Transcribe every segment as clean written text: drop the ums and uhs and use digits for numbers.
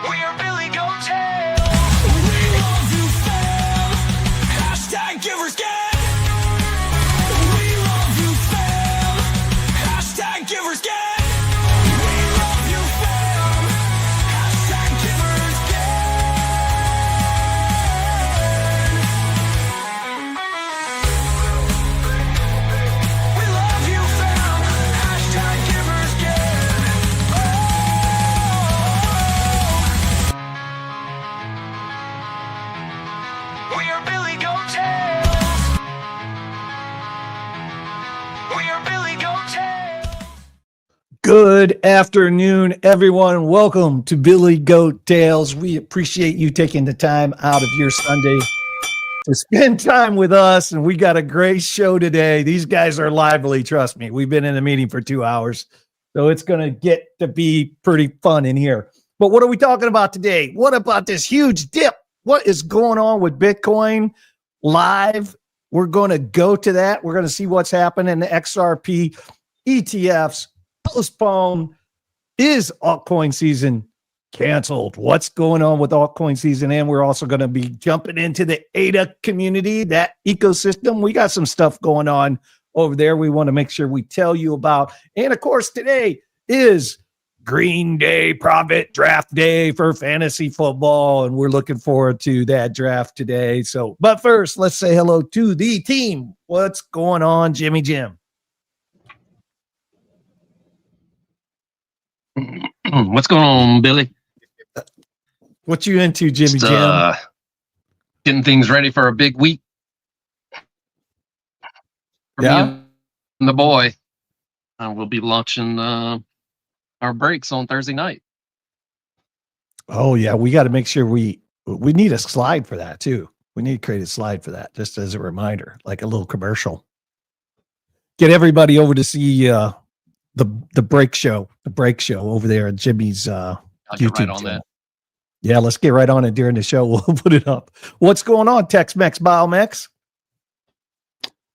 We are Billy Goattail. We love you, fam. Hashtag givers get. We love you, fam. Hashtag givers get. We love you, fam. Hashtag givers get. We love you, fam. Hashtag givers get. We are Billy Goattails. We are Billy Goattails. Good afternoon, everyone. Welcome to Billy Goat Tales. We appreciate you taking the time out of your Sunday to spend time with us, and we got a great show today. These guys are lively, trust me. We've been in a meeting for 2 hours, so it's going to get to be pretty fun in here. But what are we talking about today? What about this huge dip? What is going on with Bitcoin live? We're going to go to that. We're going to see what's happening in the XRP ETFs. Postponed. Is altcoin season canceled? What's going on with altcoin season? And we're also going to be jumping into the ADA community, that ecosystem. We got some stuff going on over there we want to make sure we tell you about. And of course, today is Green Day Profit Draft Day for fantasy football, and we're looking forward to that draft today. So, but first, let's say hello to the team. What's going on, Jimmy Jim? What's going on, Billy? What you into, Jimmy Just, Jim? getting things ready for a big week. For me and the boy. We'll be launching our breaks on Thursday night. Oh yeah, we got to make sure we need a slide for that too. We need to create a slide for that, just as a reminder, like a little commercial. Get everybody over to see the break show over there at Jimmy's I'll YouTube get right on channel. that. Yeah, let's get right on it during the show. We'll put it up. What's going on, Tex-Mex Biomex?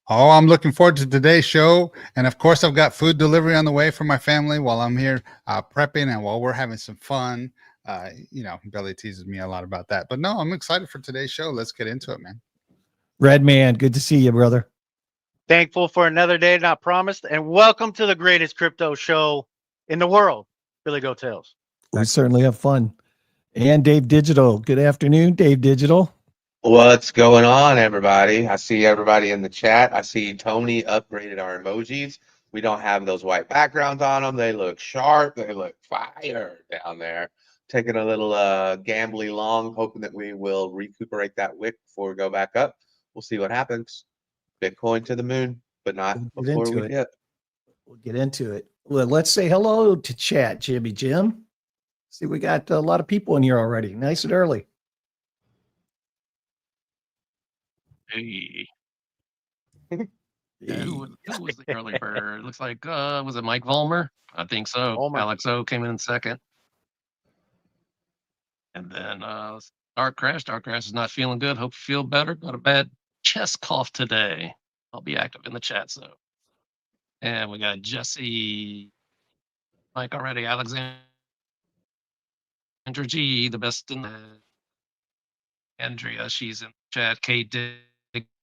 Oh, I'm looking forward to today's show. And of course, I've got food delivery on the way for my family while I'm here prepping and while we're having some fun. Billy teases me a lot about that. But no, I'm excited for today's show. Let's get into it, man. Red Man, good to see you, brother. Thankful for another day not promised, and welcome to the greatest crypto show in the world, Billy Goat Tales. We certainly have fun. And Dave Digital. Good afternoon, Dave Digital. What's going on, everybody? I see everybody in the chat. I see Tony upgraded our emojis. We don't have those white backgrounds on them. They look sharp. They look fire down there. Taking a little gambly long, hoping that we will recuperate that wick before we go back up. We'll see what happens. Bitcoin to the moon, but not before we get. We'll get into it. Well, let's say hello to chat, Jimmy Jim. See, we got a lot of people in here already. Nice and early. Hey. Yeah, who was the early bird? It looks like, was it Mike Vollmer? I think so. Vollmer. Alex O came in second. And then Dark Crash. Dark Crash is not feeling good. Hope you feel better. Got a bad chest cough today. I'll be active in the chat, so. And we got Jesse, Mike already, Alexander G, the best in the Andrea, she's in the chat. Kate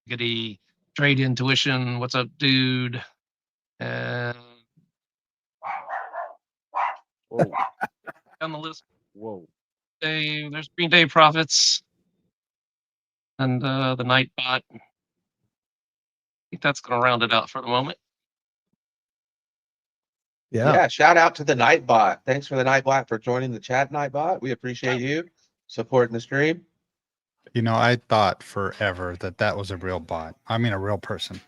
Diggity, Trade Intuition, what's up, dude? And Whoa. on the list, Whoa. there's Green Day Profits and the Nightbot. I think that's going to round it out for the moment. Yeah, shout out to the Nightbot. Thanks for the Nightbot for joining the chat, Nightbot. We appreciate you supporting the stream. You know, I thought forever that was a real bot. I mean, a real person.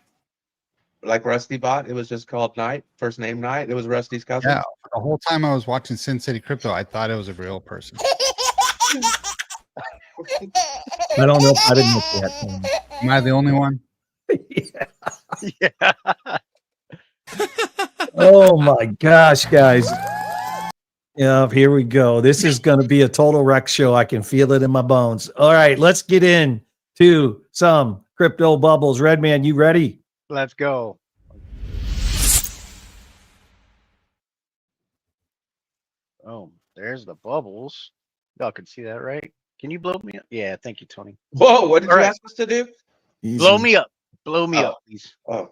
Like Rusty Bot, it was just called Night, first name Night. It was Rusty's cousin. Yeah, the whole time I was watching Sin City Crypto, I thought it was a real person. I don't know if I didn't look at that. Am I the only one? Yeah. Oh my gosh, guys. Yeah, here we go. This is going to be a total wreck show. I can feel it in my bones. All right, let's get in to some crypto bubbles. Redman, you ready? Let's go. Oh, there's the bubbles. Y'all can see that, right? Can you blow me up? Yeah, thank you, Tony. Whoa, what did All you right. ask us to do? Blow Easy. me up. Blow me Oh. up, please. Oh,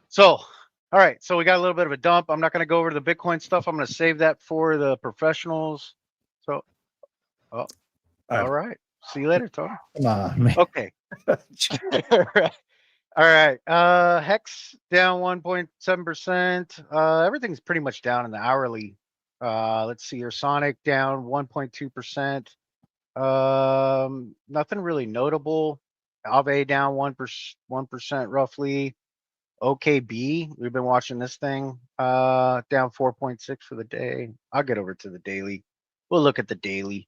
So, all right. So we got a little bit of a dump. I'm not going to go over to the Bitcoin stuff. I'm going to save that for the professionals. So, oh, all right. See you later, Tony. Come on, man. Okay. All right. Hex down 1.7%. Everything's pretty much down in the hourly. Let's see here. Sonic down 1.2%. Nothing really notable. Aave down 1% roughly. OKB, we've been watching this thing. Down 4.6 for the day. I'll get over to the daily. We'll look at the daily.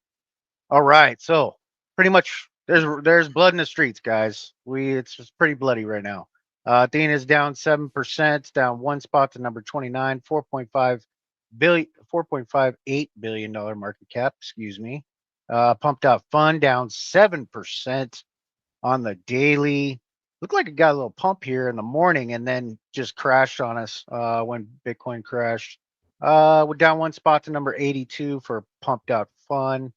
All right. So pretty much there's blood in the streets, guys. It's just pretty bloody right now. Athena's down 7%, down one spot to number 29, 4.58 billion dollar market cap. Excuse me. Pumped Out Fund down 7% on the daily. Looked like it got a little pump here in the morning and then just crashed on us when Bitcoin crashed. We're down one spot to number 82 for Pumped Out Fund.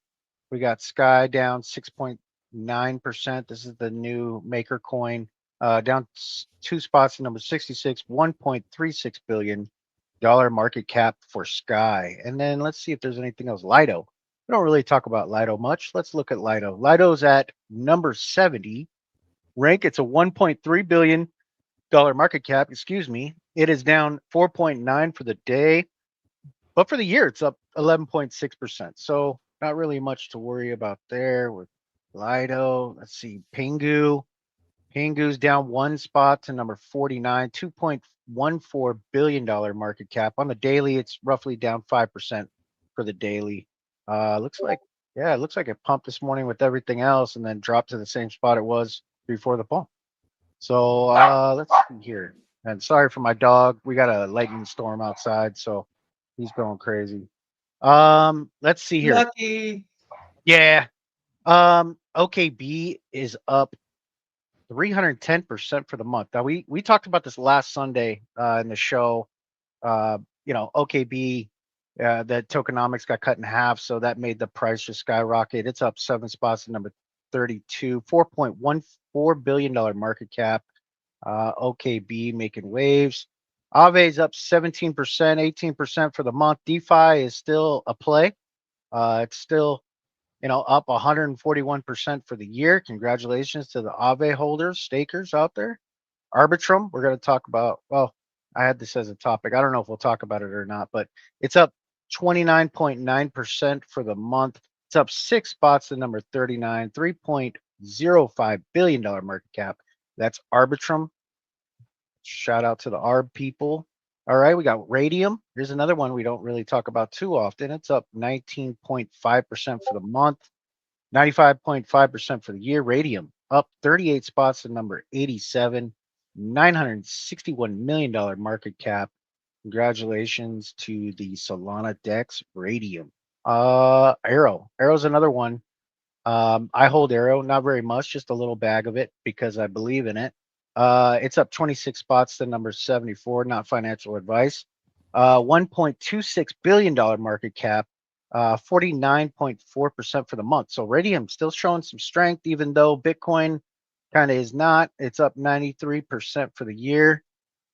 We got Sky down 6.9%. This is the new maker coin. Down two spots to number 66, $1.36 billion market cap for Sky. And then let's see if there's anything else. Lido. We don't really talk about Lido much. Let's look at Lido. Lido's at number 70. Rank, it's a $1.3 billion market cap. Excuse me. It is down 4.9 for the day. But for the year, it's up 11.6%. So not really much to worry about there with Lido. Let's see, Pingu. Pingu's down one spot to number 49, $2.14 billion market cap. On the daily, it's roughly down 5% for the daily. Looks like it pumped this morning with everything else and then dropped to the same spot it was before the pump. So let's see here. And sorry for my dog. We got a lightning storm outside, so he's going crazy. Let's see here. lucky. Yeah. OKB is up 310% for the month. Now we talked about this last Sunday in the show. OKB, the tokenomics got cut in half, so that made the price just skyrocket. It's up 7 spots to number 32, $4.14 billion market cap. OKB making waves. Aave's up 17%, 18% for the month. DeFi is still a play. It's still, up 141% for the year. Congratulations to the Aave holders, stakers out there. Arbitrum, we're going to talk about. Well, I had this as a topic. I don't know if we'll talk about it or not, but it's up 29.9% for the month. It's up 6 spots to number 39, $3.05 billion market cap. That's Arbitrum. Shout out to the ARB people. All right, we got Radium. Here's another one we don't really talk about too often. It's up 19.5% for the month, 95.5% for the year. Radium up 38 spots to number 87, $961 million market cap. Congratulations to the Solana Dex Radium. Arrow's another one. I hold Arrow, not very much, just a little bag of it because I believe in it. It's up 26 spots to number 74, not financial advice. $1.26 billion market cap, 49.4% for the month. So Radium still showing some strength, even though Bitcoin kind of is not. It's up 93% for the year.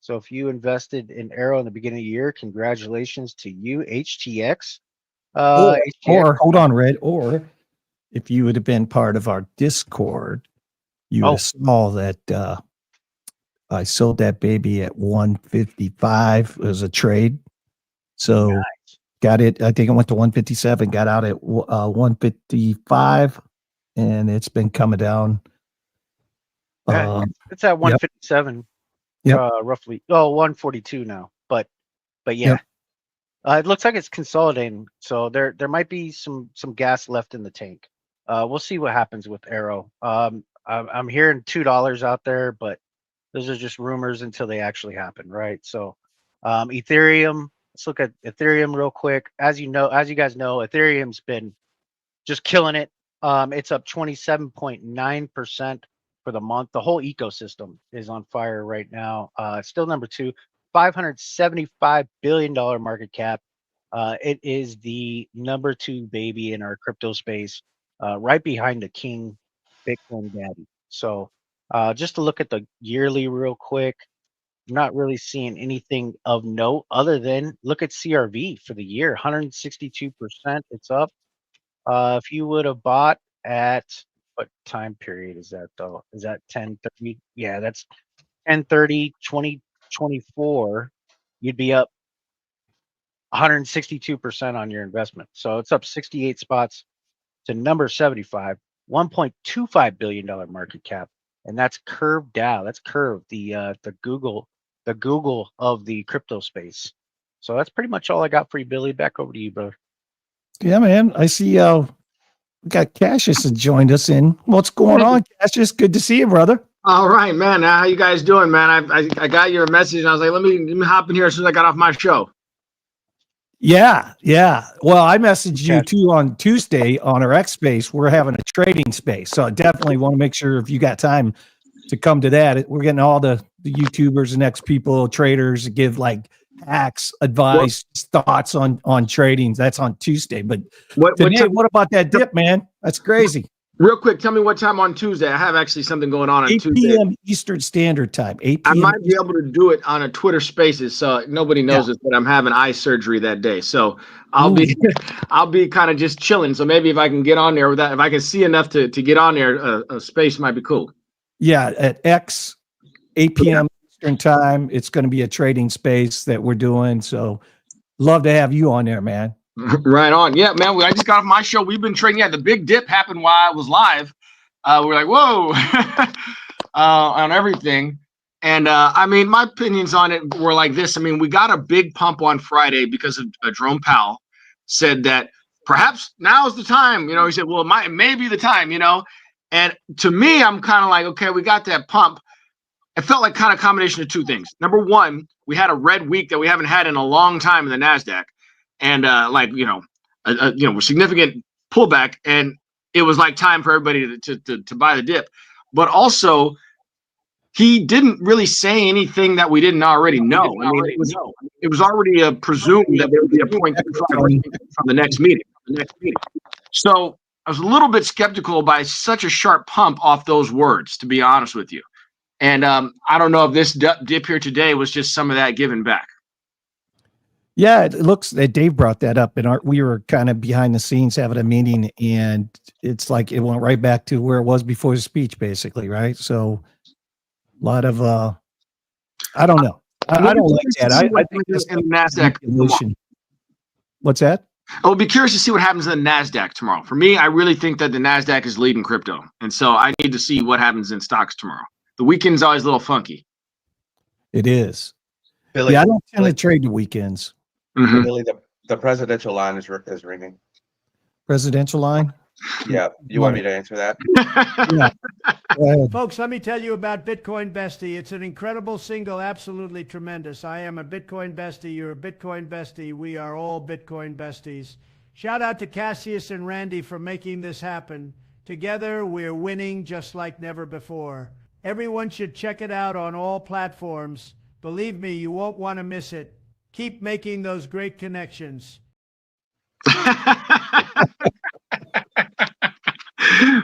So if you invested in Arrow in the beginning of the year, congratulations to you, HTX. Or HTX. hold on, Red. Or if you would have been part of our Discord, you would have saw that I sold that baby at 155 as a trade. So got it. I think it went to 157, got out at 155, and it's been coming down. It's at 157. Yep. Roughly. Oh, 142 now. But yeah. Yep. It looks like it's consolidating. So there might be some gas left in the tank. We'll see what happens with Arrow. I'm hearing $2 out there, but those are just rumors until they actually happen, right? So Ethereum, let's look at Ethereum real quick. As you guys know, Ethereum's been just killing it. It's up 27.9% for the month. The whole ecosystem is on fire right now. It's still number 2, $575 billion market cap. It is the number 2 baby in our crypto space, right behind the king Bitcoin daddy. So just to look at the yearly real quick, I'm not really seeing anything of note other than look at CRV for the year, 162%. It's up. If you would have bought at what time period is that though? Is that 1030? Yeah, that's 1030 2024. You'd be up 162% on your investment. So it's up 68 spots to number 75, $1.25 billion market cap. And that's Curve Dow. That's Curve, the Google of the crypto space. So that's pretty much all I got for you, Billy. Back over to you, brother. Yeah, man. I see we got Cassius that joined us in. What's going on, Cassius? Good to see you, brother. All right, man. How you guys doing, man? I got your message and I was like, let me hop in here as soon as I got off my show. Yeah. Well, I messaged you too on Tuesday on our X space. We're having a trading space. So I definitely want to make sure if you got time to come to that. We're getting all the YouTubers and X people, traders, give like hacks, advice, thoughts on trading. That's on Tuesday. But what about that dip, man? That's crazy. Real quick, tell me what time on Tuesday. I have actually something going on 8 Tuesday. p.m. Eastern Standard Time. 8 p.m. I might be able to do it on a Twitter Spaces, so nobody knows this, but I'm having eye surgery that day. So I'll be kind of just chilling. So maybe if I can get on there with that, if I can see enough to get on there, a space might be cool. Yeah, at X, 8 p.m. Eastern Time. It's going to be a trading space that we're doing. So love to have you on there, man. Right on. Yeah, man. I just got off my show. We've been trading. Yeah, the big dip happened while I was live. We're like, whoa, on everything. And I mean, my opinions on it were like this. I mean, we got a big pump on Friday because of Jerome Powell said that perhaps now is the time. He said, well, it may be the time, And to me, I'm kind of like, okay, we got that pump. It felt like kind of combination of two things. Number one, we had a red week that we haven't had in a long time in the NASDAQ. And a significant pullback, and it was like time for everybody to buy the dip. But also, he didn't really say anything that we didn't already know. I mean, it was already presumed that there would be a 0.25 from the next meeting. So I was a little bit skeptical by such a sharp pump off those words, to be honest with you. And I don't know if this dip here today was just some of that giving back. Yeah, it looks that Dave brought that up, and we were kind of behind the scenes having a meeting, and it's like it went right back to where it was before the speech, basically, right? So a lot of I don't know. I don't like that. I think this in the NASDAQ. What's that? I will be curious to see what happens in the NASDAQ tomorrow. For me, I really think that the NASDAQ is leading crypto, and so I need to see what happens in stocks tomorrow. The weekend's always a little funky. It is. Billy, yeah, I don't tend to trade the weekends. Mm-hmm. Billy, the presidential line is ringing. Presidential line? Yeah. You want me to answer that? Yeah. Folks, let me tell you about Bitcoin Bestie. It's an incredible single, absolutely tremendous. I am a Bitcoin Bestie. You're a Bitcoin Bestie. We are all Bitcoin Besties. Shout out to Cassius and Randy for making this happen. Together, we're winning just like never before. Everyone should check it out on all platforms. Believe me, you won't want to miss it. Keep making those great connections.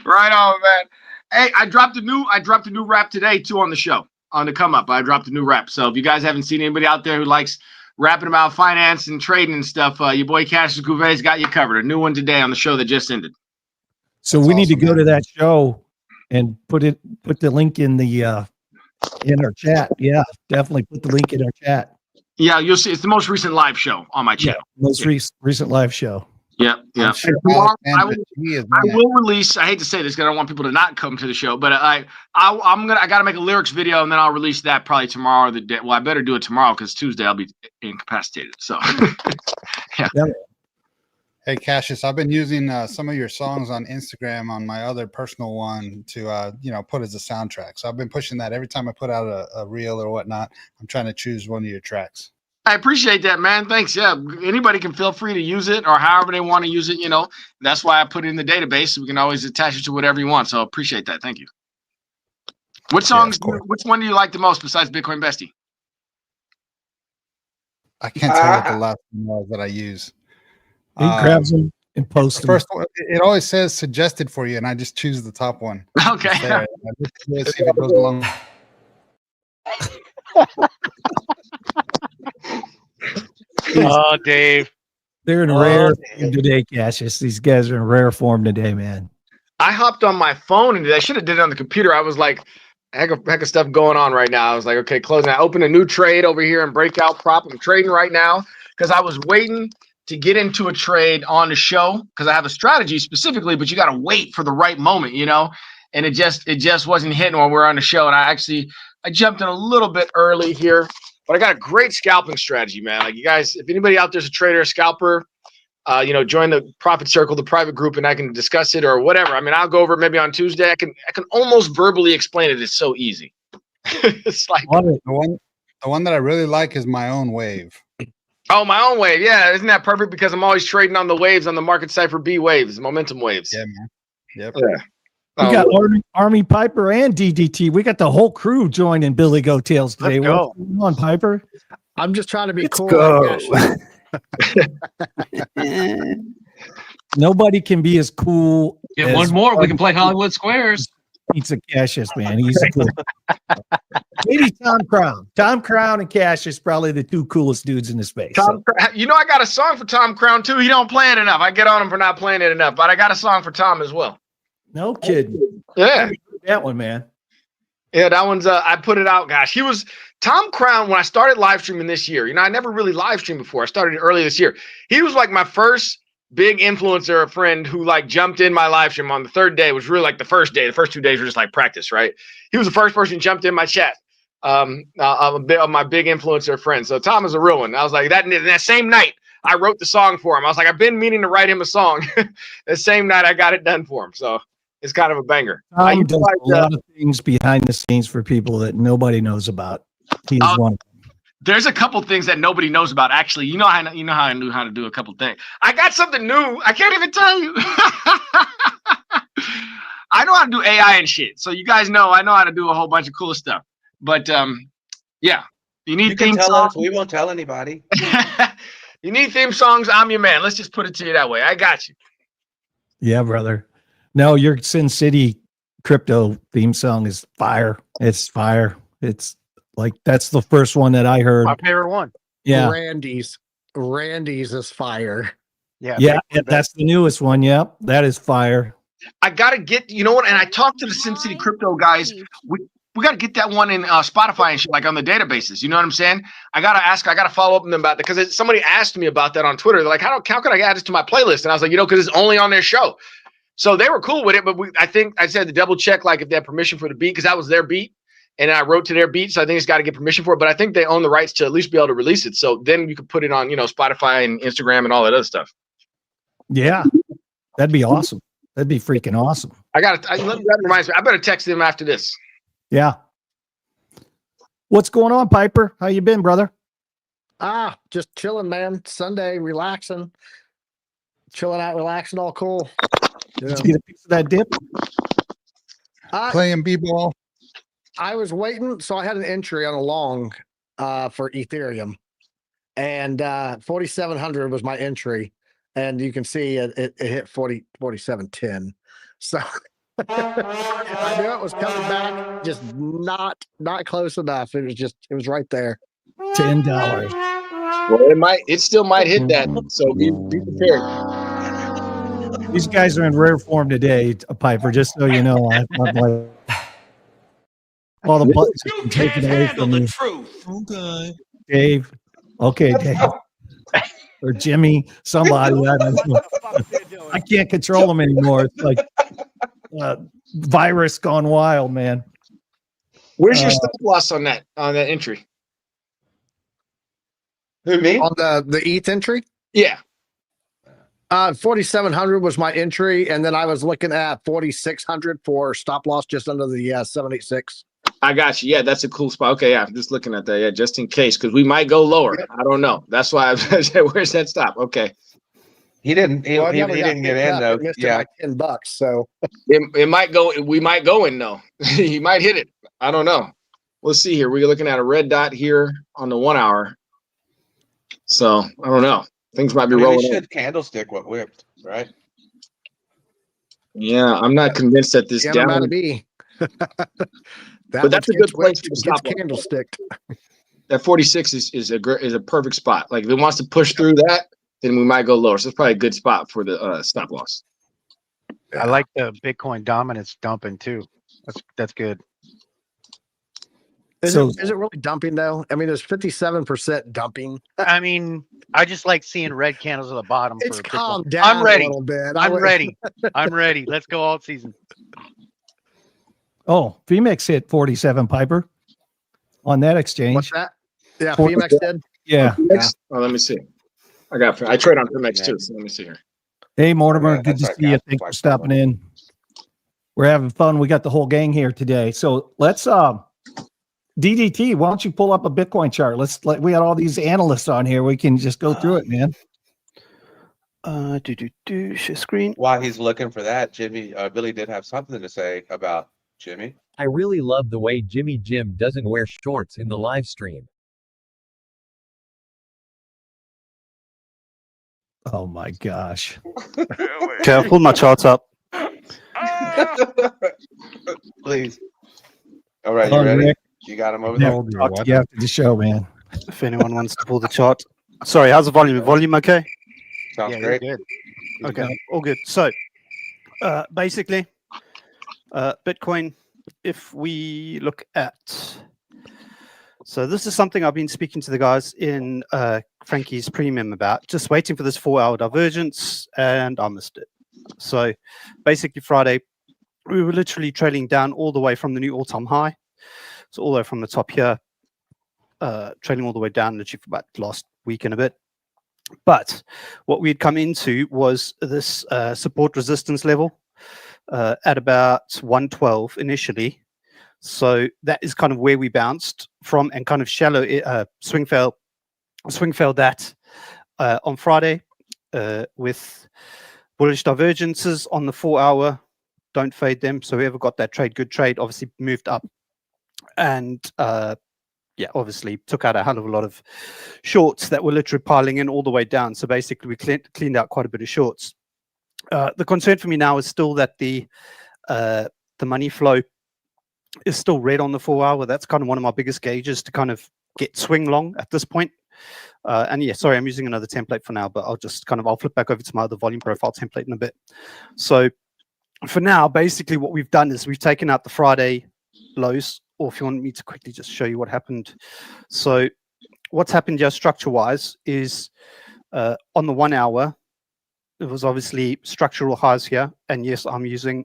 Right on, man. Hey, I dropped a new rap today too on the show, on the come up. I dropped a new rap. So if you guys haven't seen anybody out there who likes rapping about finance and trading and stuff, your boy Cassius Gouvet's got you covered. A new one today on the show that just ended. So we need to go to that show and put the link in the in our chat. Yeah, definitely put the link in our chat. Yeah, you'll see. It's the most recent live show on my channel. Yeah, most recent live show. Yeah. Sure I will release. I hate to say this because I don't want people to not come to the show, but I got to make a lyrics video and then I'll release that probably tomorrow or the day. Well, I better do it tomorrow because Tuesday I'll be incapacitated. So, yeah. Hey, Cassius, I've been using some of your songs on Instagram on my other personal one to, put as a soundtrack. So I've been pushing that every time I put out a reel or whatnot. I'm trying to choose one of your tracks. I appreciate that, man. Thanks. Yeah, anybody can feel free to use it or however they want to use it. That's why I put it in the database. So we can always attach it to whatever you want. So I appreciate that. Thank you. What songs? Yeah, which one do you like the most besides Bitcoin Bestie? I can't tell what the last one was that I use. He grabs them and posts them. First one, it always says suggested for you, and I just choose the top one. Okay. It's there. Let's see if it goes along. Oh, Dave. They're in rare form today, Cassius. These guys are in rare form today, man. I hopped on my phone and I should have did it on the computer. I was like, heck of stuff going on right now. I was like, okay, closing. I opened a new trade over here in breakout prop. I'm trading right now because I was waiting to get into a trade on the show because I have a strategy specifically, but you got to wait for the right moment, you know. And it just wasn't hitting when we were on the show. And I jumped in a little bit early here, but I got a great scalping strategy, man. Like you guys, if anybody out there's a trader, a scalper, join the Profit Circle, the private group, and I can discuss it or whatever. I mean, I'll go over it maybe on Tuesday. I can almost verbally explain it. It's so easy. It's like the one that I really like is My Own Wave. Oh, My Own Wave. Yeah, isn't that perfect? Because I'm always trading on the waves on the market cipher B waves, momentum waves. Yeah, man. Yep. Yeah. We got Army Piper and DDT. We got the whole crew joining Billy Goat Tales today. Let's go. What's going on, Piper? I'm just trying to be cool. Go. Nobody can be as cool. Get as one more. We can play Hollywood Squares. Pizza Cassius, man. He's cool. Maybe Tom Crown. Tom Crown and Cassius probably the two coolest dudes in the space. I got a song for Tom Crown too. He don't play it enough. I get on him for not playing it enough, but I got a song for Tom as well. No kidding. Yeah. That one, man. Yeah, that one's I put it out. Gosh, he was Tom Crown when I started live streaming this year. I never really live streamed before. I started early this year. He was like my first big influencer, a friend who like jumped in my live stream on the third day. It was really like the first day. The first 2 days were just like practice, right? He was the first person who jumped in my chat. Of my big influencer friend. So Tom is a real one. I was like that same night I wrote the song for him. I was like, I've been meaning to write him a song. The same night I got it done for him. So it's kind of a banger. Tom does a lot of things behind the scenes for people that nobody knows about. He's one. There's a couple things that nobody knows about. Actually, you know how I knew how to do a couple things. I got something new. I can't even tell you. I know how to do AI and shit. So you guys know I know how to do a whole bunch of cool stuff. But yeah, you need theme songs. We won't tell anybody. You need theme songs. I'm your man. Let's just put it to you that way. I got you. Yeah, brother. No, your Sin City crypto theme song is fire. It's fire. It's like that's the first one that I heard. My favorite one. Yeah. Randy's is fire. Yeah. That's the newest one. Yep. That is fire. I gotta get and I talked to the Sin City crypto guys. We got to get that one in Spotify and shit, like on the databases. You know what I'm saying? I got to follow up with them about that because somebody asked me about that on Twitter. They're like, how can I add this to my playlist? And I was like, because it's only on their show. So they were cool with it. But I think I said to double check, like if they have permission for the beat, because that was their beat. And I wrote to their beat. So I think it's got to get permission for it. But I think they own the rights to at least be able to release it. So then you could put it on, Spotify and Instagram and all that other stuff. Yeah. That'd be awesome. That'd be freaking awesome. That reminds me. I better text them after this. Yeah. What's going on, Piper? How you been, brother? Just chilling, man. Sunday, relaxing. Chilling out, relaxing, all cool. Did you get a piece of that dip? Playing b-ball. I was waiting, so I had an entry on a long for Ethereum. And 4,700 was my entry. And you can see it hit 47.10. So I knew it was coming back, just not close enough. It was right there. $10. Well, it still might hit that. So be prepared. These guys are in rare form today, Piper. Just so you know, all the buttons have been taken away from me. Okay. Dave. Okay, Dave. Or Jimmy, somebody. I don't know. I can't control them anymore. It's like virus gone wild, man. Where's your stop loss on that entry? Who, me? On the ETH entry? Yeah. 4,700 was my entry, and then I was looking at 4,600 for stop loss just under the 786. I got you. Yeah, that's a cool spot. Okay, yeah, I'm just looking at that. Yeah, just in case, because we might go lower. I don't know. That's why I said, where's that stop? Okay. He didn't. He didn't get in though. Yeah, $10. So it might go. We might go in though. He might hit it. I don't know. Let's see here. We're looking at a red dot here on the 1 hour. So I don't know. Things might I be mean, we rolling. should candlestick what whipped, right? Yeah, I'm not convinced that this Yeah, down. amount to be. That But that's a good place for the gets stop loss. candlesticked. That 46 is a perfect spot. Like if it wants to push through that, then we might go lower. So it's probably a good spot for the stop loss. I like the Bitcoin dominance dumping too. That's good. Is So- it really dumping though? I mean, there's 57% dumping. I mean, I just like seeing red candles at the bottom. It's for Bitcoin. calmed down I'm ready. a little bit. I'm ready. I'm ready. Let's go all season. Oh, Phoenix hit 47, Piper, on that exchange. What's that? Yeah, 40 Phoenix did. Yeah. Oh, let me see. I trade on Primex too. So let me see here. Hey, Mortimer, Yeah, good to that's see you. like Thanks for stopping in. We're having fun. We got the whole gang here today. So let's DDT, why don't you pull up a Bitcoin chart? We got all these analysts on here. We can just go through it, man. Share screen. While he's looking for that, Billy did have something to say about Jimmy. I really love the way Jimmy Jim doesn't wear shorts in the live stream. Oh my gosh. Okay, I pulled my charts up. Please. All right, you Oh, ready? Rick. You got him over Yeah, there? we'll talk to you after the show, man. If anyone wants to pull the chart. Sorry, how's the volume? Volume okay? Sounds Yeah, you're great. good. Okay, all good. So, basically, Bitcoin, if we look at, so this is something I've been speaking to the guys in Frankie's premium about, just waiting for this 4-hour divergence, and I missed it. So, basically, Friday, we were literally trailing down all the way from the new all-time high. So, all the way from the top here, trailing all the way down literally for about last week and a bit. But what we'd come into was this support resistance level at about 112 initially. So that is kind of where we bounced from and kind of shallow swing failed that on Friday with bullish divergences on the 4-hour. Don't fade them. So whoever got that trade, good trade, obviously moved up and yeah, obviously took out a hell of a lot of shorts that were literally piling in all the way down. So basically we cleaned out quite a bit of shorts. The concern for me now is still that the money flow is still red on the 4-hour. That's kind of one of my biggest gauges to kind of get swing long at this point. And yeah, sorry, I'm using another template for now, but I'll flip back over to my other volume profile template in a bit. So for now, basically what we've done is we've taken out the Friday lows, or if you want me to quickly just show you what happened. So what's happened here structure wise is on the 1-hour, it was obviously structural highs here. And yes, I'm using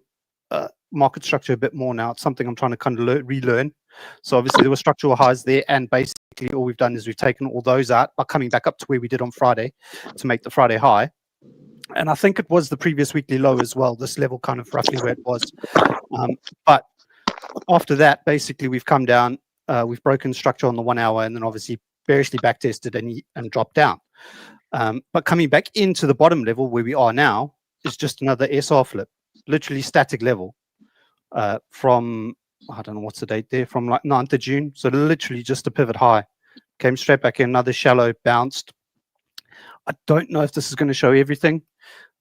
market structure a bit more now. It's something I'm trying to kind of relearn. So obviously there were structural highs there, and basically all we've done is we've taken all those out by coming back up to where we did on Friday to make the Friday high. And I think it was the previous weekly low as well, this level kind of roughly where it was. But after that, basically we've come down, we've broken structure on the 1-hour, and then obviously bearishly backtested and dropped down. But coming back into the bottom level where we are now is just another SR flip, literally static level from, I don't know what's the date there, from like 9th of June. So literally just a pivot high. Came straight back in, another shallow, bounced. I don't know if this is going to show everything,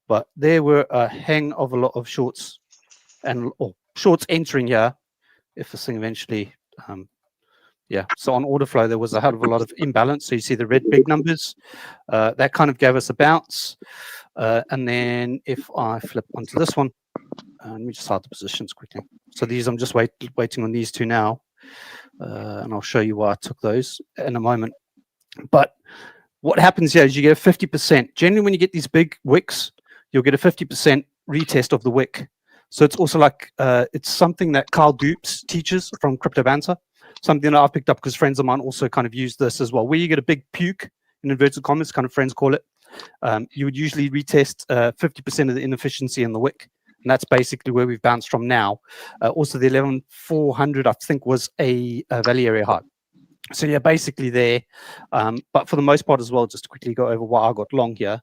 but there were a hang of a lot of shorts and shorts entering here. If this thing eventually, yeah. So on order flow, there was a hell of a lot of imbalance. So you see the red big numbers. That kind of gave us a bounce. And then if I flip onto this one, let me just hide the positions quickly. So these, I'm just waiting on these two now. And I'll show you why I took those in a moment. But what happens here is you get a 50%. Generally, when you get these big wicks, you'll get a 50% retest of the wick. So it's also like, it's something that Carl Dupes teaches from Crypto Banter, something that I've picked up because friends of mine also kind of use this as well. Where you get a big puke, in inverted commas, kind of friends call it, you would usually retest 50% of the inefficiency in the wick. And that's basically where we've bounced from now. Also, the 11,400, I think, was a value area high. So yeah, basically there. But for the most part as well, just to quickly go over why I got long here.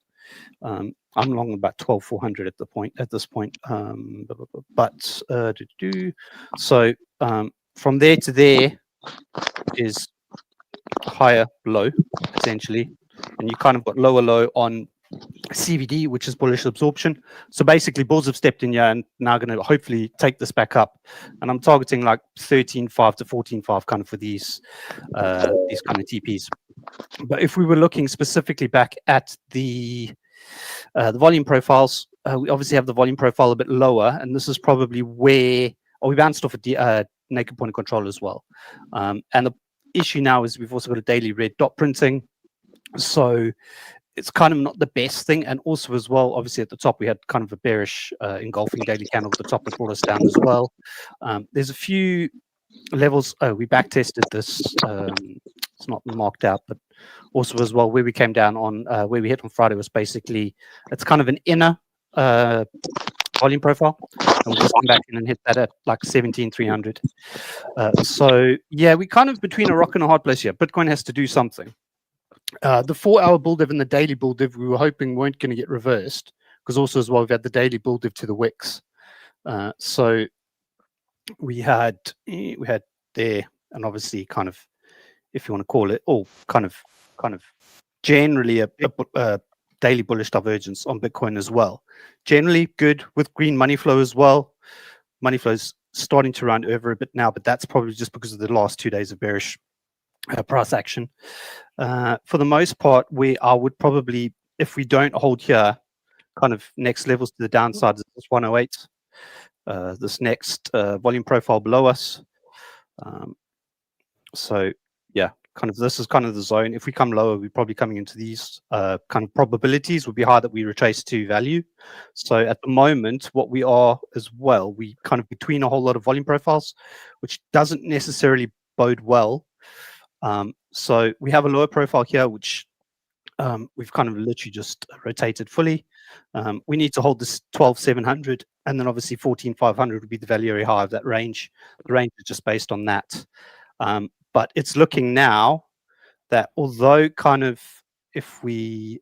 I'm long about 12,400 at this point. So from there to there is higher low, essentially. and you kind of got lower low on CVD, which is bullish absorption. So basically, bulls have stepped in here and now going to hopefully take this back up. And I'm targeting like 13.5 to 14.5 kind of for these kind of TPs. But if we were looking specifically back at the volume profiles, we obviously have the volume profile a bit lower, and this is probably where we bounced off a naked point of control as well. And the issue now is we've also got a daily red dot printing, so it's kind of not the best thing. And also as well, obviously at the top we had kind of a bearish engulfing daily candle at the top that brought us down as well. There's a few levels. We back tested this. It's not marked out, but also as well where we came down on where we hit on Friday was basically, it's kind of an inner volume profile, and we'll just come back in and hit that at like 17,300. So yeah, we kind of between a rock and a hard place here. Bitcoin has to do something. The 4-hour bull div and the daily bull div we were hoping weren't going to get reversed, because also as well we've had the daily bull div to the wicks. So we had there, and obviously kind of, if you want to call it, kind of generally a daily bullish divergence on Bitcoin as well. Generally good with green money flow as well. Money flow is starting to round over a bit now, but that's probably just because of the last 2 days of bearish price action. For the most part, I would probably, if we don't hold here, kind of next levels to the downside is this 108. This next volume profile below us. So yeah, kind of this is kind of the zone. If we come lower, we're probably coming into these kind of probabilities would be high that we retrace to value. So at the moment, what we are as well, we kind of between a whole lot of volume profiles, which doesn't necessarily bode well. So we have a lower profile here, which we've kind of literally just rotated fully. We need to hold this 12,700, and then obviously 14,500 would be the value area high of that range. The range is just based on that. But it's looking now that although kind of, if we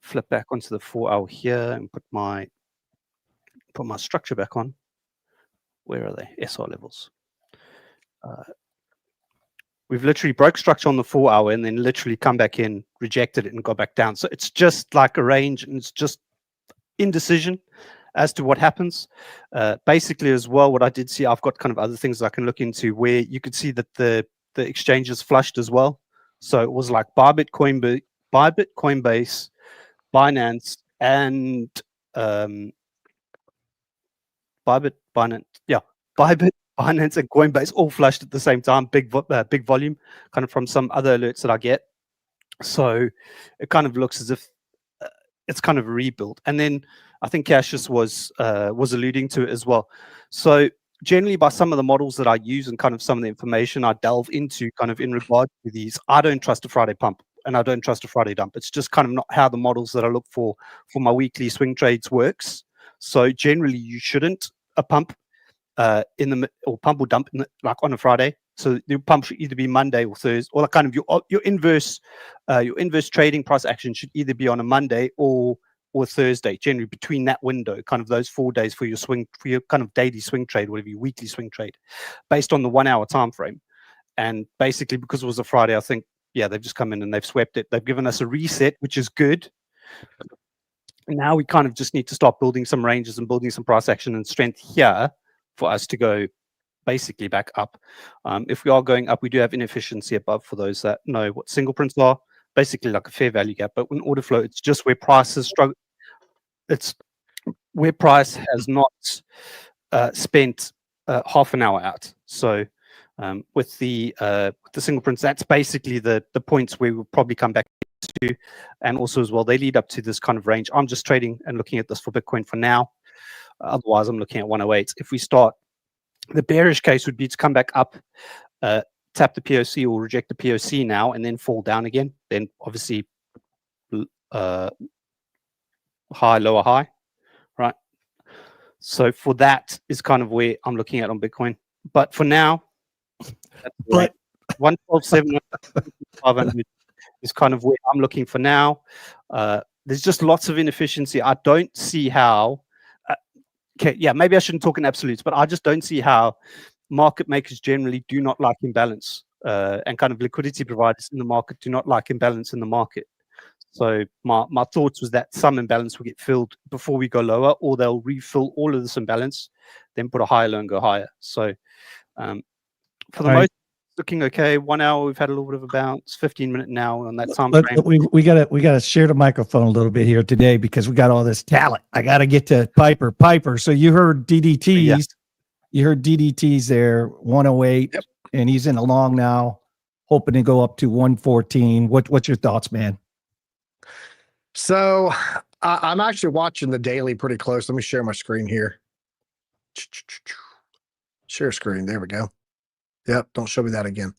flip back onto the 4-hour here and put my structure back on, where are they? SR levels. We've literally broke structure on the 4-hour and then literally come back in, rejected it, and got back down. So it's just like a range, and it's just indecision as to what happens. Basically, as well, what I did see, I've got kind of other things I can look into where you could see that the exchanges flushed as well. So it was like Bybit, Coinbase, Binance, and Bybit, Binance, and Coinbase all flushed at the same time, big volume, kind of from some other alerts that I get. So it kind of looks as if it's kind of a rebuild. And then I think Cassius was alluding to it as well. So generally, by some of the models that I use and kind of some of the information I delve into kind of in regard to these, I don't trust a Friday pump and I don't trust a Friday dump. It's just kind of not how the models that I look for my weekly swing trades works. So generally, you shouldn't a pump or pump or dump like on a Friday. So the pump should either be Monday or Thursday, or like kind of your inverse trading price action should either be on a Monday or Thursday, generally between that window, kind of those 4 days for your kind of daily swing trade, whatever your weekly swing trade, based on the 1 hour time frame. And basically, because it was a Friday, I think, yeah, they've just come in and they've swept it. They've given us a reset, which is good. Now we kind of just need to start building some ranges and building some price action and strength here for us to go basically back up. If we are going up, we do have inefficiency above for those that know what single prints are, basically like a fair value gap. But in order flow, it's just where prices struggle. It's where price has not spent half an hour out. So with the single prints, that's basically the points where we'll probably come back to. And also as well, they lead up to this kind of range. I'm just trading and looking at this for Bitcoin for now. Otherwise, I'm looking at 108. If we start, the bearish case would be to come back up, tap the POC or reject the POC now, and then fall down again. Then obviously high, lower high, right? So for that is kind of where I'm looking at on Bitcoin. But for now, But 112,700 is kind of where I'm looking for now. There's just lots of inefficiency. I don't see how. Okay, yeah, maybe I shouldn't talk in absolutes, but I just don't see how market makers generally do not like imbalance, and kind of liquidity providers in the market do not like imbalance in the market. So my thoughts was that some imbalance will get filled before we go lower, or they'll refill all of this imbalance, then put a higher low and go higher. So for the most, looking okay. 1 hour, we've had a little bit of a bounce. 15-minute now on that time frame. We gotta share the microphone a little bit here today because we got all this talent. I gotta get to Piper. So you heard DDTs. Yeah. You heard DDTs there, 108, Yep. and he's in a long now, hoping to go up to 114. What's your thoughts, man? So I'm actually watching the daily pretty close. Let me share my screen here. Share screen. There we go. Yep. Don't show me that again.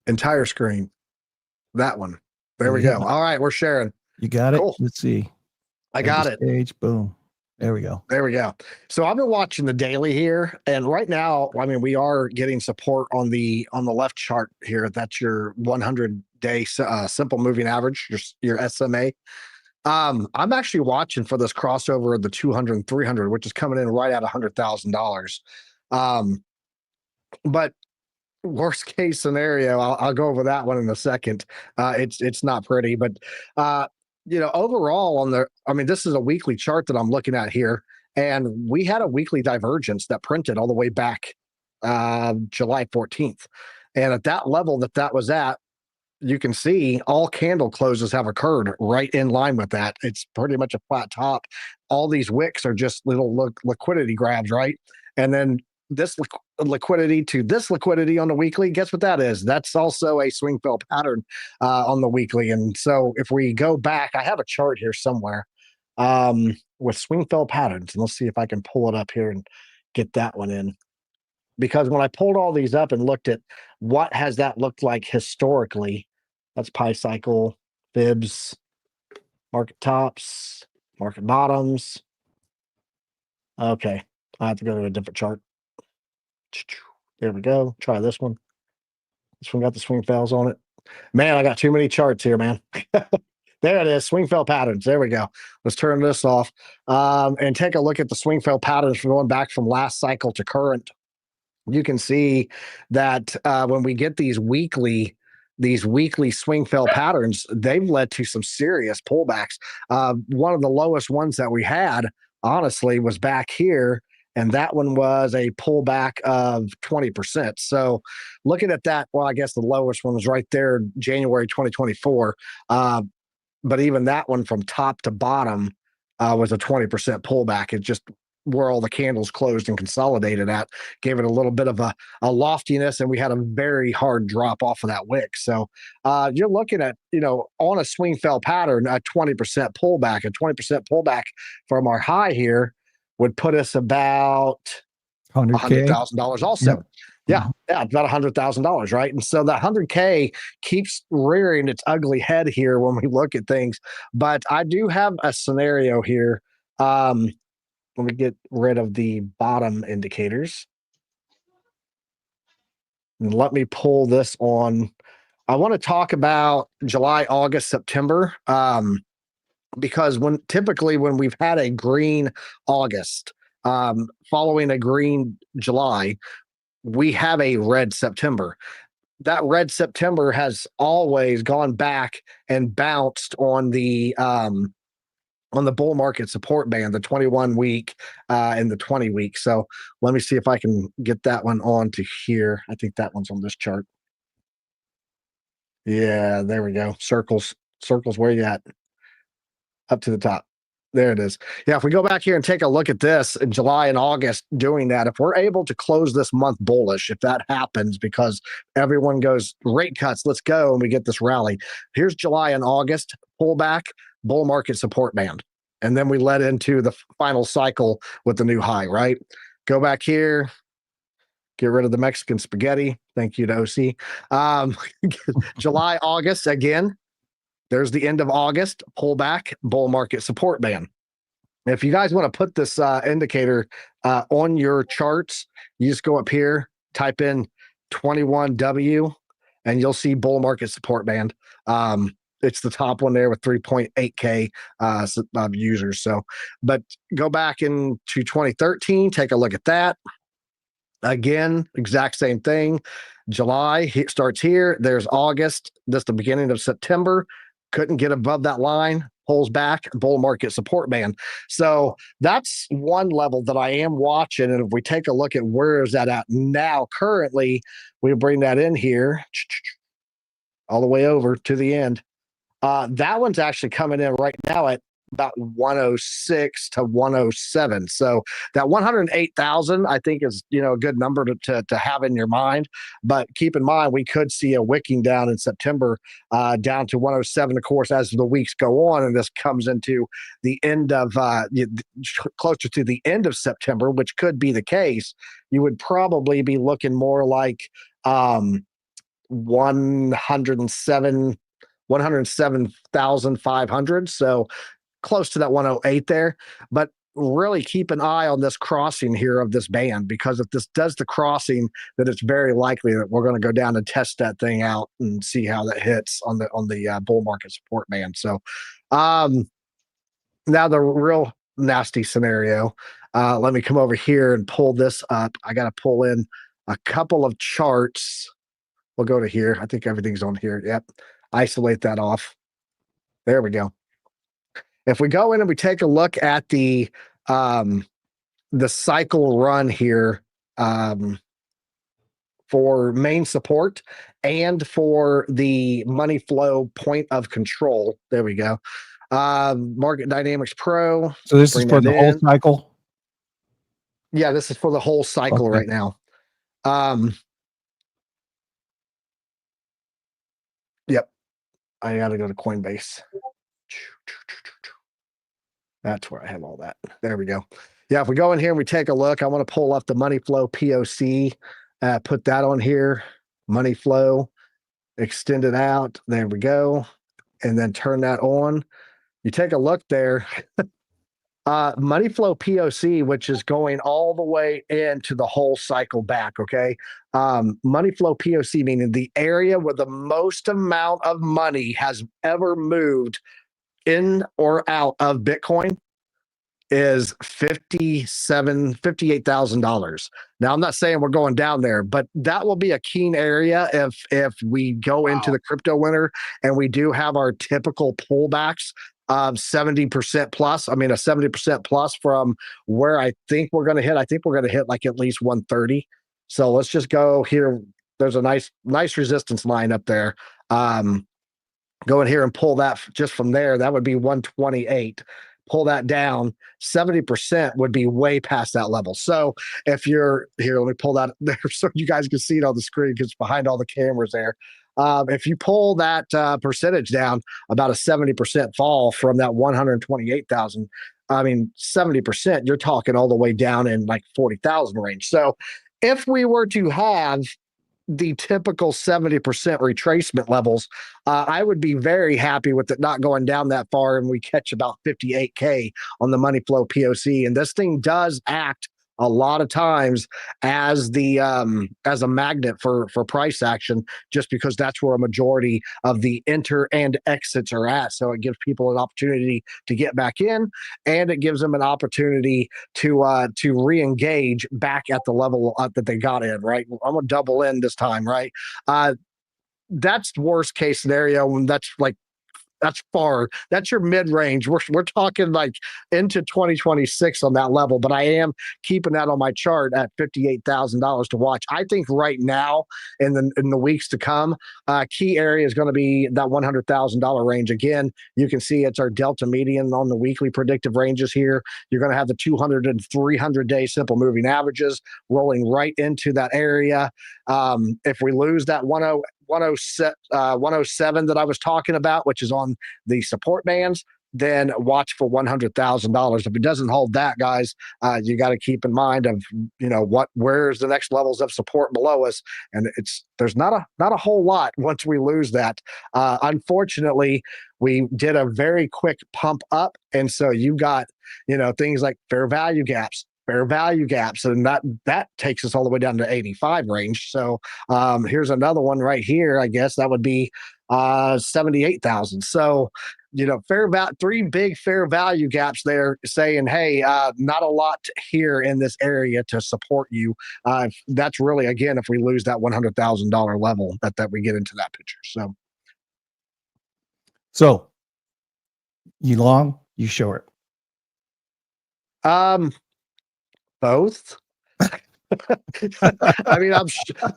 Entire screen. That one. There we go. All right. We're sharing. You got it? Cool. Let's see. I got it. Stage. Boom. There we go. There we go. So I've been watching the daily here, and right now, I mean, we are getting support on the left chart here. That's your 100-day simple moving average, your SMA. I'm actually watching for this crossover of the 200 and 300, which is coming in right at $100,000. But worst case scenario, I'll go over that one in a second. It's not pretty, but overall this is a weekly chart that I'm looking at here, and we had a weekly divergence that printed all the way back July 14th. And at that level that was at, you can see all candle closes have occurred right in line with that. It's pretty much a flat top. All these wicks are just little liquidity grabs, right? And then this liquidity to this liquidity on the weekly, guess what that is? That's also a swing fail pattern on the weekly. And so if we go back, I have a chart here somewhere with swing fail patterns. And let's see if I can pull it up here and get that one in. Because when I pulled all these up and looked at what has that looked like historically, that's Pi cycle, fibs, market tops, market bottoms. Okay, I have to go to a different chart. There we go. Try this one. This one got the swing fails on it. Man, I got too many charts here, man. There it is. Swing fail patterns. There we go. Let's turn this off and take a look at the swing fail patterns from going back from last cycle to current. You can see that when we get these weekly swing fail patterns, they've led to some serious pullbacks. One of the lowest ones that we had, honestly, was back here. And that one was a pullback of 20%. So looking at that, well, I guess the lowest one was right there, January 2024. But even that one from top to bottom was a 20% pullback. It just where all the candles closed and consolidated at gave it a little bit of a loftiness, and we had a very hard drop off of that wick. So you're looking at, on a swing fail pattern, a 20% pullback. A 20% pullback from our high here would put us about $100,000 also. Yep. Yeah, about $100,000, right? And so that 100K keeps rearing its ugly head here when we look at things. But I do have a scenario here. Let me get rid of the bottom indicators. And let me pull this on. I want to talk about July, August, September. Because typically when we've had a green August following a green July, we have a red September. That red September has always gone back and bounced on the bull market support band, the 21 week and the 20 week. So let me see if I can get that one on to here. I think that one's on this chart. Yeah, there we go. Circles, where you at? Up to the top. There it is. Yeah, if we go back here and take a look at this in July and August doing that, if we're able to close this month bullish, if that happens because everyone goes rate cuts, let's go, and we get this rally. Here's July and August pullback, bull market support band. And then we led into the final cycle with the new high, right? Go back here, get rid of the Mexican spaghetti. Thank you to OC. July, August again. There's the end of August, pullback, bull market support band. If you guys want to put this indicator on your charts, you just go up here, type in 21W, and you'll see bull market support band. It's the top one there with 3.8K users. So, but go back into 2013, take a look at that. Again, exact same thing. July starts here. There's August. That's the beginning of September. couldn't get above that line, pulls back, bull market support band. So that's one level that I am watching. And if we take a look at where is that at now, currently, we bring that in here all the way over to the end. That one's actually coming in right now at about 106 to 107. So that 108,000, I think, is a good number to have in your mind. But keep in mind, we could see a wicking down in September down to 107. Of course, as the weeks go on, and this comes into the end of closer to the end of September, which could be the case, you would probably be looking more like 107,500. So close to that 108 there. But really keep an eye on this crossing here of this band, because if this does the crossing, then it's very likely that we're going to go down and test that thing out and see how that hits on the bull market support band. So now the real nasty scenario. Let me come over here and pull this up. I got to pull in a couple of charts. We'll go to here. I think everything's on here. Yep. Isolate that off. There we go. If we go in and we take a look at the cycle run here for main support and for the money flow point of control. There we go. Market Dynamics Pro. So this is for the whole cycle? Yeah, this is for the whole cycle right now. Yep. I got to go to Coinbase. That's where I have all that. There we go. Yeah, if we go in here and we take a look, I want to pull up the money flow POC, put that on here, money flow, extend it out. There we go. And then turn that on. You take a look there. Money flow POC, which is going all the way into the whole cycle back. Okay. Money flow POC, meaning the area where the most amount of money has ever moved in or out of Bitcoin, is $58,000. Now, I'm not saying we're going down there, but that will be a keen area if we go into the crypto winter and we do have our typical pullbacks of 70% plus. I mean, a 70% plus from where I think we're going to hit. I think we're going to hit like at least 130. So let's just go here. There's a nice resistance line up there. Go in here and pull that just from there. That would be 128. Pull that down. 70% would be way past that level. So if you're here, let me pull that there so you guys can see it on the screen because it's behind all the cameras there. If you pull that percentage down, about a 70% fall from that 128,000, I mean, 70%, you're talking all the way down in like 40,000 range. So if we were to have the typical 70% retracement levels, I would be very happy with it not going down that far, and we catch about 58K on the money flow POC. And this thing does act a lot of times as the as a magnet for price action, just because that's where a majority of the enter and exits are at. So it gives people an opportunity to get back in, and it gives them an opportunity to re-engage back at the level that they got in. Right, I'm gonna double in this time. Right, that's worst case scenario, and that's far. That's your mid range. We're talking like into 2026 on that level, but I am keeping that on my chart at $58,000 to watch. I think right now in the weeks to come, key area is going to be that $100,000 range. Again, you can see it's our delta median on the weekly predictive ranges here. You're going to have the 200 and 300 day simple moving averages rolling right into that area. If we lose that 107 that I was talking about, which is on the support bands, then watch for $100,000. If it doesn't hold that, guys, you got to keep in mind of where's the next levels of support below us, and there's not a whole lot once we lose that. Unfortunately, we did a very quick pump up, and so you got things like fair value gaps, and that takes us all the way down to 85 range. So here's another one right here. I guess that would be 78,000. So three big fair value gaps there, saying, hey, not a lot here in this area to support you. That's really, again, if we lose that $100,000 level that we get into that picture. So So, you long, you short. Both. I mean,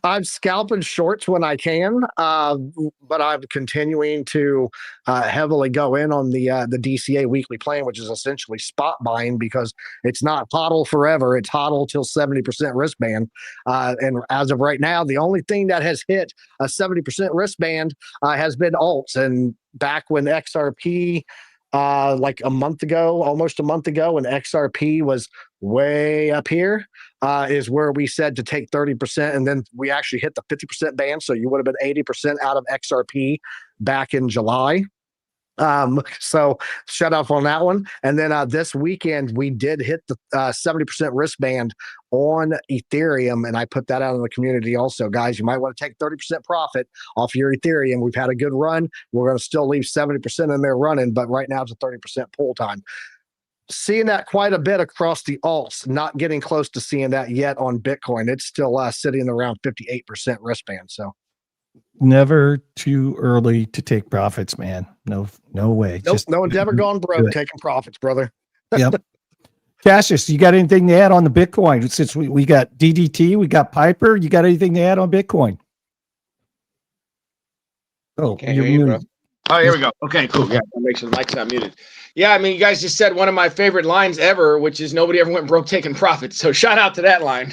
I'm scalping shorts when I can, but I'm continuing to heavily go in on the DCA weekly plan, which is essentially spot buying because it's not hodl forever. It's hodl till 70% wristband. And as of right now, the only thing that has hit a 70% wristband has been alts. And back when XRP, like a month ago, almost a month ago, when XRP was way up here, is where we said to take 30%, and then we actually hit the 50% band. So you would have been 80% out of XRP back in July. So shut off on that one. And then this weekend we did hit the 70% wristband on Ethereum, and I put that out in the community also. Guys, you might want to take 30% profit off your Ethereum. We've had a good run. We're going to still leave 70% in there running, but right now it's a 30% pull time. Seeing that quite a bit across the alts, not getting close to seeing that yet on Bitcoin. It's still sitting around 58% wristband. So never too early to take profits, man. No way. nope, no one's ever gone broke taking profits, brother. Yep. Cassius, you got anything to add on the Bitcoin? Since we got DDT, we got Piper, you got anything to add on Bitcoin? Oh, Can't hear you, bro. Oh, here we go. Okay, cool. Yeah, I'll make sure the mic's not muted. Yeah, I mean, you guys just said one of my favorite lines ever, which is nobody ever went broke taking profits. So shout out to that line.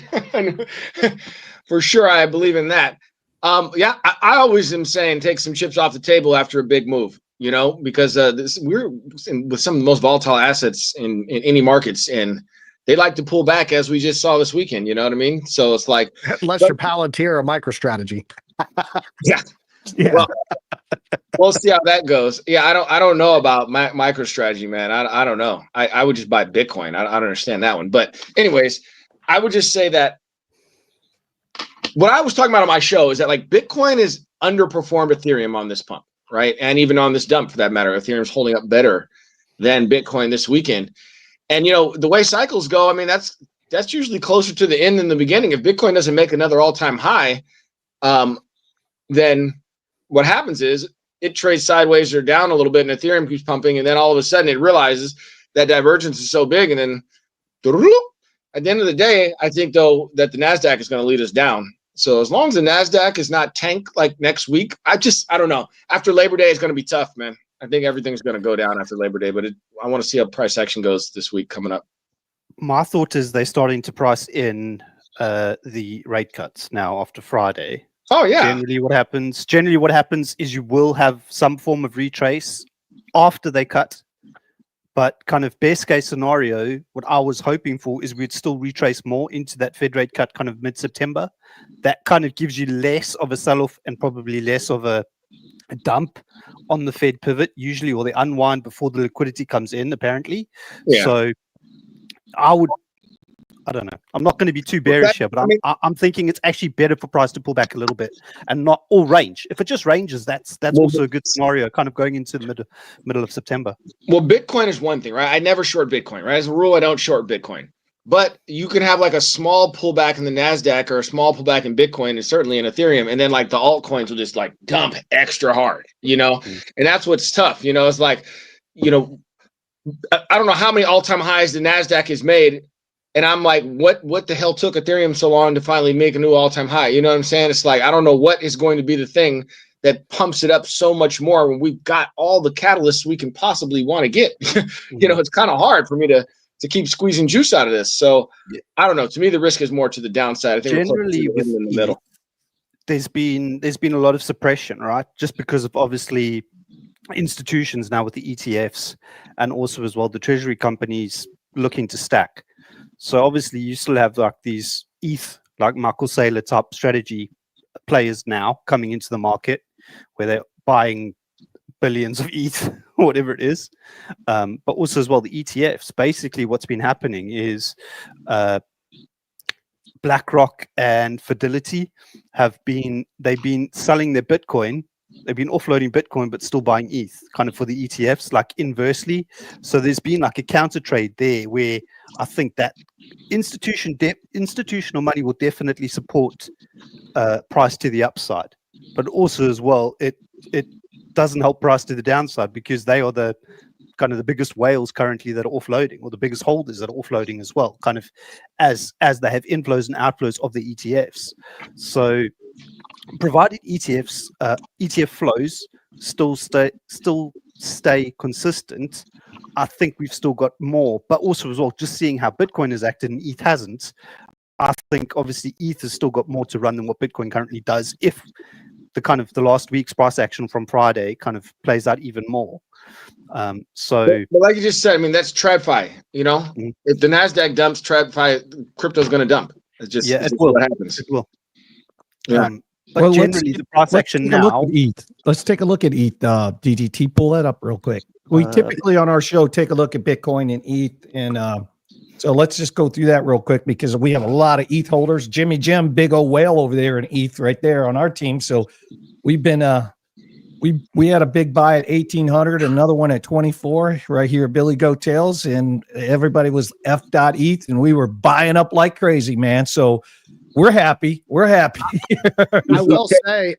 For sure, I believe in that. Yeah, I always am saying take some chips off the table after a big move, you know, because we're with some of the most volatile assets in any markets, and they like to pull back, as we just saw this weekend. You know what I mean? So it's like unless you're Palantir or MicroStrategy. Yeah. Yeah. Well, we'll see how that goes. Yeah, I don't know about MicroStrategy, man. I don't know. I would just buy Bitcoin. I don't understand that one. But anyways, I would just say that what I was talking about on my show is that like Bitcoin is underperformed Ethereum on this pump, right? And even on this dump for that matter. Ethereum's holding up better than Bitcoin this weekend. And you know, the way cycles go, I mean, that's usually closer to the end than the beginning. If Bitcoin doesn't make another all-time high, then what happens is it trades sideways or down a little bit and Ethereum keeps pumping, and then all of a sudden it realizes that divergence is so big, and then at the end of the day, I think though that the NASDAQ is going to lead us down. So as long as the NASDAQ is not tank like next week, I don't know. After Labor Day is going to be tough, man. I think everything's going to go down after Labor Day, but I want to see how price action goes this week coming up. My thought is they're starting to price in the rate cuts now after Friday. Oh yeah. Generally what happens is you will have some form of retrace after they cut. But kind of best case scenario, what I was hoping for is we'd still retrace more into that Fed rate cut kind of mid-September. That kind of gives you less of a sell-off and probably less of a dump on the Fed pivot usually, or they unwind before the liquidity comes in, apparently. Yeah. So I don't know. I'm not going to be too bearish here, but I'm thinking it's actually better for price to pull back a little bit and not all range. If it just ranges, that's also a good scenario, kind of going into the middle of September. Well, Bitcoin is one thing, right? I never short Bitcoin, right? As a rule, I don't short Bitcoin. But you can have like a small pullback in the NASDAQ or a small pullback in Bitcoin and certainly in Ethereum. And then like the altcoins will just like dump extra hard, you know? Mm-hmm. And that's what's tough. You know, it's like, you know, I don't know how many all-time highs the NASDAQ has made. And I'm like, what the hell took Ethereum so long to finally make a new all-time high? You know what I'm saying? It's like, I don't know what is going to be the thing that pumps it up so much more when we've got all the catalysts we can possibly want to get. You know, it's kind of hard for me to keep squeezing juice out of this. So I don't know. To me, the risk is more to the downside. I think generally we're in the middle. There's been a lot of suppression, right? Just because of obviously institutions now with the ETFs and also as well the treasury companies looking to stack. So obviously you still have like these ETH, like Michael Saylor type strategy players now coming into the market where they're buying billions of ETH or whatever it is. But also as well, the ETFs, basically what's been happening is BlackRock and Fidelity they've been selling their Bitcoin. They've been offloading Bitcoin, but still buying ETH kind of for the ETFs, like inversely. So there's been like a counter trade there where I think that institutional money will definitely support price to the upside. But also as well, it doesn't help price to the downside because they are the kind of the biggest whales currently that are offloading, or the biggest holders that are offloading as well, kind of as they have inflows and outflows of the ETFs. So provided ETF flows still stay consistent, I think we've still got more. But also as well, just seeing how Bitcoin has acted and ETH hasn't, I think obviously ETH has still got more to run than what Bitcoin currently does if the last week's price action from Friday kind of plays out even more. So but like you just said, I mean, that's TradFi, you know. If the NASDAQ dumps, TradFi, crypto's going to dump. It's just, yeah, it's it just will. what happens. It will. Yeah. But Well, generally, the price action take a look now. at ETH. Let's take a look at ETH. DDT, pull that up real quick. We typically on our show take a look at Bitcoin and ETH, and so let's just go through that real quick because we have a lot of ETH holders. Jimmy Jim, big old whale over there in ETH right there on our team. So we've been we had a big buy at 1800, another one at 24 right here at Billy Goat Tales, and everybody was F.ETH, and we were buying up like crazy, man. So we're happy. We're happy. I will say,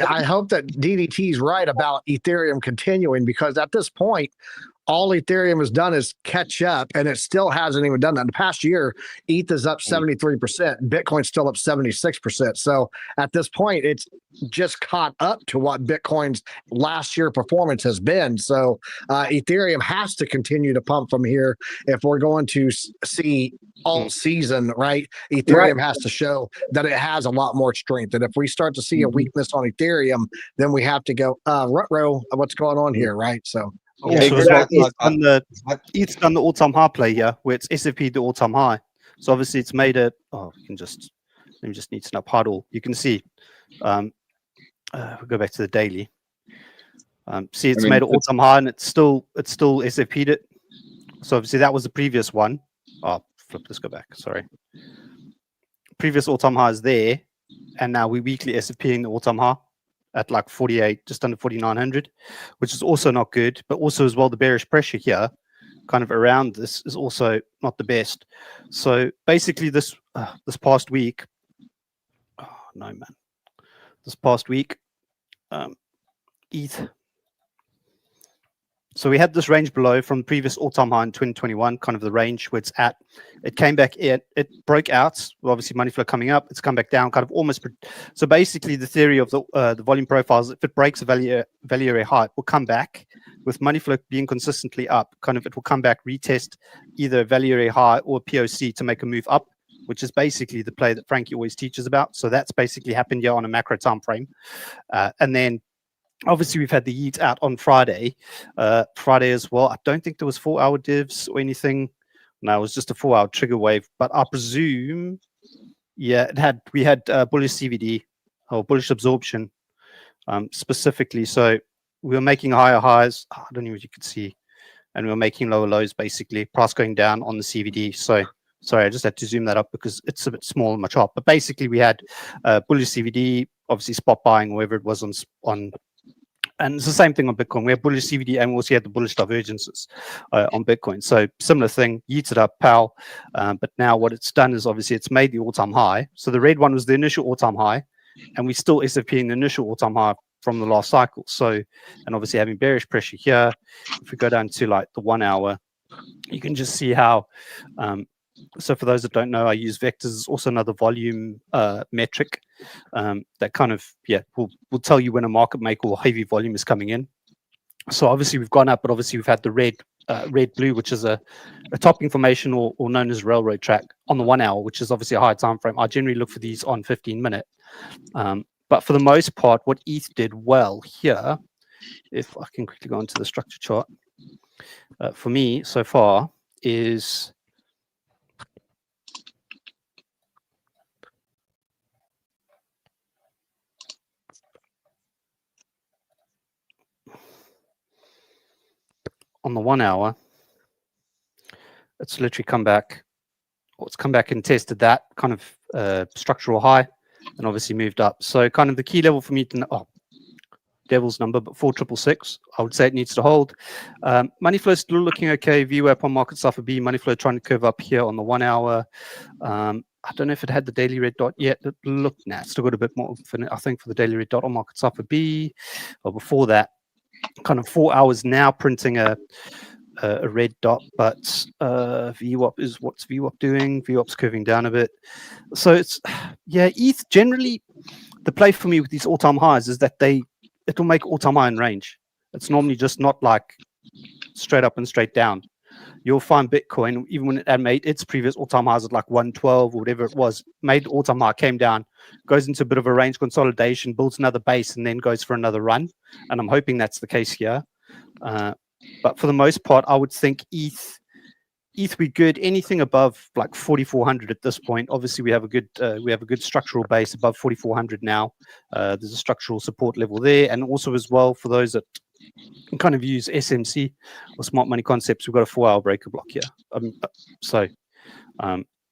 I hope that DDT's right about Ethereum continuing, because at this point, all Ethereum has done is catch up, and it still hasn't even done that. In the past year, ETH is up 73%, Bitcoin's still up 76%. So at this point, it's just caught up to what Bitcoin's last year performance has been. So Ethereum has to continue to pump from here if we're going to see all season, right? Ethereum has to show that it has a lot more strength. And if we start to see a weakness on Ethereum, then we have to go, Rutro, what's going on here, right? So Also, as well, ETH's done the all-time high play here, where it's SFP the all-time high. So obviously, it's made it. Oh, you can just let me just neaten up huddle. You can see. We'll go back to the daily. See, it's made an all-time high, and it's still SFP'd it. So obviously, that was the previous one. Oh, flip. Let's go back. Sorry. Previous all-time high is there, and now we're weekly SFPing the all-time high at like 48, just under 4,900, which is also not good. But also as well, the bearish pressure here, kind of around this, is also not the best. So basically, this past week, this past week, ETH. So we had this range below from the previous all-time high in 2021, kind of the range where it's at. It came back in, it broke out. Well, obviously, money flow coming up. It's come back down, kind of almost. So basically, the theory of the volume profiles, if it breaks a value area high, it will come back with money flow being consistently up. Kind of, it will come back, retest either a value area high or a POC to make a move up, which is basically the play that Frankie always teaches about. So that's basically happened here on a macro time frame, and then. Obviously, we've had the ETH out on Friday as well. I don't think there was 4-hour divs or anything. No, it was just a 4-hour trigger wave. But I presume, yeah, we had bullish CVD or bullish absorption specifically. So we were making higher highs. I don't know what you could see, and we were making lower lows. Basically, price going down on the CVD. So sorry, I just had to zoom that up because it's a bit small in my chart. But basically, we had bullish CVD, obviously spot buying wherever it was on. And it's the same thing on Bitcoin. We have bullish CVD and we also had the bullish divergences on Bitcoin. So similar thing, yeeted up, Powell. But now what it's done is obviously it's made the all-time high. So the red one was the initial all-time high, and we still SFPing the initial all-time high from the last cycle. So, and obviously having bearish pressure here. If we go down to like the 1 hour, you can just see how. So for those that don't know, I use vectors as also another volume metric that kind of, will tell you when a market maker or heavy volume is coming in. So obviously we've gone up, but obviously we've had the red blue, which is a topping formation or known as railroad track on the 1 hour, which is obviously a higher time frame. I generally look for these on 15-minute. But for the most part, what ETH did well here, if I can quickly go into the structure chart, for me so far is... on the 1 hour, it's literally come back. Well, it's come back and tested that kind of structural high, and obviously moved up. So kind of the key level for me to devil's number, but 4,666. I would say it needs to hold. Money flow still looking okay. VWAP on market suffer B. Money flow trying to curve up here on the 1 hour. I don't know if it had the daily red dot yet. Look, it's still got a bit more. I think for the daily red dot on markets upper B, or before that, kind of 4 hours now printing a red dot, but VWAP is what's VWAP doing. VWAP's curving down a bit. So it's, yeah, ETH generally, the play for me with these all-time highs is that it'll make all-time high in range. It's normally just not like straight up and straight down. You'll find Bitcoin, even when it made its previous all-time highs at like 112 or whatever it was, made all-time high, came down, goes into a bit of a range consolidation, builds another base, and then goes for another run. And I'm hoping that's the case here. But for the most part, I would think ETH be good. Anything above like 4,400 at this point. Obviously, we have a good structural base above 4,400 now. There's a structural support level there, and also as well for those that can kind of use SMC or smart money concepts, we've got a 4-hour breaker block here.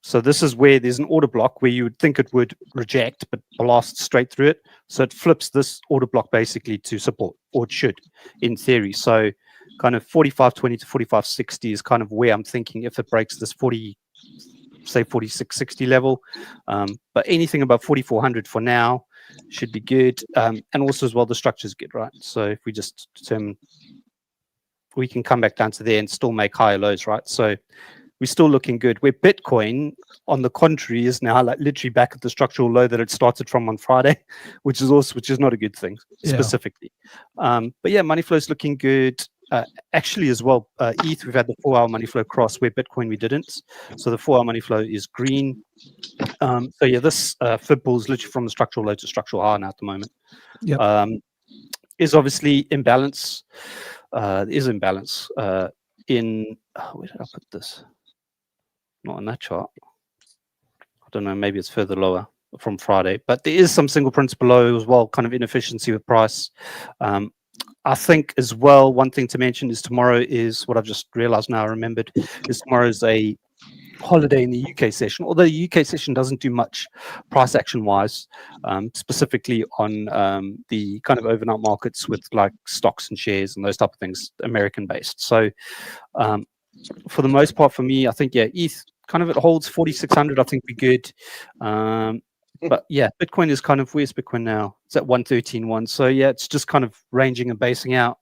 So this is where there's an order block where you would think it would reject, but blasts straight through it. So it flips this order block basically to support, or it should, in theory. So kind of 45.20 to 45.60 is kind of where I'm thinking if it breaks this 46.60 level. But anything above 4,400 for now should be good. And also as well, the structure is good, right? So if we just determine, we can come back down to there and still make higher lows, right? So we're still looking good. Where Bitcoin, on the contrary, is now like literally back at the structural low that it started from on Friday, which is not a good thing specifically. But yeah, money flow is looking good. Actually, as well, ETH, we've had the 4-hour money flow cross, where Bitcoin we didn't. So the 4-hour money flow is green. So yeah, this fib bull is literally from the structural low to structural high now at the moment. Yep. Is obviously imbalance. There is imbalance in. Where did I put this? Not on that chart. I don't know. Maybe it's further lower from Friday, but there is some single prints below as well. Kind of inefficiency with price. I think as well, one thing to mention is tomorrow is what I've just realized now. I remembered is tomorrow's a holiday in the UK session. Although the UK session doesn't do much price action wise, specifically on the kind of overnight markets with like stocks and shares and those type of things, American based. So for the most part, for me, I think ETH kind of it holds 4,600. I think we're good. But yeah, Bitcoin is kind of, where's Bitcoin now? It's at 113.1. So yeah, it's just kind of ranging and basing out.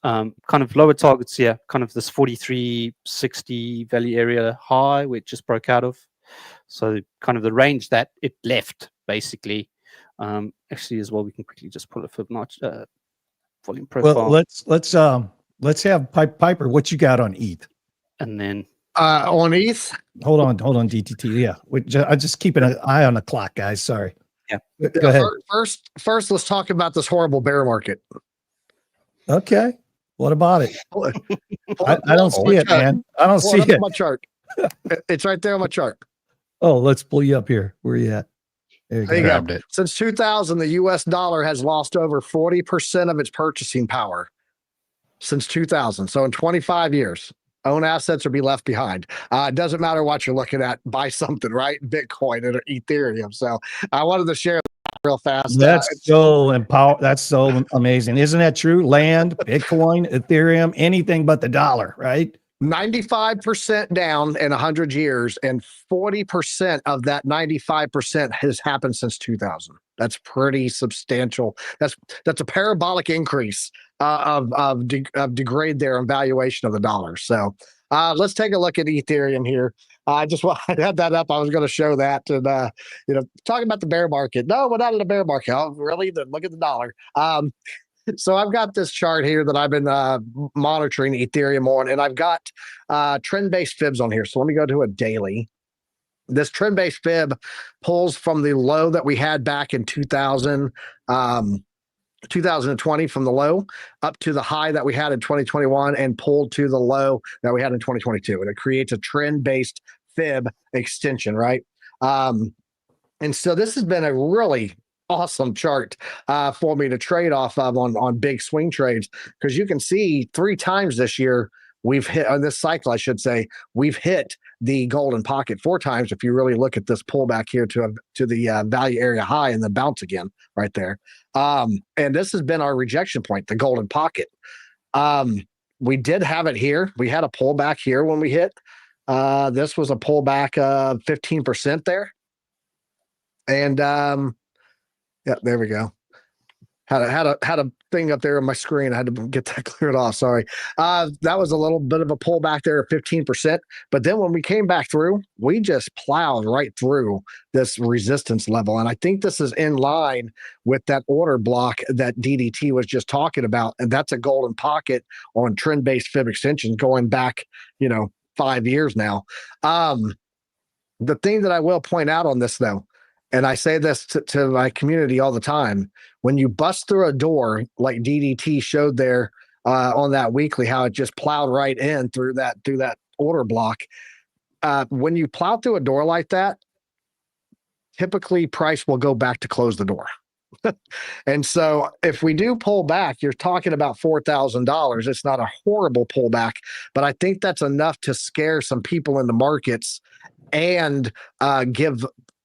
Kind of lower targets here, kind of this 43.60 value area high, where it just broke out of. So kind of the range that it left, basically. Actually, as well, we can quickly just pull a Fibonacci volume profile. Well, let's have Piper. What you got on ETH? And then on ETH. Hold on, DTT. Yeah, I just keeping an eye on the clock, guys. Sorry. Yeah. Go ahead. First, let's talk about this horrible bear market. Okay. What about it? I don't see it, man. I don't see it. My chart. It's right there on my chart. Oh, let's pull you up here. Where are you at? There you go. It. Since 2000, the U.S. dollar has lost over 40% of its purchasing power. Since 2000, so in 25 years, own assets or be left behind. It doesn't matter what you're looking at. Buy something, right? Bitcoin or Ethereum. So I wanted to share that real fast. That's That's so amazing. Isn't that true? Land, Bitcoin, Ethereum, anything but the dollar, right? 95% down in 100 years, and 40% of that 95% has happened since 2000. That's pretty substantial. That's a parabolic increase of degrade there in valuation of the dollar. So let's take a look at Ethereum here. I had that up. I was going to show that, and talking about the bear market. No, we're not in the bear market. Oh, really? Look at the dollar. So I've got this chart here that I've been monitoring Ethereum on, and I've got trend-based fibs on here. So let me go to a daily. This trend-based fib pulls from the low that we had back in 2020 from the low up to the high that we had in 2021 and pulled to the low that we had in 2022. And it creates a trend-based fib extension, right? And so this has been a really awesome chart for me to trade off of on big swing trades, because you can see 3 times this year we've hit on this cycle, I should say, we've hit the golden pocket 4 times. If you really look at this pullback here to the value area high and then bounce again right there. And this has been our rejection point, the golden pocket. We did have it here. We had a pullback here when we hit. This was a pullback of 15% there. And yeah, there we go. Had a thing up there on my screen. I had to get that cleared off. Sorry. That was a little bit of a pullback there of 15%. But then when we came back through, we just plowed right through this resistance level. And I think this is in line with that order block that DDT was just talking about. And that's a golden pocket on trend-based fib extensions going back, 5 years now. The thing that I will point out on this, though, and I say this to my community all the time, when you bust through a door like DDT showed there on that weekly, how it just plowed right in through that order block. When you plow through a door like that, typically price will go back to close the door. And so if we do pull back, you're talking about $4,000. It's not a horrible pullback, but I think that's enough to scare some people in the markets and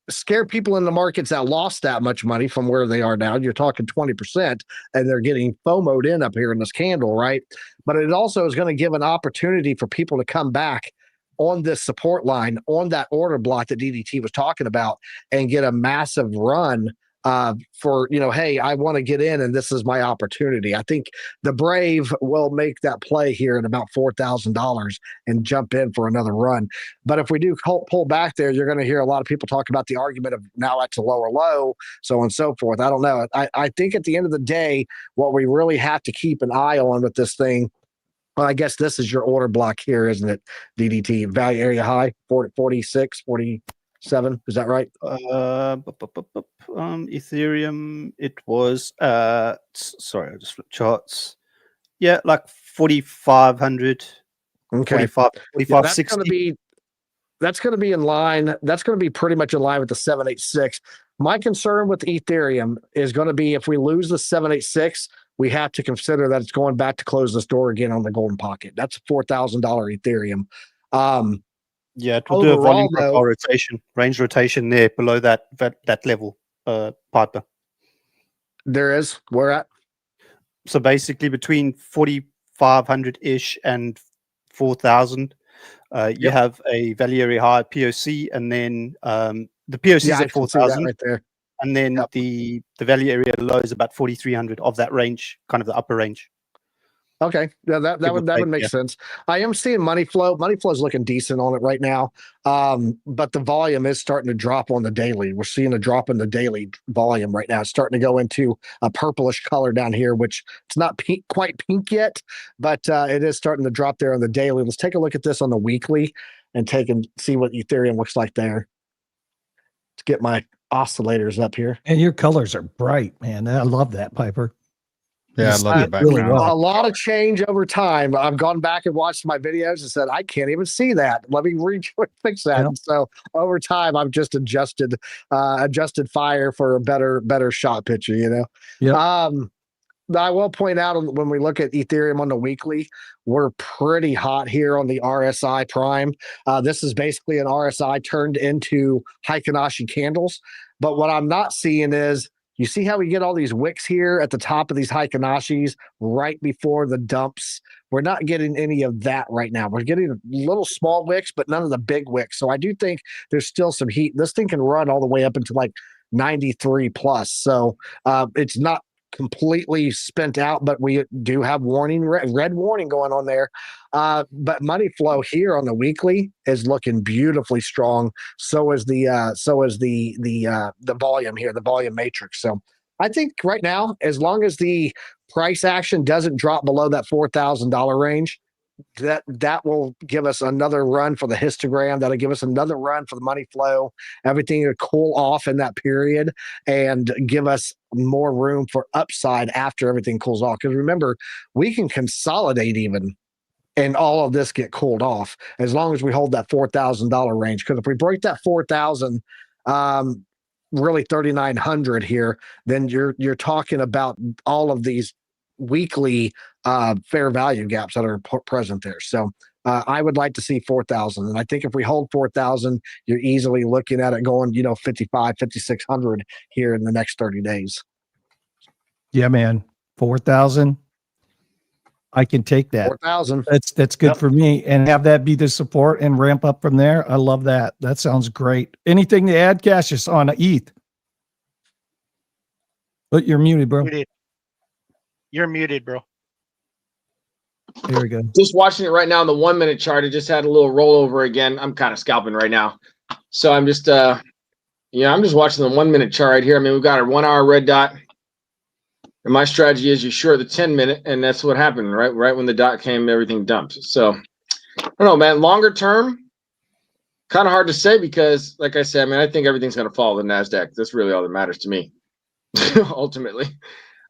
scare people in the markets that lost that much money from where they are now. You're talking 20%, and they're getting FOMO'd in up here in this candle, right? But it also is going to give an opportunity for people to come back on this support line, on that order block that DDT was talking about, and get a massive run for, hey, I want to get in and this is my opportunity. I think the brave will make that play here at about $4,000 and jump in for another run. But if we do pull back there, you're going to hear a lot of people talk about the argument of now that's a lower low, so on and so forth. I don't know. I think at the end of the day, what we really have to keep an eye on with this thing, well, I guess this is your order block here, isn't it? DDT value area high 46, 47. Is that right? Ethereum, it was sorry, I just flipped charts. Yeah, like 4,500. Okay. 45, that's 60. That's going to be in line. That's going to be pretty much in line with the 786. My concern with Ethereum is going to be if we lose the 786, we have to consider that it's going back to close this door again on the golden pocket. That's $4,000 Ethereum. Yeah, it will do a overall, volume though- profile rotation, range rotation there below that level, Piper. There is. Where at? So basically between 4,500-ish and 4,000, you Yep. have a value area high POC, and then the POC Yeah, is I at can see that 4,000, right there. and then Yep. the value area low is about 4,300 of that range, kind of the upper range. Okay, yeah, that Give or would take, make yeah. sense. I am seeing money flow. Money flow is looking decent on it right now, but the volume is starting to drop on the daily. We're seeing a drop in the daily volume right now. It's starting to go into a purplish color down here, which it's not quite pink yet, but it is starting to drop there on the daily. Let's take a look at this on the weekly and see what Ethereum looks like there. Let's get my oscillators up here. And your colors are bright, man. I love that, Piper. Yeah, I You love see the it really background. well. A lot of change over time. I've gone back and watched my videos and said, I can't even see that. Let me fix that. Yeah. And so over time, I've just adjusted fire for a better shot picture, Yep. I will point out when we look at Ethereum on the weekly, we're pretty hot here on the RSI prime. This is basically an RSI turned into Heikenhashi candles. But what I'm not seeing is, you see how we get all these wicks here at the top of these Heikenhashis right before the dumps? We're not getting any of that right now. We're getting little small wicks, but none of the big wicks. So I do think there's still some heat. This thing can run all the way up into like 93 plus. So it's not completely spent out, but we do have red warning going on there. But money flow here on the weekly is looking beautifully strong. So is the volume here, the volume matrix. So I think right now, as long as the price action doesn't drop below that $4,000 range, that will give us another run for the histogram. That'll give us another run for the money flow. Everything will cool off in that period and give us more room for upside after everything cools off. Because remember, we can consolidate even and all of this get cooled off as long as we hold that $4,000 range. Because if we break that 4,000, really 3,900 here, then you're talking about all of these weekly fair value gaps that are present there. So I would like to see 4,000. And I think if we hold 4,000, you're easily looking at it going, 55, 5,600 here in the next 30 days. Yeah, man. 4,000. I can take that. 4,000. That's good Yep. for me, and have that be the support and ramp up from there. I love that. That sounds great. Anything to add, Cassius, on ETH? But you're muted, bro. Muted. You're muted, bro. There we go. Just watching it right now on the 1 minute chart. It just had a little rollover again. I'm kind of scalping right now. So I'm just I'm just watching the 1 minute chart right here. I mean, we've got our 1 hour red dot. And my strategy is you short the 10 minute, and that's what happened, right? Right when the dot came, everything dumped. So I don't know, man. Longer term, kind of hard to say because, like I said, I mean, I think everything's gonna fall the NASDAQ. That's really all that matters to me. Ultimately.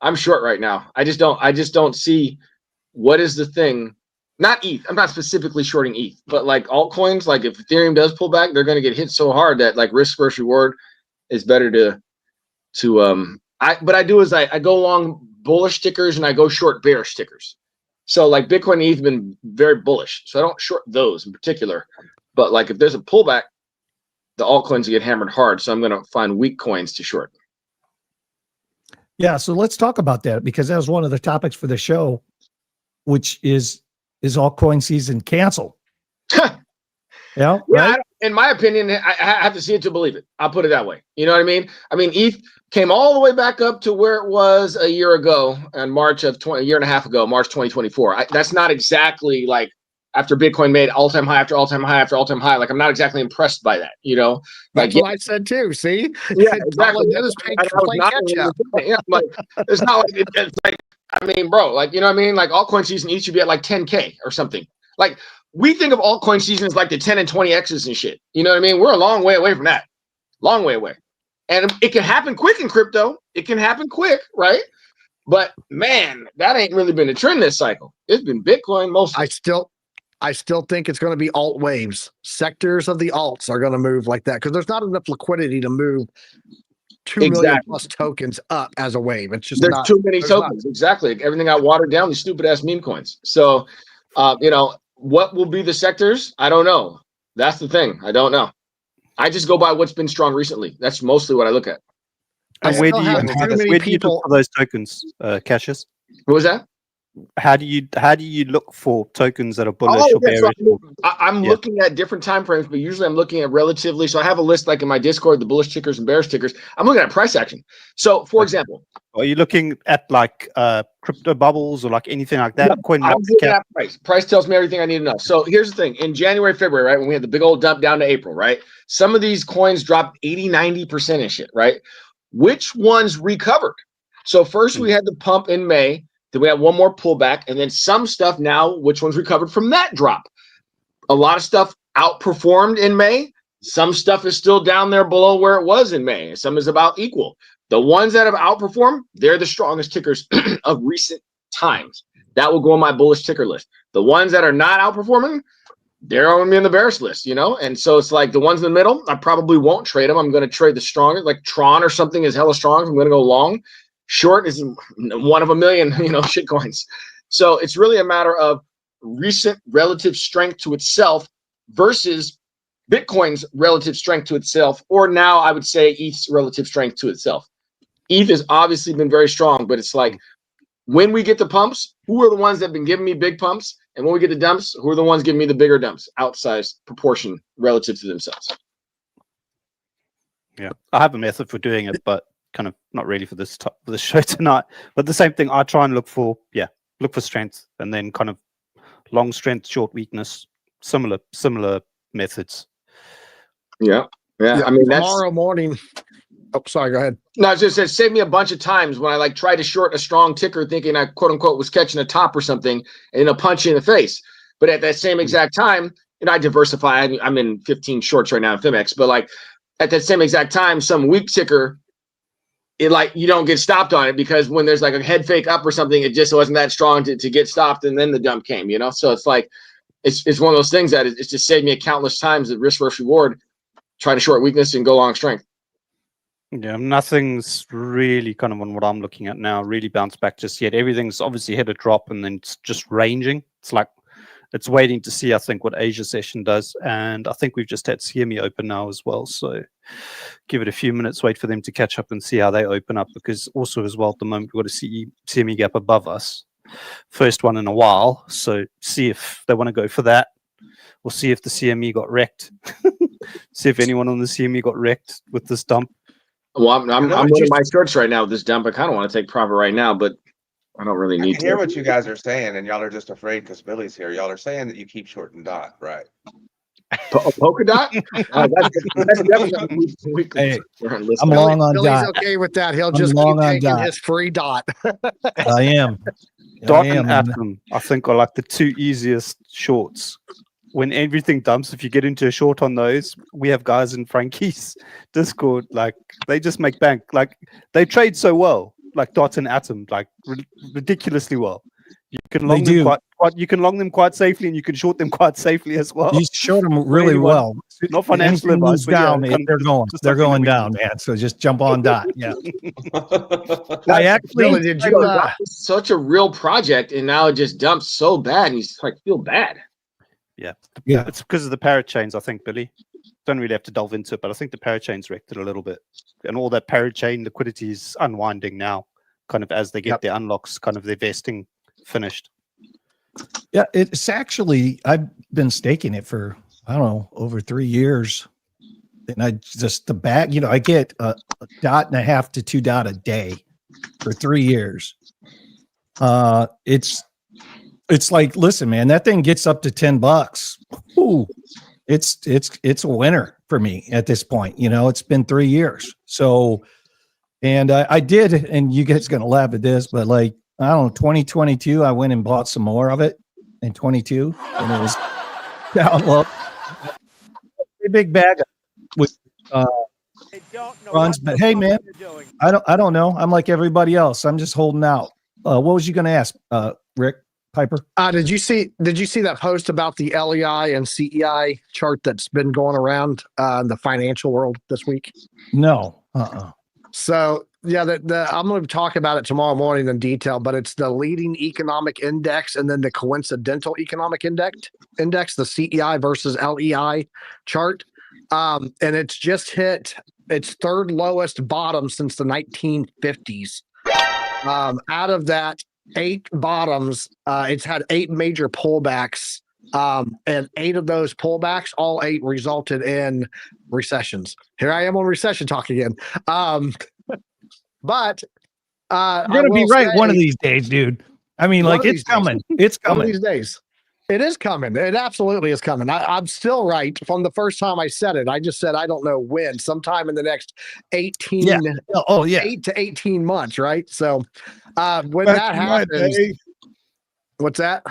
I'm short right now. I just don't see what is the thing. Not ETH. I'm not specifically shorting ETH, but like altcoins, like if Ethereum does pull back, they're going to get hit so hard that like risk versus reward is better what I do is I go long bullish stickers and I go short bearish stickers. So like Bitcoin and ETH have been very bullish. So I don't short those in particular, but like if there's a pullback, the altcoins get hammered hard. So I'm going to find weak coins to short. Yeah, so let's talk about that because that was one of the topics for the show, which is altcoin season canceled? Yeah, right? In my opinion, I have to see it to believe it. I'll put it that way. You know what I mean? I mean, ETH came all the way back up to where it was a year ago, in a year and a half ago, March 2024. That's not exactly like after Bitcoin made all-time high after all-time high after all-time high. Like I'm not exactly impressed by that. You know, That's what I said too. See, yeah, exactly. Yeah, like it's not like it's like. I mean, bro, like, you know what I mean? Like altcoin season ETH should be at like 10K or something. Like we think of altcoin season as like the 10 and 20 X's and shit. You know what I mean? We're a long way away from that. Long way away. And it can happen quick in crypto. It can happen quick, right? But man, that ain't really been a trend this cycle. It's been Bitcoin mostly. I still think it's going to be alt waves. Sectors of the alts are going to move like that because there's not enough liquidity to move 2 million plus tokens up as a wave. It's just there's not too many tokens. Exactly. Everything got watered down. These stupid ass meme coins. So, what will be the sectors? I don't know. That's the thing. I don't know. I just go by what's been strong recently. That's mostly what I look at. And where do you look for those tokens, Cassius? What was that? How do you look for tokens that are bullish or bearish? So I'm looking at different time frames, but usually I'm looking at relatively. So I have a list like in my Discord, the bullish tickers and bearish tickers. I'm looking at price action. So, for example, are you looking at like crypto bubbles or like anything like that? I'm looking at price. Price tells me everything I need to know. So here's the thing: in January, February, right when we had the big old dump down to April, right? Some of these coins dropped 80-90% and shit, right? Which ones recovered? So first we had the pump in May. Then we have one more pullback, and then some stuff now, which ones recovered from that drop? A lot of stuff outperformed in May. Some stuff is still down there below where it was in May. Some is about equal. The ones that have outperformed, they're the strongest tickers of recent times. That will go on my bullish ticker list. The ones that are not outperforming, they're on me in the bearish list, you know? And so it's like the ones in the middle, I probably won't trade them. I'm going to trade the strongest, like Tron or something is hella strong. I'm going to go long. Short is one of a million, shit coins. So it's really a matter of recent relative strength to itself versus Bitcoin's relative strength to itself, or now I would say ETH's relative strength to itself. ETH has obviously been very strong, but it's like when we get the pumps, who are the ones that have been giving me big pumps? And when we get the dumps, who are the ones giving me the bigger dumps, outsized proportion relative to themselves? Yeah, I have a method for doing it, but kind of not really for this show tonight. But the same thing, I try and look for strength and then kind of long strength, short weakness, similar methods. Yeah. I mean, tomorrow morning. Oh, sorry. Go ahead. No, I was just saying, saved me a bunch of times when I like tried to short a strong ticker, thinking I quote unquote was catching a top or something, and a punch you in the face. But at that same exact time, I diversify. I'm in 15 shorts right now in Fimex, but like at that same exact time, some weak ticker, it like you don't get stopped on it because when there's like a head fake up or something, it just wasn't that strong to get stopped, and then the dump came. So it's like it's one of those things that it's just saved me countless times the risk versus reward. Try to short weakness and go long strength. Yeah, nothing's really kind of on what I'm looking at now really bounced back just yet. Everything's obviously hit a drop and then it's just ranging. It's like it's waiting to see, I think, what Asia session does. And I think we've just had CME open now as well. So give it a few minutes, wait for them to catch up and see how they open up, because also as well at the moment we've got a CME gap above us. first one in a while. So see if they want to go for that. We'll see if the CME got wrecked. See if anyone on the CME got wrecked with this dump. Well, I'm You know what winning you- my shorts right now with this dump. I kind of want to take profit right now, but I don't really I need can hear to. what you guys are saying, and y'all are just afraid because Billy's here. Y'all are saying that you keep shorting dot, right? Polka dot? That's definitely weekly. Hey, Listen, I'm long on Billy's dot. okay with that. He'll I'm just keep long on taking dot. his free dot. I am. Dot I and am. Atom, I think, are like the two easiest shorts. When everything dumps, if you get into a short on those, we have guys in Frankie's Discord, like they just make bank. Like they trade so well, like Dot and Atom, like ridiculously well. You can long They them do. quite. You can long them quite safely, and you can short them quite safely as well. You showed them really anyone- well. Not financial Anything advice, moves but yeah, down, kind of they're going. just They're something that going we can down, man. So just jump on dot. Yeah. I Billy, actually. did You you? know, that was such a real project, and now it just dumps so bad, and you just like feel bad. Yeah. Yeah. It's because of the parachains, I think, Billy. Don't really have to delve into it, but I think the parachains wrecked it a little bit. And all that parachain liquidity is unwinding now, kind of as they get their unlocks, kind of their vesting finished. Yeah, it's actually, I've been staking it for, I don't know, over 3 years. And I just, the bag, I get a dot and a half to 2 dot a day for 3 years. It's like, listen, man, that thing gets up to $10. Ooh, it's a winner for me at this point. It's been 3 years. So, and I did, and you guys gonna laugh at this, but like, I don't know, 2022, I went and bought some more of it in 22, and it was down low. A big bag with runs, but hey, man, I don't know. I'm like everybody else. I'm just holding out. What was you gonna ask, Rick Piper? Did you see that post about the LEI and CEI chart that's been going around in the financial world this week? No. So yeah, I'm going to talk about it tomorrow morning in detail, but it's the leading economic index and then the coincidental economic index, the CEI versus LEI chart. And it's just hit its third lowest bottom since the 1950s. Out of that 8 bottoms, it's had 8 major pullbacks. And 8 of those pullbacks, all 8 resulted in recessions. Here I am on recession talk again. But You're gonna be right one of these days, dude. I mean, like it's coming. It's One coming. of these days. It is coming. It absolutely is coming. I'm still right from the first time I said it. I just said I don't know when. Sometime in the next 18. Yeah. Oh yeah. 8 to 18 months, right? So when Back that in my happens, day. what's that?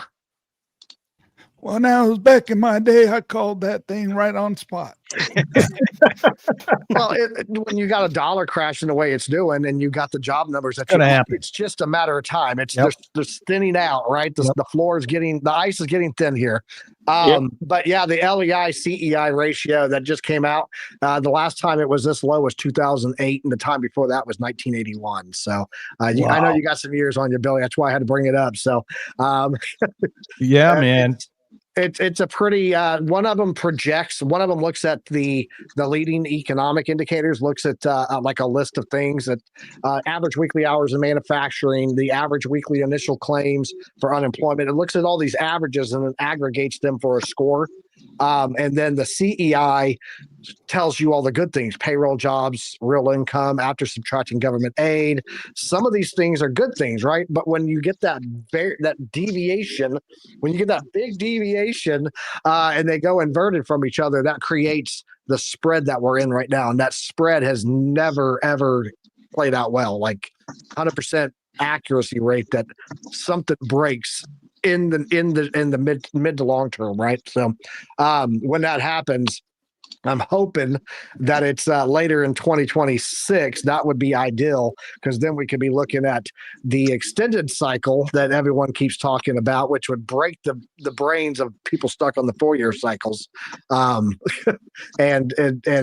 Well, now it was back in my day. I called that thing right on spot. Well, when you got a dollar crashing the way it's doing, and you got the job numbers that Gonna happen. it's just a matter of time. It's Yep. they're thinning out, right? The floor is the ice is getting thin here. But yeah, the LEI CEI ratio that just came out. The last time it was this low was 2008, and the time before that was 1981. So I know you got some years on your Billy. That's why I had to bring it up. So Yeah, man. It's a pretty one of them projects, one of them looks at the leading economic indicators, looks at like a list of things that average weekly hours in manufacturing, the average weekly initial claims for unemployment. It looks at all these averages and then aggregates them for a score. And then the CEI tells you all the good things: payroll, jobs, real income after subtracting government aid. Some of these things are good things, right? But when you get that deviation, when you get that big deviation, and they go inverted from each other, that creates the spread that we're in right now. And that spread has never ever played out well. Like 100% accuracy rate that something breaks in the mid to long term, right? So when that happens, I'm hoping that it's later in 2026. That would be ideal, because then we could be looking at the extended cycle that everyone keeps talking about, which would break the brains of people stuck on the 4-year cycles, and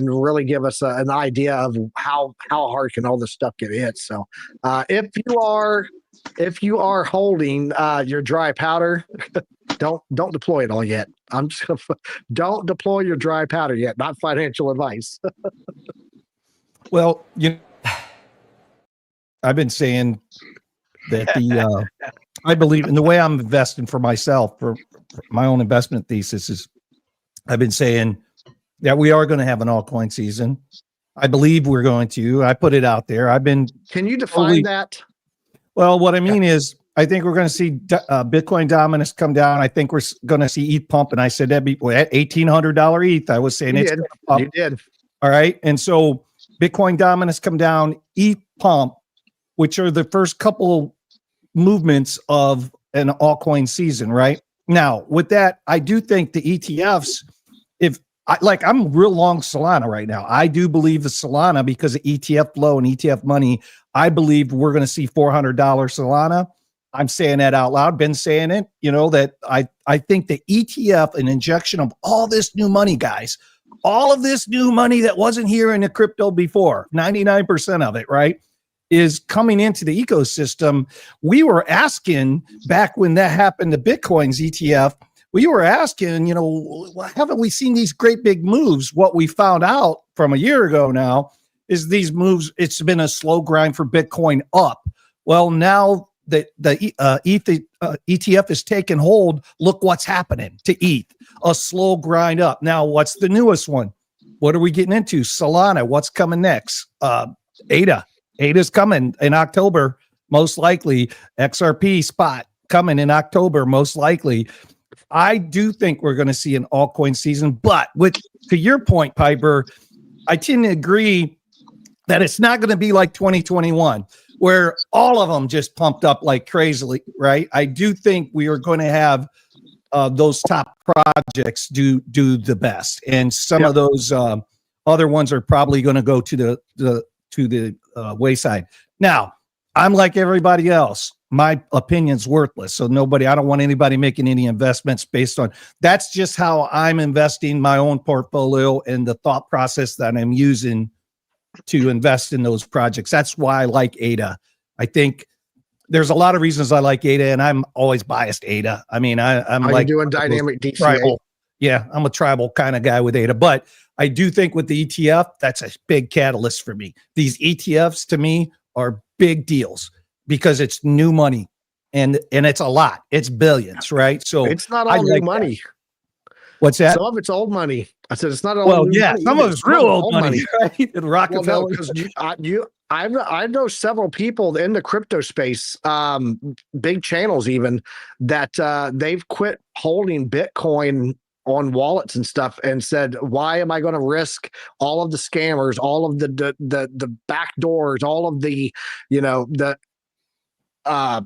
really give us an idea of how hard can all this stuff get hit. So if you are holding your dry powder, don't deploy it all yet. I'm just gonna don't deploy your dry powder yet. Not financial advice. Well, I've been saying that I believe in the way I'm investing for myself, for my own investment thesis is I've been saying that we are going to have an altcoin season. I believe we're going to. I put it out there. I've been. Can you define that? Well, what I mean is, I think we're going to see Bitcoin dominance come down. I think we're going to see ETH pump. And I said that'd be at $1,800 ETH. I was saying You did. All right. And so Bitcoin dominance come down, ETH pump, which are the first couple movements of an altcoin season, right? Now, with that, I do think the ETFs, I'm real long Solana right now. I do believe the Solana, because of ETF flow and ETF money, I believe we're going to see $400 Solana. I'm saying that out loud, been saying it, that I think the ETF, an injection of all this new money, guys, all of this new money that wasn't here in the crypto before, 99% of it, right, is coming into the ecosystem. We were asking back when that happened to Bitcoin's ETF, we were asking, haven't we seen these great big moves? What we found out from a year ago now is these moves, it's been a slow grind for Bitcoin up. Well, now that the ETF is taking hold, look what's happening to ETH, a slow grind up. Now, what's the newest one? What are we getting into? Solana, what's coming next? ADA. ADA's coming in October, most likely. XRP Spot coming in October, most likely. I do think we're going to see an altcoin season, but to your point, Piper, I tend to agree that it's not going to be like 2021, where all of them just pumped up like crazily, right? I do think we are going to have those top projects do the best, and some of those other ones are probably going to go to the wayside. Now, I'm like everybody else. My opinion's worthless. So I don't want anybody making any investments based on, that's just how I'm investing my own portfolio and the thought process that I'm using to invest in those projects. That's why I like ADA. I think there's a lot of reasons I like ADA, and I'm always biased ADA. I mean, I'm Are like you doing dynamic DCA? tribal. Yeah, I'm a tribal kind of guy with ADA, but I do think with the ETF, that's a big catalyst for me. These ETFs to me are big deals because it's new money, and it's a lot. It's billions, right? So it's not all new money. What's that? Some of it's old money. I said it's not all new money. Some of it's real old money, right? And Rockefeller. I know several people in the crypto space, big channels even, that they've quit holding Bitcoin on wallets and stuff, and said, why am I going to risk all of the scammers, all of the back doors, all of the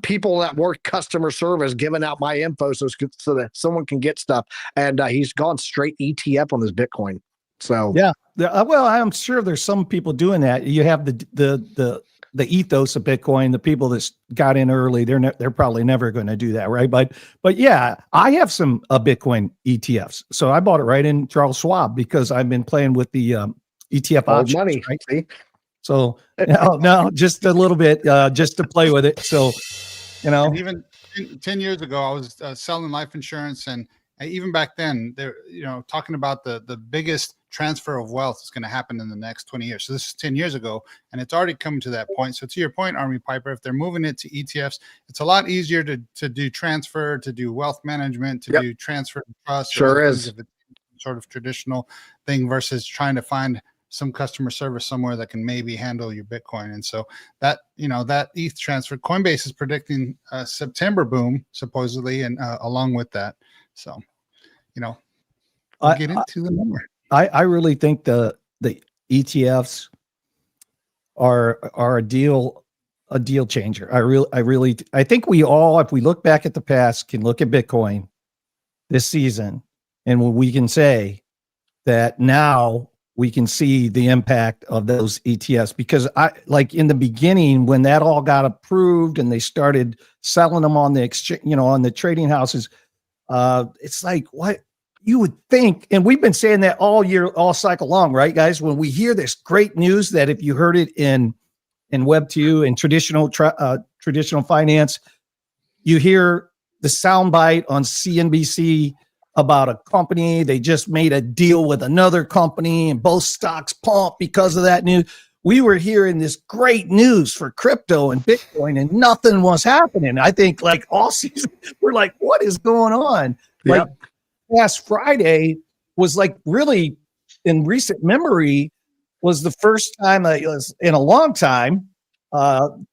people that work customer service giving out my info so that someone can get stuff. And he's gone straight ETF on his Bitcoin. So yeah, well, I'm sure there's some people doing that. You have the ethos of Bitcoin, the people that got in early. They're probably never going to do that, right? But yeah, I have some Bitcoin ETFs. So I bought it right in Charles Schwab because I've been playing with the ETF options, money, right? See? So no, just a little bit, just to play with it. So, And even 10 years ago, I was selling life insurance, and even back then, they're talking about the biggest transfer of wealth is going to happen in the next 20 years. So this is 10 years ago, and it's already come to that point. So to your point, Army Piper, if they're moving it to ETFs, it's a lot easier to do transfer, to do wealth management, to do transfer to trust. Sure is. If it's sort of traditional thing versus trying to find some customer service somewhere that can maybe handle your Bitcoin. And so that, that ETH transfer, Coinbase is predicting a September boom, supposedly, and along with that. So, we'll get into the number. I really think the ETFs are a deal changer. I think we all, if we look back at the past, can look at Bitcoin this season, and we can say that now we can see the impact of those ETFs, because like in the beginning, when that all got approved and they started selling them on the exchange, on the trading houses, it's like, what you would think. And we've been saying that all year, all cycle long, right, guys? When we hear this great news that if you heard it in Web2 and traditional finance, you hear the soundbite on CNBC about a company, they just made a deal with another company and both stocks pump because of that news. we were hearing this great news for crypto and Bitcoin, and nothing was happening. I think like all season, we're like, what is going on? Like last Friday was like really in recent memory was the first time it was in a long time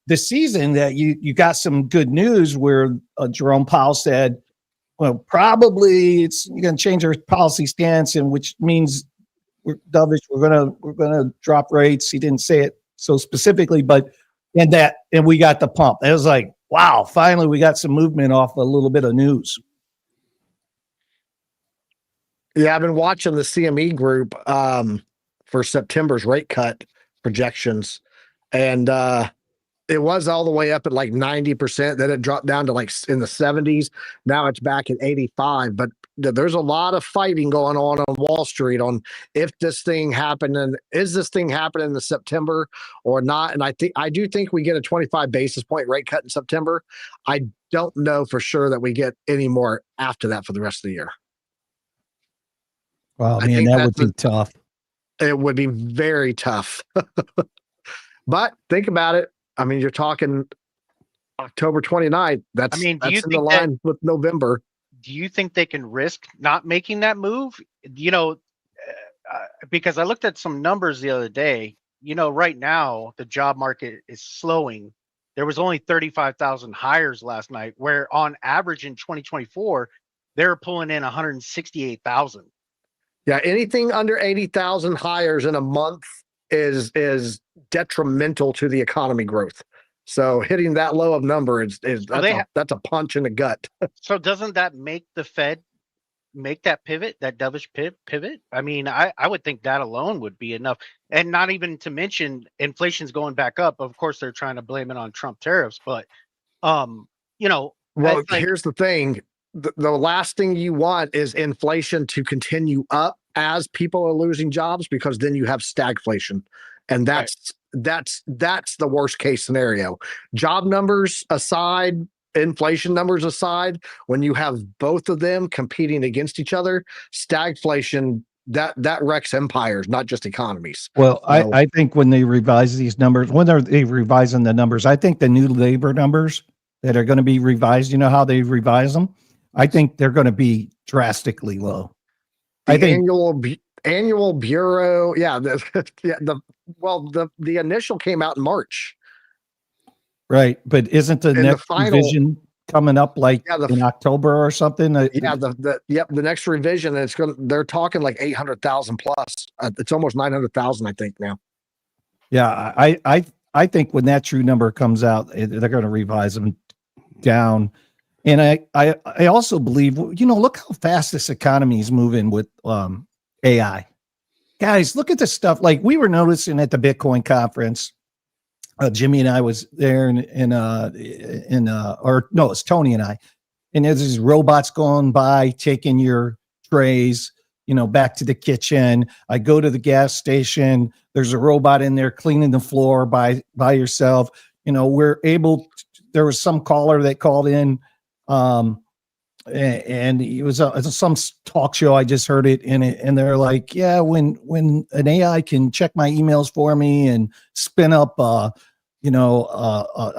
this season that you got some good news where Jerome Powell said, well, probably you're going to change our policy stance, and which means we're dovish. We're gonna drop rates. He didn't say it so specifically, but and we got the pump. It was like, wow, finally we got some movement off a little bit of news. Yeah, I've been watching the CME group for September's rate cut projections, and it was all the way up at like 90%. Then it dropped down to like in the 70s. Now it's back at 85. But there's a lot of fighting going on Wall Street on if this thing happened and is this thing happening in the September or not. And I do think we get a 25 basis point rate cut in September. I don't know for sure that we get any more after that for the rest of the year. Wow, man, that would be tough. It would be very tough. But think about it. I mean, you're talking October 29th. That's in the line with November. Do you think they can risk not making that move? You know, because I looked at some numbers the other day. You know, right now the job market is slowing. There was only 35,000 hires last night, where on average in 2024 they're pulling in 168,000. Yeah, anything under 80,000 hires in a month is detrimental to the economy growth. So hitting that low of number that's a punch in the gut. So doesn't that make the Fed make that pivot, that dovish pivot? I mean, I would think that alone would be enough. And not even to mention inflation's going back up. Of course, they're trying to blame it on Trump tariffs, but you know, well, here's the thing. The last thing you want is inflation to continue up as people are losing jobs, because then you have stagflation. And that's the worst case scenario. Job numbers aside, inflation numbers aside, when you have both of them competing against each other, stagflation, that wrecks empires, not just economies. Well, so, I think when they revise these numbers, when are they revising the numbers? I think the new labor numbers that are going to be revised, you know how they revise them? I think they're going to be drastically low. The annual bureau, the initial came out in March. Right, but isn't the next revision coming up like in October or something? The next revision, they're talking like 800,000 plus. It's almost 900,000, I think now. Yeah, I think when that true number comes out, they're going to revise them down. And I also believe, you know, look how fast this economy is moving with AI. Guys, look at this stuff. Like we were noticing at the Bitcoin conference, Jimmy and I was there it's Tony and I, and there's these robots going by, taking your trays, you know, back to the kitchen. I go to the gas station. There's a robot in there cleaning the floor by yourself. You know, there was some caller that called in, and it was some talk show. I just heard it in it, and they're like, yeah, when an AI can check my emails for me and spin up, a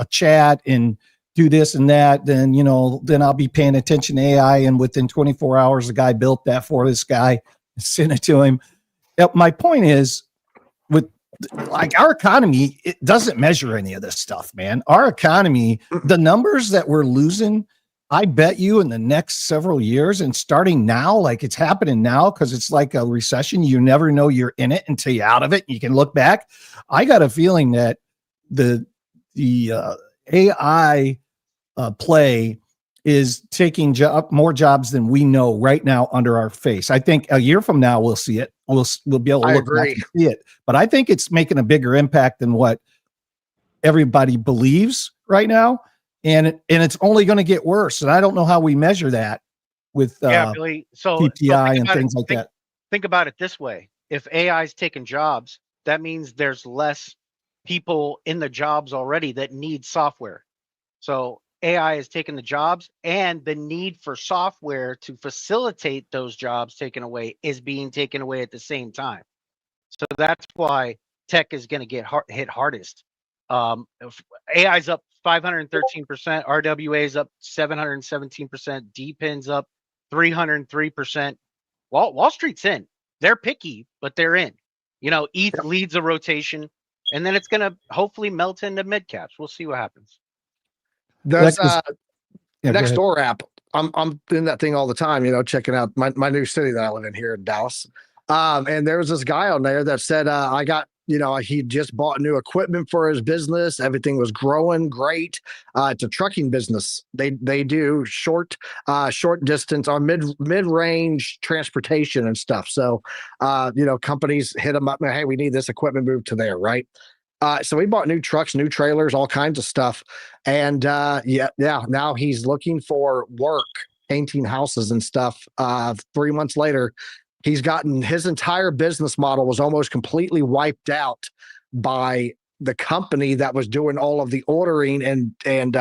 chat and do this and that, then I'll be paying attention to AI. And within 24 hours, the guy built that for this guy and sent it to him. My point is, with like our economy, it doesn't measure any of this stuff, man. Our economy, the numbers that we're losing, I bet you in the next several years, and starting now, like it's happening now, because it's like a recession. You never know you're in it until you're out of it. You can look back. I got a feeling that the AI play is taking more jobs than we know right now under our face. I think a year from now we'll see it. We'll be able to look back and see it. But I think it's making a bigger impact than what everybody believes right now. And it's only going to get worse. And I don't know how we measure that with Billy. PPI and things like that. Think about it this way. If AI is taking jobs, that means there's less people in the jobs already that need software. So AI is taking the jobs, and the need for software to facilitate those jobs taken away is being taken away at the same time. So that's why tech is going to get hit hardest. AI's up 513%, RWA is up 717%, DPIN's up 303%. Wall Street's in. They're picky, but they're in. You know, ETH leads a rotation, and then it's going to hopefully melt into mid caps. We'll see what happens. There's Yeah, go next ahead. door app. I'm in that thing all the time, you know, checking out my new city that I live in here in Dallas. And there was this guy on there that said, I got, you know, he just bought new equipment for his business. Everything was growing great. It's a trucking business. They do short distance or mid range transportation and stuff. So, you know, companies hit them up. Hey, we need this equipment moved to there, right? So we bought new trucks, new trailers, all kinds of stuff. And now he's looking for work, painting houses and stuff. 3 months later, he's gotten his entire business model was almost completely wiped out by the company that was doing all of the ordering and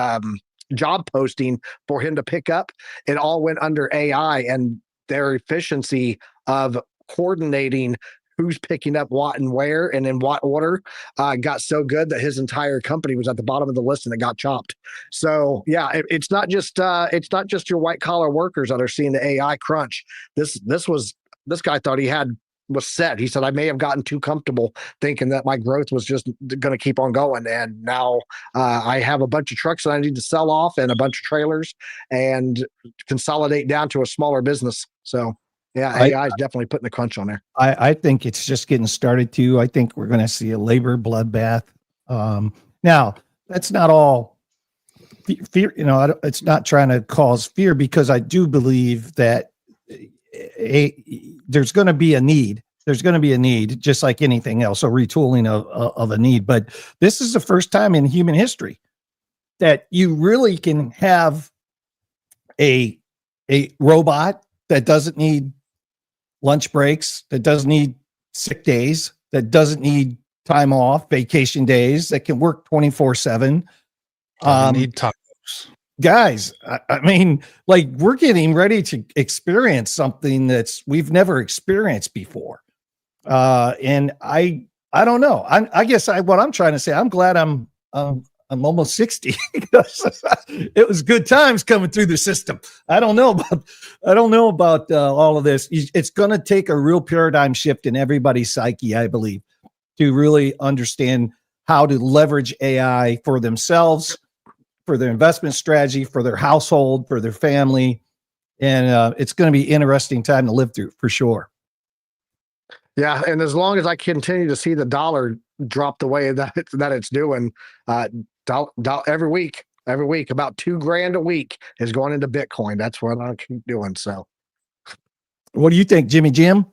job posting for him to pick up. It all went under AI, and their efficiency of coordinating who's picking up what and where and in what order got so good that his entire company was at the bottom of the list and it got chopped. So yeah, it's not just your white collar workers that are seeing the AI crunch. This guy thought was set. He said, I may have gotten too comfortable thinking that my growth was just going to keep on going. And now I have a bunch of trucks that I need to sell off and a bunch of trailers and consolidate down to a smaller business. So yeah, AI is definitely putting the crunch on there. I think it's just getting started too. I think we're going to see a labor bloodbath. Now, that's not all fear. You know, it's not trying to cause fear, because I do believe that there's going to be a need. There's going to be a need, just like anything else, a retooling of a need. But this is the first time in human history that you really can have a robot that doesn't need lunch breaks, that doesn't need sick days, that doesn't need time off, vacation days, that can work 24/7. Need tacos. Guys, I mean, like, we're getting ready to experience something we've never experienced before. And I don't know. I guess what I'm trying to say, I'm glad I'm almost 60. It was good times coming through the system. I don't know about all of this. It's going to take a real paradigm shift in everybody's psyche, I believe, to really understand how to leverage AI for themselves, for their investment strategy, for their household, for their family. And it's going to be an interesting time to live through, for sure. Yeah, and as long as I continue to see the dollar drop the way that it's doing, every week, about $2,000 a week is going into Bitcoin. That's what I keep doing. So, what do you think, Jimmy Jim?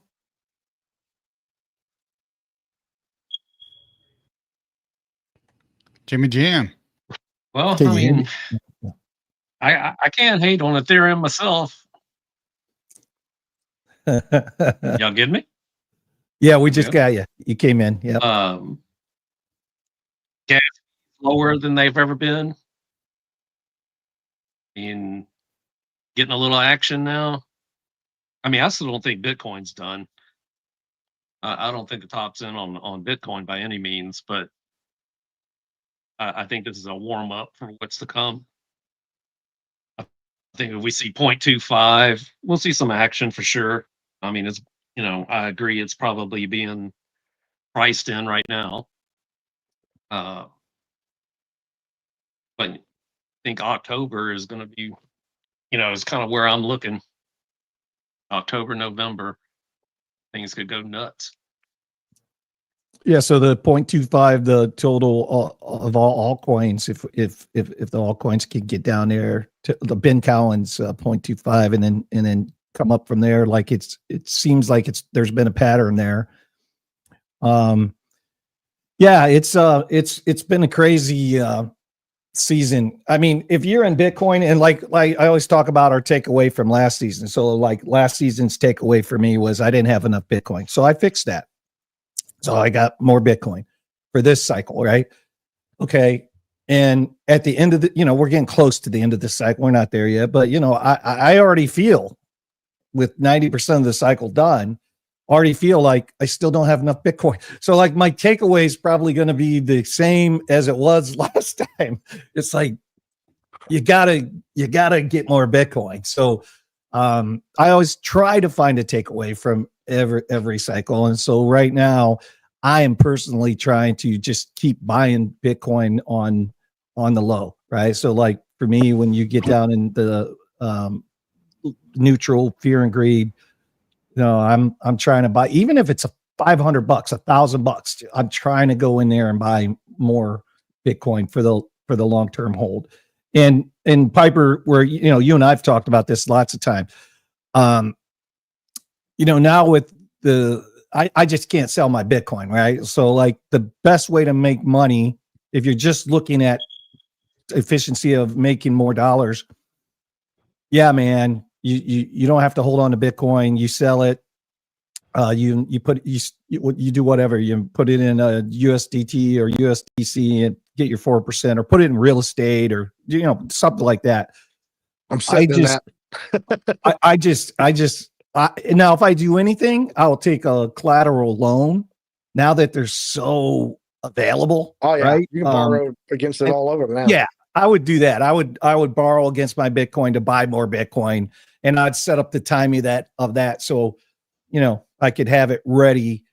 Jimmy Jam. Well, I mean, I can't hate on Ethereum myself. Y'all get me? Yeah, we just got you. You came in. Yeah. Gas lower than they've ever been. And getting a little action now. I mean, I still don't think Bitcoin's done. I don't think the top's in on Bitcoin by any means, but I think this is a warm up for what's to come. I think if we see 0.25, we'll see some action for sure. I mean, it's, you know, I agree it's probably being priced in right now. But I think October is going to be, you know, it's kind of where I'm looking. October, November, things could go nuts. Yeah, so the 0.25, the total of all altcoins, if the altcoins can get down there to the Ben Cowan's 0.25, and then come up from there, like it seems like there's been a pattern there. Yeah, it's been a crazy season. I mean, if you're in Bitcoin, and like I always talk about our takeaway from last season. So like last season's takeaway for me was I didn't have enough Bitcoin, so I fixed that. So I got more Bitcoin for this cycle, right? Okay. And at the end of we're getting close to the end of the cycle. We're not there yet, but I already feel with 90% of the cycle done already feel like I still don't have enough Bitcoin. So like my takeaway is probably going to be the same as it was last time. It's like, you gotta get more Bitcoin. So I always try to find a takeaway from every cycle. And so right now I am personally trying to just keep buying Bitcoin on the low, right? So like for me, when you get down in the neutral fear and greed, I'm trying to buy, even if it's $500, $1,000, I'm trying to go in there and buy more Bitcoin for the long-term hold. And Piper, where, you and I've talked about this lots of time. Now with I just can't sell my Bitcoin, right? So like the best way to make money, if you're just looking at efficiency of making more dollars, yeah, man, you don't have to hold on to Bitcoin. You sell it. You do whatever. You put it in a USDT or USDC and get your 4%, or put it in real estate, or something like that. I'm saying that. Now if I do anything, I'll take a collateral loan. Now that they're so available, Oh yeah, right? you can borrow against it all over now. Yeah, I would do that. I would borrow against my Bitcoin to buy more Bitcoin, and I'd set up the timing of that so I could have it ready,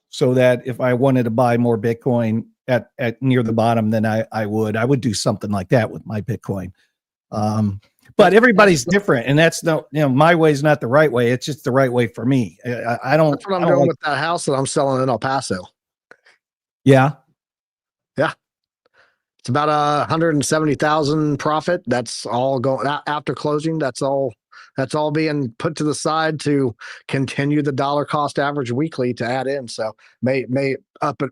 so that if I wanted to buy more Bitcoin at near the bottom, then I would do something like that with my Bitcoin. But everybody's different, and that's my way is not the right way. It's just the right way for me. I don't. That's what I'm doing with that house that I'm selling in El Paso. Yeah. Yeah. It's about 170,000 profit. That's all going after closing. That's all being put to the side to continue the dollar cost average weekly to add in. So may up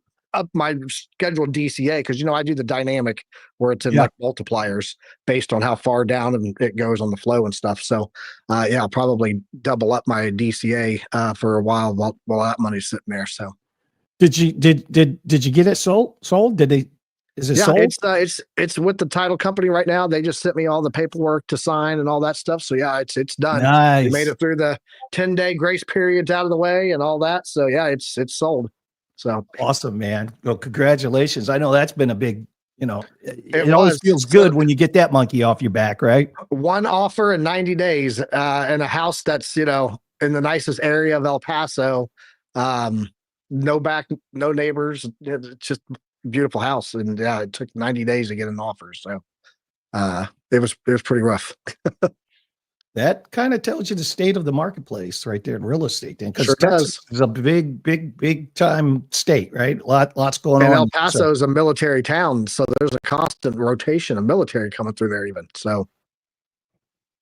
my scheduled DCA, because I do the dynamic where it's in like multipliers based on how far down it goes on the flow and stuff. So I'll probably double up my DCA for a while that money's sitting there. So did you get it sold? Is it sold? It's with the title company right now. They just sent me all the paperwork to sign and all that stuff. So yeah, it's done. Nice. We made it through the 10-day grace periods out of the way and all that. So yeah, it's sold. So awesome, man. Well, congratulations. I know that's been a big, it always was. feels good when you get that monkey off your back, right? One offer in 90 days, and a house that's, in the nicest area of El Paso. No neighbors. It's just a beautiful house. And yeah, it took 90 days to get an offer. So it was pretty rough. That kind of tells you the state of the marketplace right there in real estate. Because sure Texas is a big time state, right? Lots going on. And El Paso is a military town, so there's a constant rotation of military coming through there even. So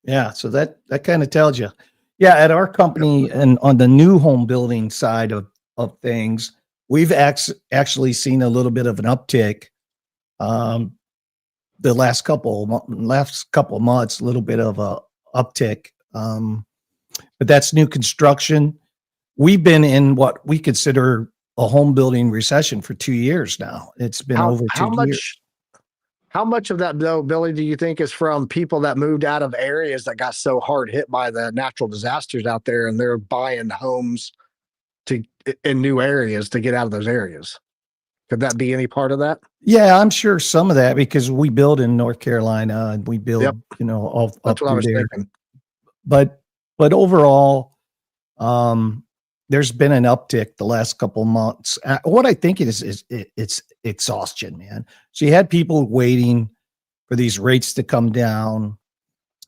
yeah, so that kind of tells you. Yeah, at our company and on the new home building side of things, we've actually seen a little bit of an uptick. The last couple of months, a little bit of a uptick, but that's new construction. We've been in what we consider a home building recession for 2 years now. It's been over 2 years. How much of that, though, Billy, do you think is from people that moved out of areas that got so hard hit by the natural disasters out there, and they're buying homes in new areas to get out of those areas? Could that be any part of that? Yeah, I'm sure some of that, because we build in North Carolina and we build, all that's what I was there. thinking. But overall, there's been an uptick the last couple of months. What I think it is it's exhaustion, man. So you had people waiting for these rates to come down,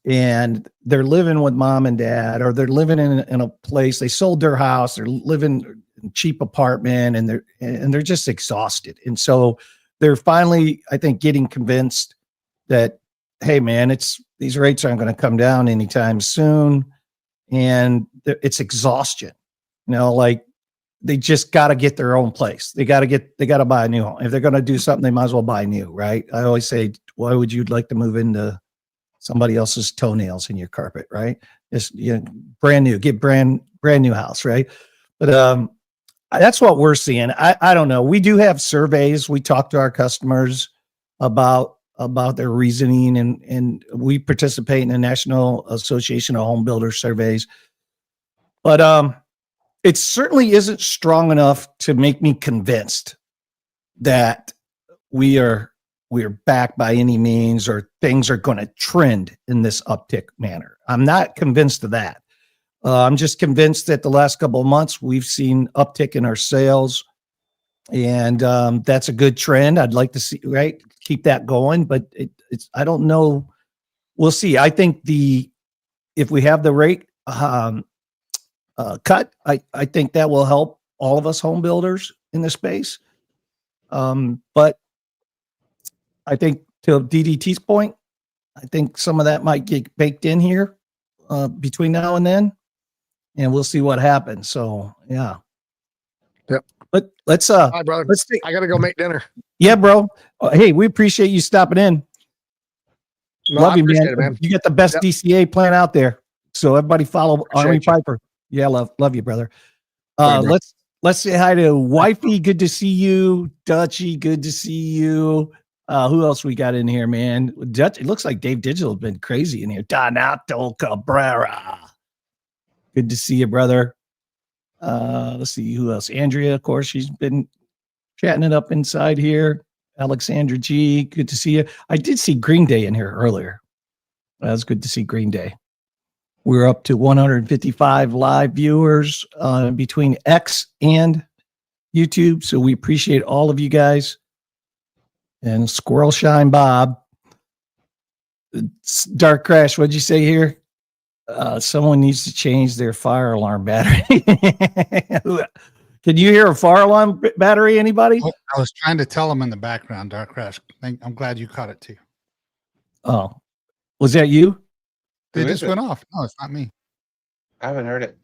and they're living with mom and dad, or they're living in a place. They sold their house. They're living in a cheap apartment, and they're just exhausted. And so they're finally, I think, getting convinced that, hey, man, these rates aren't going to come down anytime soon, and it's exhaustion. Like they just got to get their own place. They got to buy a new home. If they're going to do something, they might as well buy new, right? I always say, why would you like to move into somebody else's toenails in your carpet, right? Just brand new, get brand new house, right? But that's what we're seeing. I don't know. We do have surveys. We talk to our customers about their reasoning, and we participate in the National Association of Home Builders surveys. But it certainly isn't strong enough to make me convinced that we're back by any means, or things are going to trend in this uptick manner. I'm not convinced of that. I'm just convinced that the last couple of months we've seen uptick in our sales, and that's a good trend. I'd like to see, right, keep that going, but it's, I don't know. We'll see. I think if we have the rate cut, I think that will help all of us home builders in the space. But I think, to DDT's point, I think some of that might get baked in here between now and then, and we'll see what happens. So yeah. Yep. But let's Hi, brother. let's take, I gotta go make dinner. yeah, bro. Hey, we appreciate you stopping in. No, Love I you, man. appreciate it, man. You got the best Yep. DCA plan out there. So everybody follow Army Appreciate you. Piper. Yeah, love you, brother. Love you, bro. Let's say hi to Wifey. Good to see you. Dutchy, good to see you. Who else we got in here, man? Dutch, it looks like Dave Digital has been crazy in here. Donato Cabrera. Good to see you, brother. Let's see who else. Andrea, of course, she's been chatting it up inside here. Alexandra G, good to see you. I did see Green Day in here earlier. That was good to see Green Day. We're up to 155 live viewers between X and YouTube. So we appreciate all of you guys. And Squirrel Shine Bob. Dark Crash, what'd you say here? Someone needs to change their fire alarm battery. Can you hear a fire alarm battery, anybody? Oh, I was trying to tell them in the background, Dark Crash. I'm glad you caught it too. Oh, was that you? They Who just is it? went off. No, it's not me. I haven't heard it.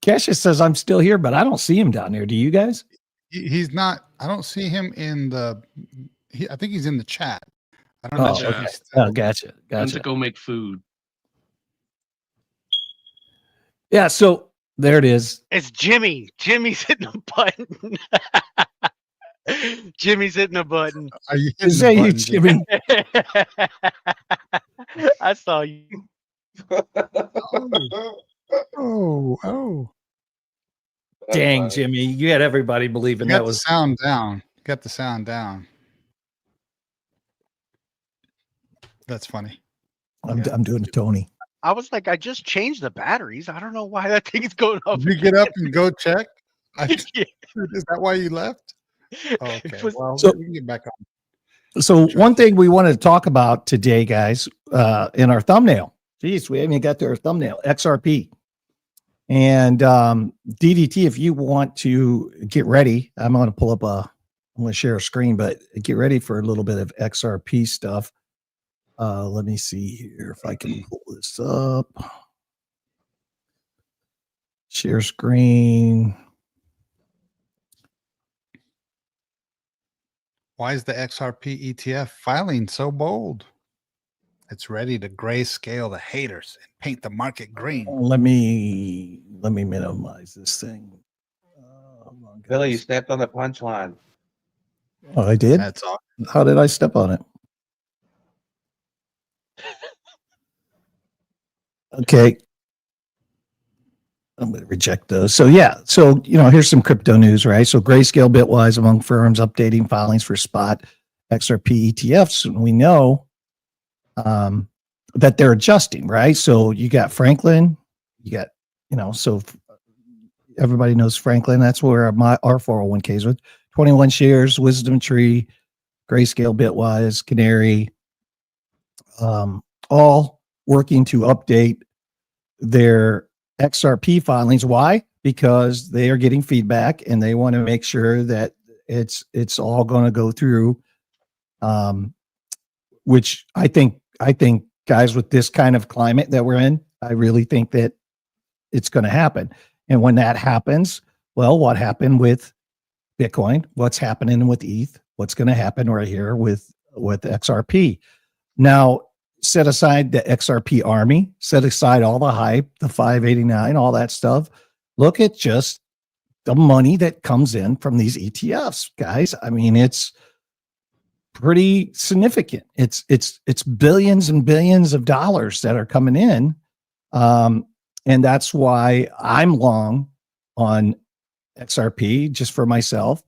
Cassius says I'm still here, but I don't see him down there. Do you guys? He's not. I don't see him in the. I think he's in the chat. I don't know. Oh, if okay. he's still- Oh, gotcha. Went to Gotcha. go make food. Yeah, so there it is. It's Jimmy. Jimmy's hitting a button. Jimmy's hitting a button. Are you Is hitting that the you, button, Jimmy? I saw you. Oh. That's Dang, funny. Jimmy, you had everybody believing You got that the was. sound down. Got the sound down. That's funny. I'm doing a Tony. I was like, I just changed the batteries. I don't know why that thing is going up. Did you get up and go check? Yeah. Is that why you left? Oh, okay. It was- Well, So- we can get back on. So one thing we wanted to talk about today, guys, in our thumbnail. Geez, we haven't even got to our thumbnail. XRP. And DDT, if you want to get ready, I'm going to pull up I'm going to share a screen, but get ready for a little bit of XRP stuff. Let me see here if I can pull this up. Share screen. Why is the XRP ETF filing so bold? It's ready to grayscale the haters and paint the market green. Let me minimize this thing. Hold on, Billy, you guys. stepped on the punchline. Oh, I did. That's all. How did I step on it? Okay. I'm going to reject those. So yeah. So, here's some crypto news, right? So Grayscale Bitwise among firms updating filings for Spot XRP ETFs. And we know that they're adjusting, right? So you got Franklin, you got, so everybody knows Franklin. That's where our 401k is with 21 shares, Wisdom Tree, Grayscale Bitwise, Canary, all working to update their XRP filings. Why? Because they are getting feedback and they want to make sure that it's all going to go through. Which I think guys, with this kind of climate that we're in, I really think that it's going to happen. And when that happens, well, what happened with Bitcoin? What's happening with ETH? What's going to happen right here with XRP? Now, set aside the XRP army, set aside all the hype, the 589, all that stuff. Look at just the money that comes in from these ETFs, guys. I mean, it's pretty significant. It's billions and billions of dollars that are coming in. And that's why I'm long on XRP just for myself.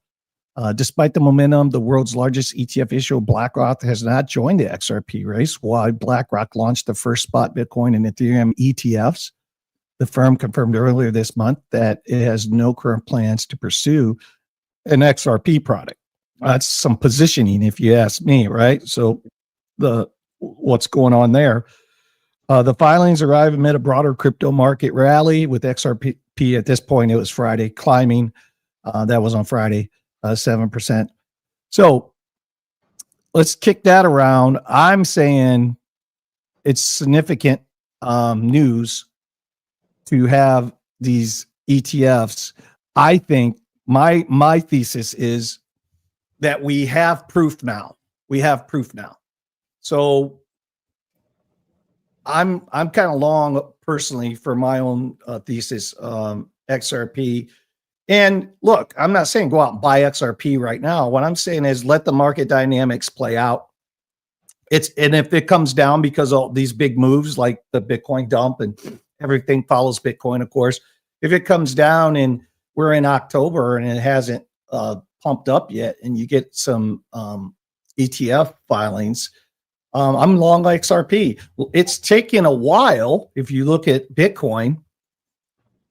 Despite the momentum, the world's largest ETF issuer, BlackRock, has not joined the XRP race. While BlackRock launched the first spot Bitcoin and Ethereum ETFs, the firm confirmed earlier this month that it has no current plans to pursue an XRP product. That's some positioning, if you ask me, right? So what's going on there? The filings arrive amid a broader crypto market rally with XRP at this point. It was Friday climbing. That was on Friday, 7%. So let's kick that around. I'm saying it's significant news to have these ETFs. I think my thesis is that we have proof now. So I'm kind of long personally for my own thesis, XRP. And look, I'm not saying go out and buy XRP right now. What I'm saying is let the market dynamics play out. And if it comes down because of these big moves like the Bitcoin dump and everything follows Bitcoin, of course, if it comes down and we're in October and it hasn't pumped up yet and you get some ETF filings, I'm long XRP. It's taken a while. If you look at Bitcoin,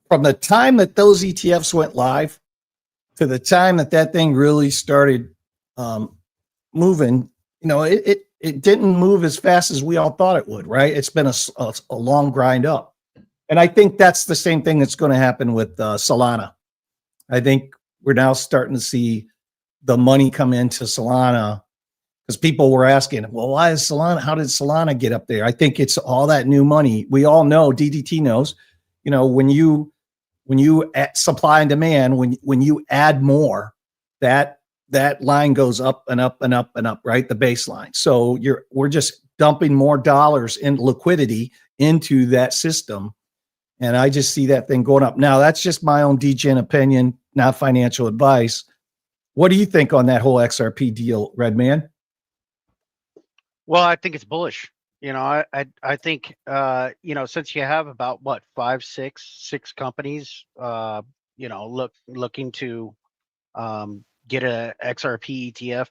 from the time that those ETFs went live to the time that thing really started moving, it didn't move as fast as we all thought it would, right? It's been a long grind up. And I think that's the same thing that's going to happen with Solana. I think we're now starting to see the money come into Solana because people were asking, well, why is Solana? How did Solana get up there? I think it's all that new money. We all know, DDT knows, when you add supply and demand, when you add more, that line goes up and up and up and up, right? The baseline. So we're just dumping more dollars in liquidity into that system. And I just see that thing going up. Now, that's just my own DGen opinion, not financial advice. What do you think on that whole XRP deal, Redman? Well, I think it's bullish. I think since you have about what six companies looking to get a XRP ETF.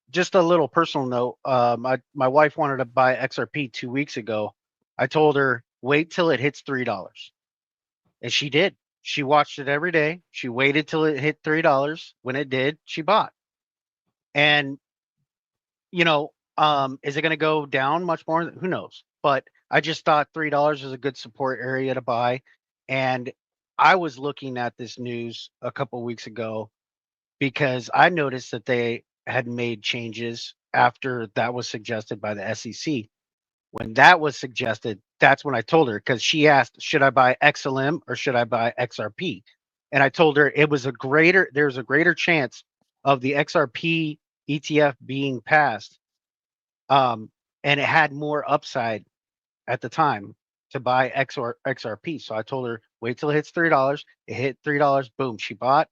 Just a little personal note. My wife wanted to buy XRP 2 weeks ago. I told her wait till it hits $3, and she did. She watched it every day. She waited till it hit $3. When it did, she bought. And is it going to go down much more? Who knows? But I just thought $3 is a good support area to buy. And I was looking at this news a couple weeks ago because I noticed that they had made changes after that was suggested by the SEC. When that was suggested, that's when I told her, because she asked, should I buy XLM or should I buy XRP? And I told her there's a greater chance of the XRP ETF being passed. And it had more upside at the time to buy XRP. So I told her, wait till it hits $3. It hit $3. Boom. She bought.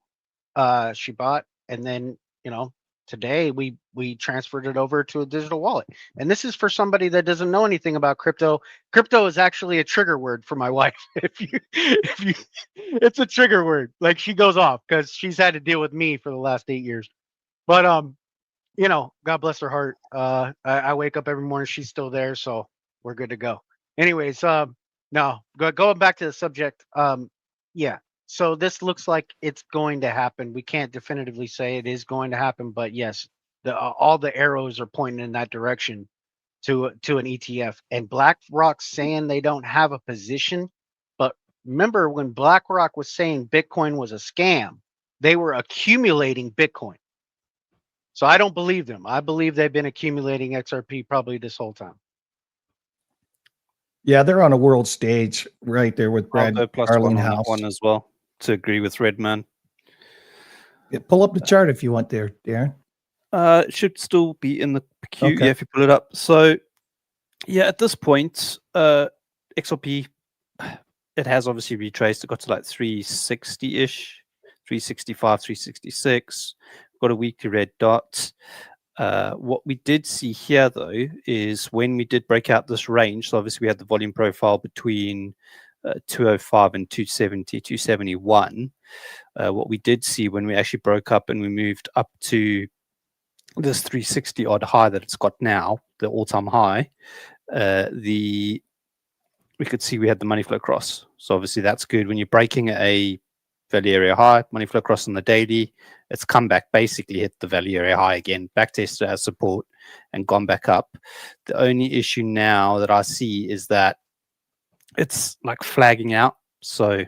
And then, today we transferred it over to a digital wallet. And this is for somebody that doesn't know anything about crypto. Crypto is actually a trigger word for my wife. It's a trigger word. Like, she goes off because she's had to deal with me for the last 8 years. But God bless her heart. I wake up every morning, she's still there, so we're good to go. Anyways, no, going back to the subject. Yeah. So this looks like it's going to happen. We can't definitively say it is going to happen, but yes, all the arrows are pointing in that direction to an ETF. And BlackRock's saying they don't have a position, but remember when BlackRock was saying Bitcoin was a scam, they were accumulating Bitcoin. So I don't believe them. I believe they've been accumulating XRP probably this whole time. Yeah, they're on a world stage right there with Brad Arlinghouse. One as well, to agree with Redman. Yeah, pull up the chart if you want there, Darren. It should still be in the queue. Okay. Yeah, if you pull it up. So, yeah, at this point, XRP, it has obviously retraced. It got to like 360-ish, 365, 366. Got a weekly red dot. What we did see here, though, is when we did break out this range, so obviously we had the volume profile between 205 and 270, 271. What we did see when we actually broke up and we moved up to this 360 odd high that it's got now, the all-time high, we could see we had the money flow cross. So obviously that's good. When you're breaking a value area high, money flow cross on the daily, it's come back, basically hit the value area high again, back tested as support and gone back up. The only issue now that I see is that it's like flagging out. So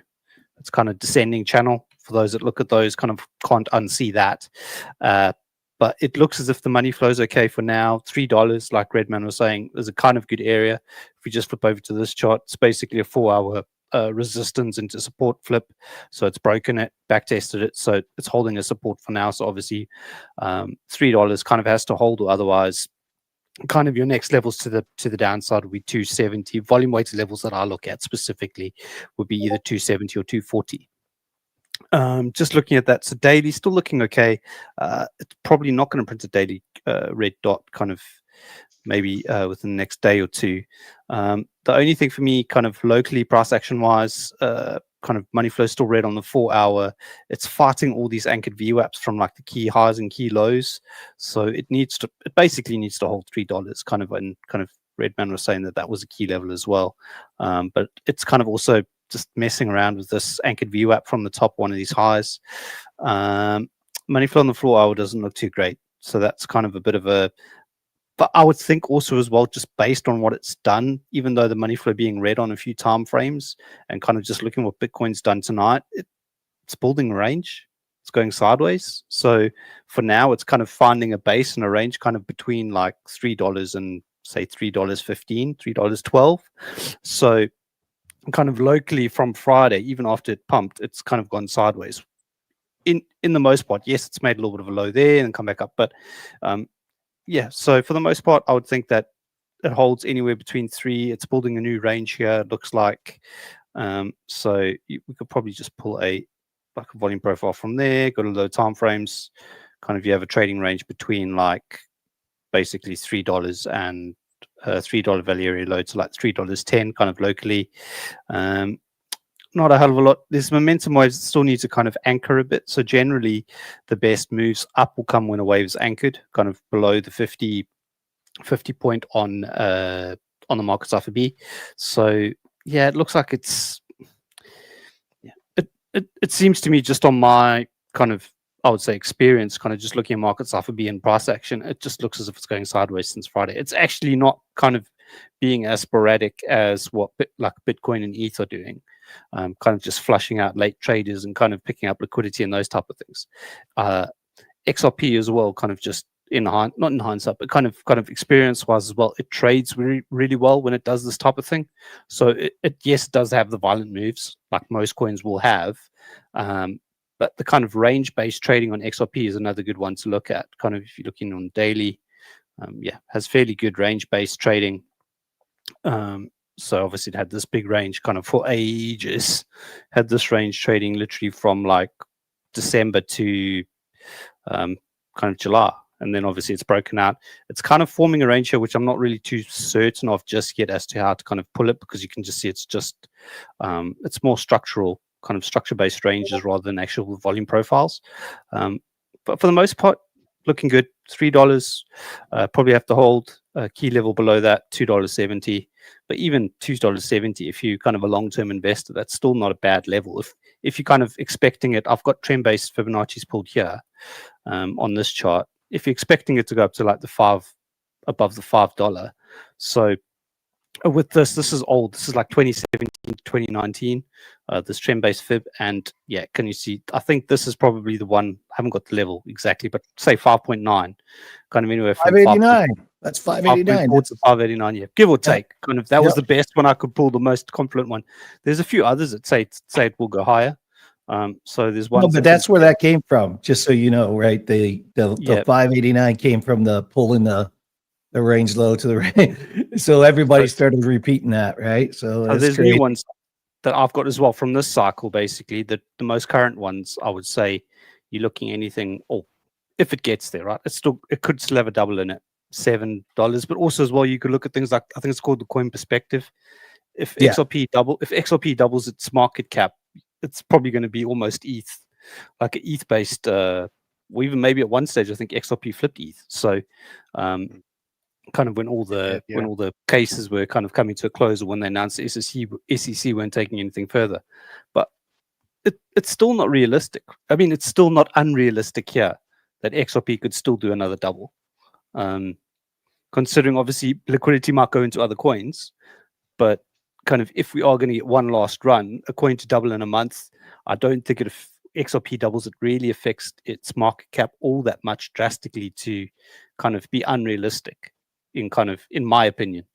it's kind of descending channel. For those that look at those, kind of can't unsee that. But it looks as if the money flow is okay for now. $3, like Redman was saying, is a kind of good area. If we just flip over to this chart, it's basically a 4-hour resistance into support flip. So it's broken it, back tested it. So it's holding a support for now. So obviously $3 kind of has to hold, or otherwise kind of your next levels to the downside would be 270. Volume weighted levels that I look at specifically would be either 270 or 240. Just looking at that, so daily still looking okay. It's probably not going to print a daily red dot kind of maybe within the next day or two. The only thing for me kind of locally price action wise, kind of money flow still red on the 4-hour. It's fighting all these anchored VWAPs from like the key highs and key lows. So it basically needs to hold $3 kind of, and kind of Redman was saying that was a key level as well. But it's kind of also just messing around with this anchored VWAP from the top one of these highs. Money flow on the 4-hour doesn't look too great. So that's kind of a bit of a, but I would think also as well, just based on what it's done, even though the money flow being red on a few time frames and kind of just looking what Bitcoin's done tonight, it's building range. It's going sideways. So for now, it's kind of finding a base and a range kind of between like $3 and say $3.15, $3.12. So kind of locally from Friday, even after it pumped, it's kind of gone sideways. In the most part, yes, it's made a little bit of a low there and come back up, but yeah. So for the most part, I would think that it holds anywhere between 3. It's building a new range here. It looks like so we could probably just pull a volume profile from there. Go to low time frames. Kind of you have a trading range between like basically $3 and $3 value area low to like $3.10 kind of locally. Not a hell of a lot. There's momentum waves that still need to kind of anchor a bit. So generally the best moves up will come when a wave is anchored kind of below the 50 point on the market RFB. So yeah, it looks like it's, yeah, it seems to me, just on my kind of, I would say, experience, kind of just looking at markets RFB and price action, it just looks as if it's going sideways since Friday. It's actually not kind of being as sporadic as what like Bitcoin and ETH are doing, kind of just flushing out late traders and kind of picking up liquidity and those type of things. XRP as well, kind of just not in hindsight, but kind of experience wise as well, it trades really, really well when it does this type of thing. So yes, it does have the violent moves like most coins will have. But the kind of range-based trading on XRP is another good one to look at. Kind of if you're looking on daily, yeah, has fairly good range-based trading. So obviously it had this big range kind of for ages. Had this range trading literally from like December to kind of July. And then obviously it's broken out. It's kind of forming a range here, which I'm not really too certain of just yet as to how to kind of pull it, because you can just see it's just, it's more structural, kind of structure-based ranges rather than actual volume profiles. But for the most part, looking good. $3, probably have to hold a key level below that, $2.70. But even $2.70, if you're kind of a long-term investor, that's still not a bad level. If you're kind of expecting it, I've got trend-based Fibonacci's pulled here on this chart. If you're expecting it to go up to like above the $5. So with this is old. This is like 2017 to 2019, this trend-based fib. And yeah, can you see? I think this is probably the one. I haven't got the level exactly, but say 5.9, kind of anywhere from 589. That's 589. That's 589, yeah, give or take. Kind of that was the best one I could pull, the most confident one. There's a few others that say it will go higher. So there's one. No, but that's where that came from, just so you know, right? The 589 came from the pulling the range low to the range. So everybody started repeating that, right? So there's new ones that I've got as well from this cycle. Basically, the most current ones, I would say, you're looking anything, or if it gets there, right? It could still have a double in it, $7. But also as well, you could look at things like, I think it's called the coin perspective. If Yeah. XRP doubles its market cap, it's probably going to be almost ETH, like an ETH based, or even maybe at one stage I think XRP flipped ETH. So kind of when all the cases were kind of coming to a close, or when they announced the SEC weren't taking anything further. But it's still not realistic. I mean, it's still not unrealistic here that XRP could still do another double. Considering obviously liquidity might go into other coins, but kind of if we are going to get one last run, a coin to double in a month, I don't think if XRP doubles, it really affects its market cap all that much drastically to kind of be unrealistic in my opinion,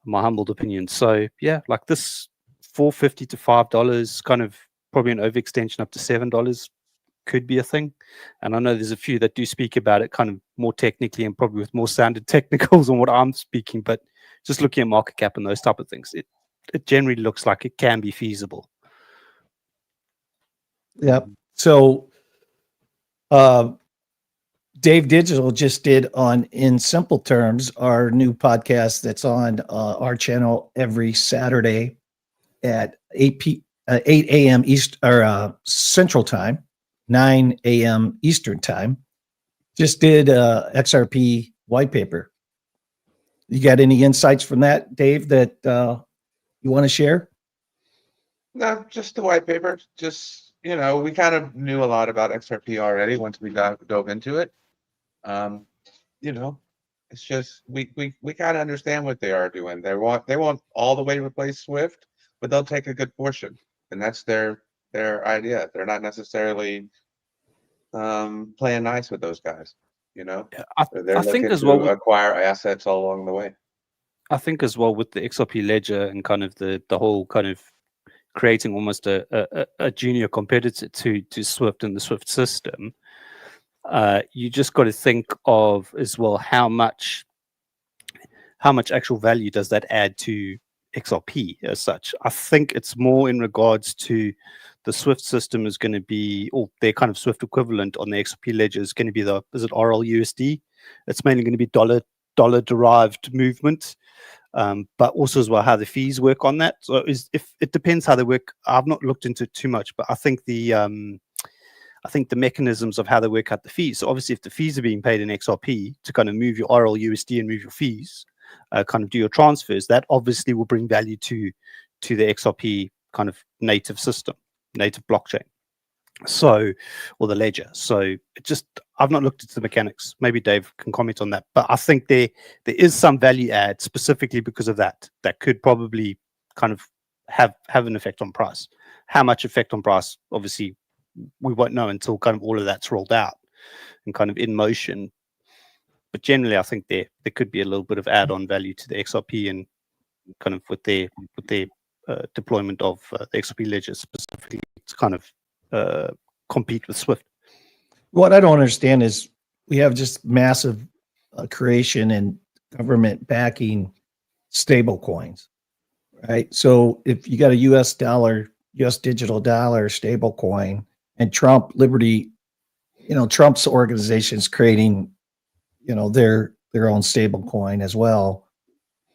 my humbled opinion. So yeah, like this $4.50 to $5, kind of probably an overextension up to $7 could be a thing. And I know there's a few that do speak about it kind of more technically and probably with more standard technicals on what I'm speaking, but just looking at market cap and those type of things, it generally looks like it can be feasible. Yep. So Dave Digital just did on In Simple Terms, our new podcast that's on our channel every Saturday at 8 a.m. East or Central Time, 9 a.m. Eastern Time. Just did XRP white paper. You got any insights from that, Dave, that you want to share? No, just the white paper. Just, we kind of knew a lot about XRP already once we dove into it. It's just we kind of understand what they are doing. They won't all the way replace Swift, but they'll take a good portion, and that's their idea. They're not necessarily playing nice with those guys. Yeah, They're I think looking as well to acquire assets all along the way. I think as well with the XRP ledger and kind of the whole kind of creating almost a junior competitor to Swift and the Swift system, you just got to think of as well how much actual value does that add to XRP as such. I think it's more in regards to the Swift system is going to be, or their kind of Swift equivalent on the XRP ledger is going to be is it RLUSD? It's mainly going to be dollar derived movement. But also as well how the fees work on that. So if it depends how they work. I've not looked into it too much, but I think the mechanisms of how they work out the fees. So obviously, if the fees are being paid in XRP to kind of move your RLUSD and move your fees, kind of do your transfers, that obviously will bring value to the XRP kind of native system, native blockchain. So, or the ledger. So I've not looked into the mechanics. Maybe Dave can comment on that. But I think there is some value add specifically because of that could probably kind of have an effect on price. How much effect on price? Obviously, we won't know until kind of all of that's rolled out and kind of in motion. But generally, I think there could be a little bit of add-on value to the XRP and kind of with their deployment of the XRP ledger specifically. It's kind of compete with Swift. What I don't understand is we have just massive creation and government backing stable coins, right? So if you got a US digital dollar stable coin and Trump's organization's creating, their own stable coin as well.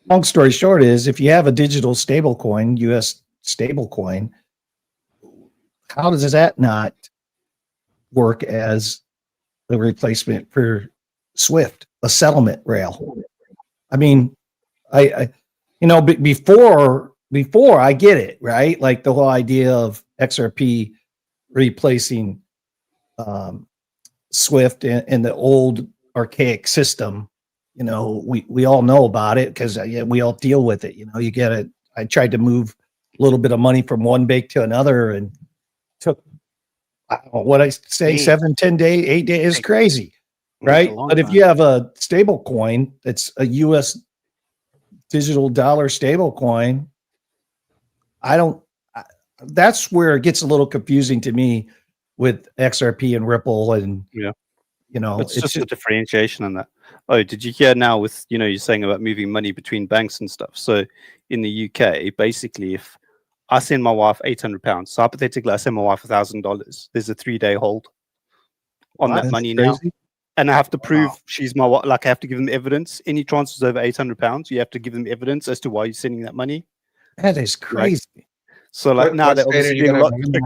Long story short is if you have a digital stable coin, US stable coin, how does that not work as a replacement for Swift, a settlement rail? I mean, before I get it, right? Like the whole idea of XRP replacing Swift and the old archaic system, we all know about it because we all deal with it. You get it. I tried to move a little bit of money from one bank to another and took, I don't know what I say, 7, 10 days, 8 days is crazy, right? But if you have a stable coin that's a US digital dollar stable coin, that's where it gets a little confusing to me with XRP and Ripple and it's just a differentiation on that. Oh, did you hear now with you're saying about moving money between banks and stuff? So in the UK, basically, if I send my wife £800, so hypothetically I send my wife $1,000, there's a 3-day hold on that money now, and I have to prove she's my wife. Like I have to give them evidence. Any transfers over £800, you have to give them evidence as to why you're sending that money. That is crazy. So like now they're state are obviously you being a gonna- lot strict.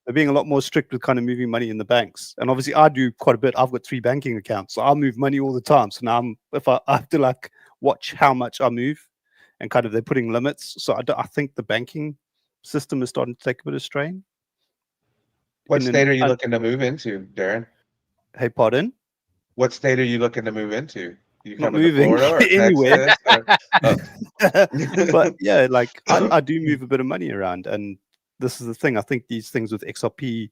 They're being a lot more strict with kind of moving money in the banks. And obviously I do quite a bit. I've got 3 banking accounts, so I move money all the time. So now I have to like watch how much I move, and kind of they're putting limits. So I think the banking system is starting to take a bit of strain. What state are you looking to move into, Darren? Hey, pardon? What state are you looking to move into? You Not coming to moving Florida or anywhere. Texas? Or, But yeah, like I do move a bit of money around, and this is the thing. I think these things with XRP,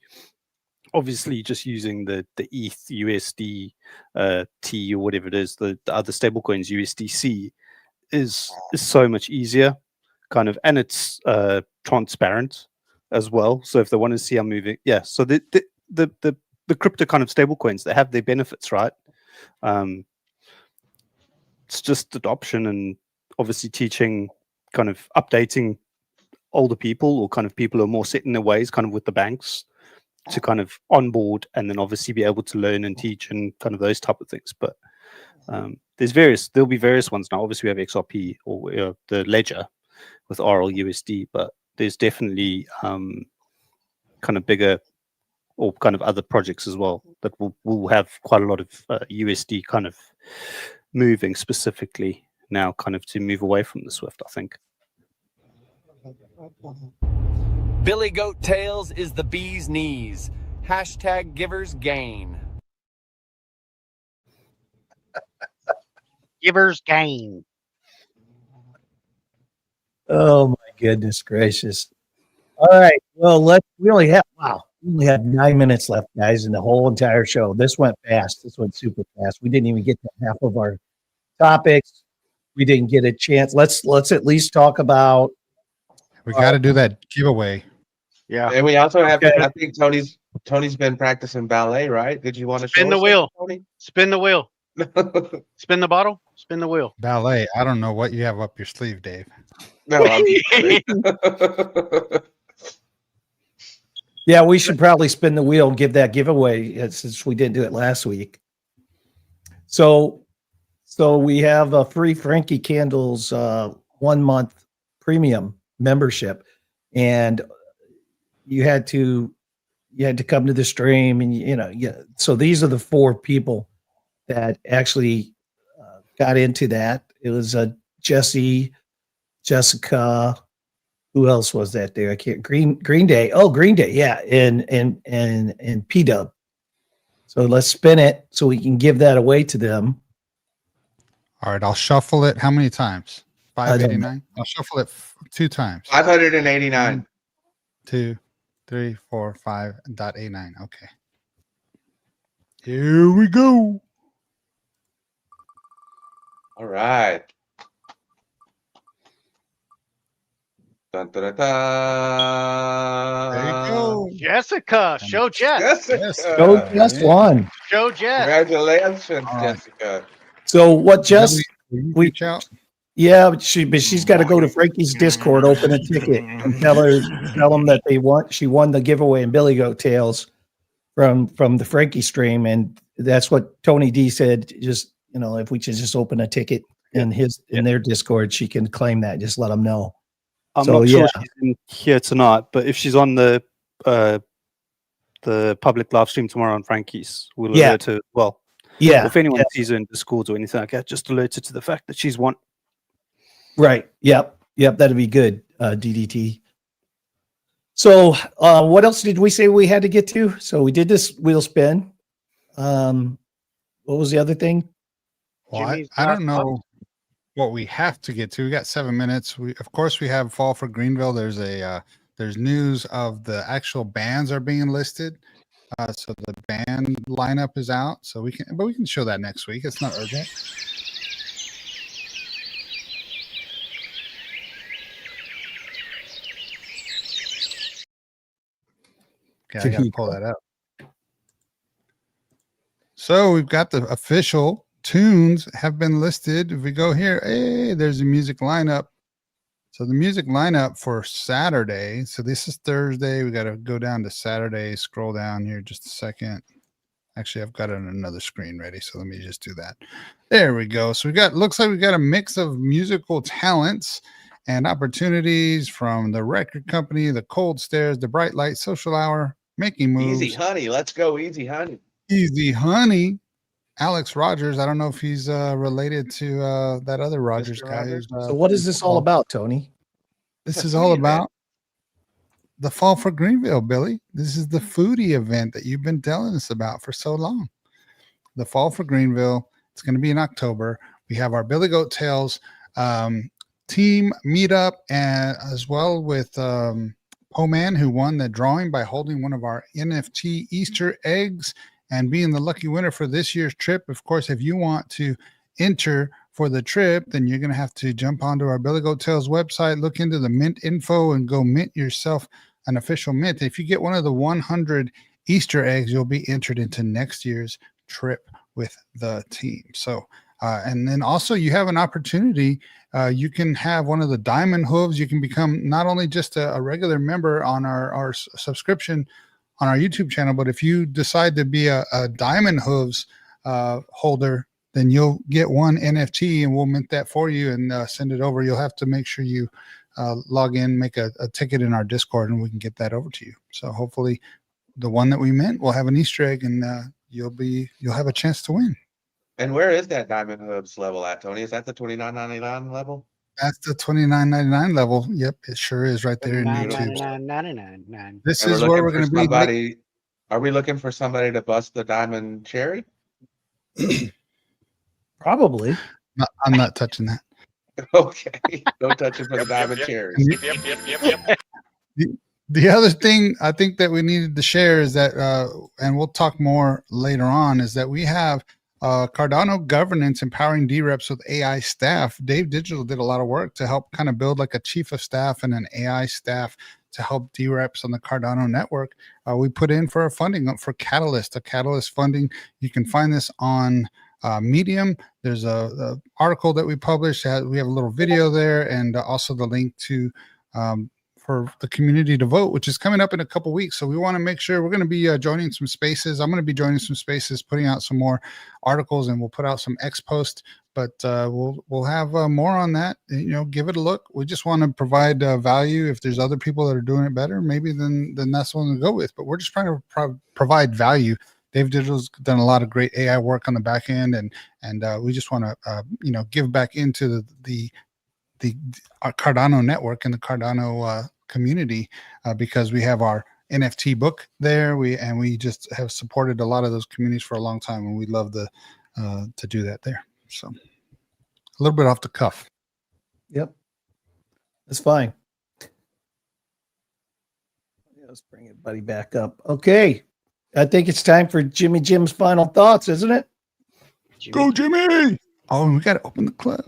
obviously just using the ETH, USD, T or whatever it is, the other stablecoins, USDC, is so much easier, kind of, and it's transparent as well. So if they want to see I'm moving, yeah. So the crypto kind of stablecoins, they have their benefits, right? It's just adoption and obviously teaching, kind of updating older people or kind of people who are more set in their ways, kind of with the banks, to kind of onboard and then obviously be able to learn and teach and kind of those type of things. But there'll be various ones now. Obviously we have XRP or the ledger with RLUSD, but there's definitely kind of bigger or kind of other projects as well that will have quite a lot of USD kind of moving specifically now, kind of to move away from the Swift, I think. Billy Goat Tails is the bee's knees. Hashtag givers gain. Givers gain. Oh my goodness gracious. All right. Well, we only have 9 minutes left, guys, in the whole entire show. This went fast. This went super fast. We didn't even get to half of our topics. We didn't get a chance. Let's at least talk about. We got to do that giveaway. Yeah. And we also have, I think Tony's been practicing ballet, right? Did you want to Spin show the us wheel? Tony? Spin the wheel. Spin the bottle. Spin the wheel. Ballet. I don't know what you have up your sleeve, Dave. No, I'm kidding. Yeah, we should probably spin the wheel and give that giveaway since we didn't do it last week. So we have a free Frankie Candles 1 month premium membership, and you had to come to the stream, and so these are the 4 people that actually got into that. It was Jesse, Jessica, who else was that there? I can't. Green Day. Oh, Green Day. Yeah, and P Dub. So let's spin it so we can give that away to them. All right, I'll shuffle it. How many times? 589. I'll shuffle it 2 times. 589. 2, 3, 4, 5.89. Okay. Here we go. All right. Dun, dun, dun, dun. There you go. Jessica. Show Jess. Jessica. Go just one. Show Jess. Congratulations, All right. Jessica. So what Jess? Will you we- reach out? Yeah, but she's got to go to Frankie's Discord, open a ticket, and tell them that she won the giveaway in Billy Goat Tails from the Frankie stream, and that's what Tony D said. Just if we should just open a ticket in their Discord, she can claim that. Just let them know. I'm not sure she's in here tonight, but if she's on the public live stream tomorrow on Frankie's, we'll alert her. Well, yeah. If anyone sees her in Discord or anything like that, just alert her to the fact that she's won. Right. Yep. That'd be good. DDT. So, what else did we say we had to get to? So we did this wheel spin. What was the other thing? Well, I don't know what we have to get to. We got 7 minutes. Of course we have Fall for Greenville. There's news of the actual bands are being listed. So the band lineup is out. So we can show that next week. It's not urgent. Okay, I gotta pull that up. So we've got the official tunes have been listed. If we go here, hey, there's the music lineup. So the music lineup for Saturday. So this is Thursday. We got to go down to Saturday. Scroll down here just a second. Actually, I've got it on another screen ready. So let me just do that. There we go. So looks like we got a mix of musical talents. and opportunities from the record company, the cold stares, the bright light, social hour, making moves. Easy honey. Let's go, easy honey. Easy honey. Alex Rogers. I don't know if he's related to that other Rogers Mr. guy. Rogers? So what is this all about, Tony? This It's a is all foodie about event. the Fall for Greenville, Billy. This is the foodie event that you've been telling us about for so long. The Fall for Greenville. It's going to be in October. We have our Billy Goat Tales team meetup, and as well with Poman, who won the drawing by holding one of our NFT Easter eggs and being the lucky winner for this year's trip. Of course, if you want to enter for the trip, then you're going to have to jump onto our Billy Goat Tales website, look into the mint info, and go mint yourself an official mint. If you get one of the 100 Easter eggs, you'll be entered into next year's trip with the team. So, and then also you have an opportunity. You can have one of the diamond hooves. You can become not only just a regular member on our subscription on our YouTube channel, but if you decide to be a diamond hooves holder, then you'll get one NFT and we'll mint that for you and send it over. You'll have to make sure you log in, make a ticket in our Discord, and we can get that over to you. So hopefully the one that we mint will have an Easter egg, and you'll have a chance to win. And where is that Diamond Hooves level at, Tony? Is that the $29.99 level? That's the $29.99 level. Yep, it sure is right there in YouTube. $99.99. This And is we're where looking we're for going to be. somebody. Are we looking for somebody to bust the diamond cherry? Probably. No, I'm not touching that. Okay, don't touch it for the diamond cherry. The other thing I think that we needed to share is that, and we'll talk more later on, is that we have Cardano governance empowering D-reps with AI staff. Dave Digital did a lot of work to help kind of build like a chief of staff and an AI staff to help D-reps on the Cardano network. We put in for a funding for Catalyst, a Catalyst funding. You can find this on Medium. There's a article that we published. We have a little video there, and also the link to for the community to vote, which is coming up in a couple weeks. So we want to make sure we're going to be joining some spaces. I'm going to be joining some spaces, putting out some more articles, and we'll put out some X posts. But we'll have more on that. Give it a look. We just want to provide value. If there's other people that are doing it better, maybe then that's the one to go with. But we're just trying to provide value. Dave Digital's done a lot of great AI work on the back end, and we just want to give back into the Cardano network and the Cardano community because we have our NFT book there. We just have supported a lot of those communities for a long time, and we love to do that there. So a little bit off the cuff. Yep. That's fine. Let's bring it, buddy, back up. Okay. I think it's time for Jimmy Jim's final thoughts, isn't it? Go, Jimmy! Oh, we got to open the club.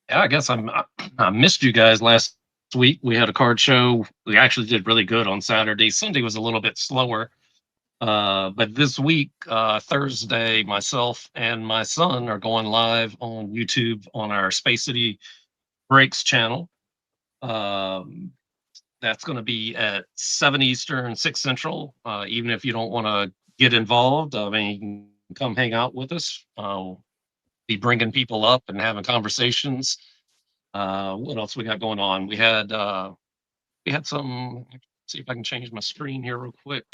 Yeah, I guess I missed you guys last week. We had a card show. We actually did really good on Saturday. Sunday was a little bit slower. But this week, Thursday, myself and my son are going live on YouTube on our Space City Breaks channel. That's going to be at 7 Eastern, 6 Central. Even if you don't want to get involved, I mean, you can come hang out with us. Be bringing people up and having conversations. What else we got going on? We had some. Let's see if I can change my screen here real quick.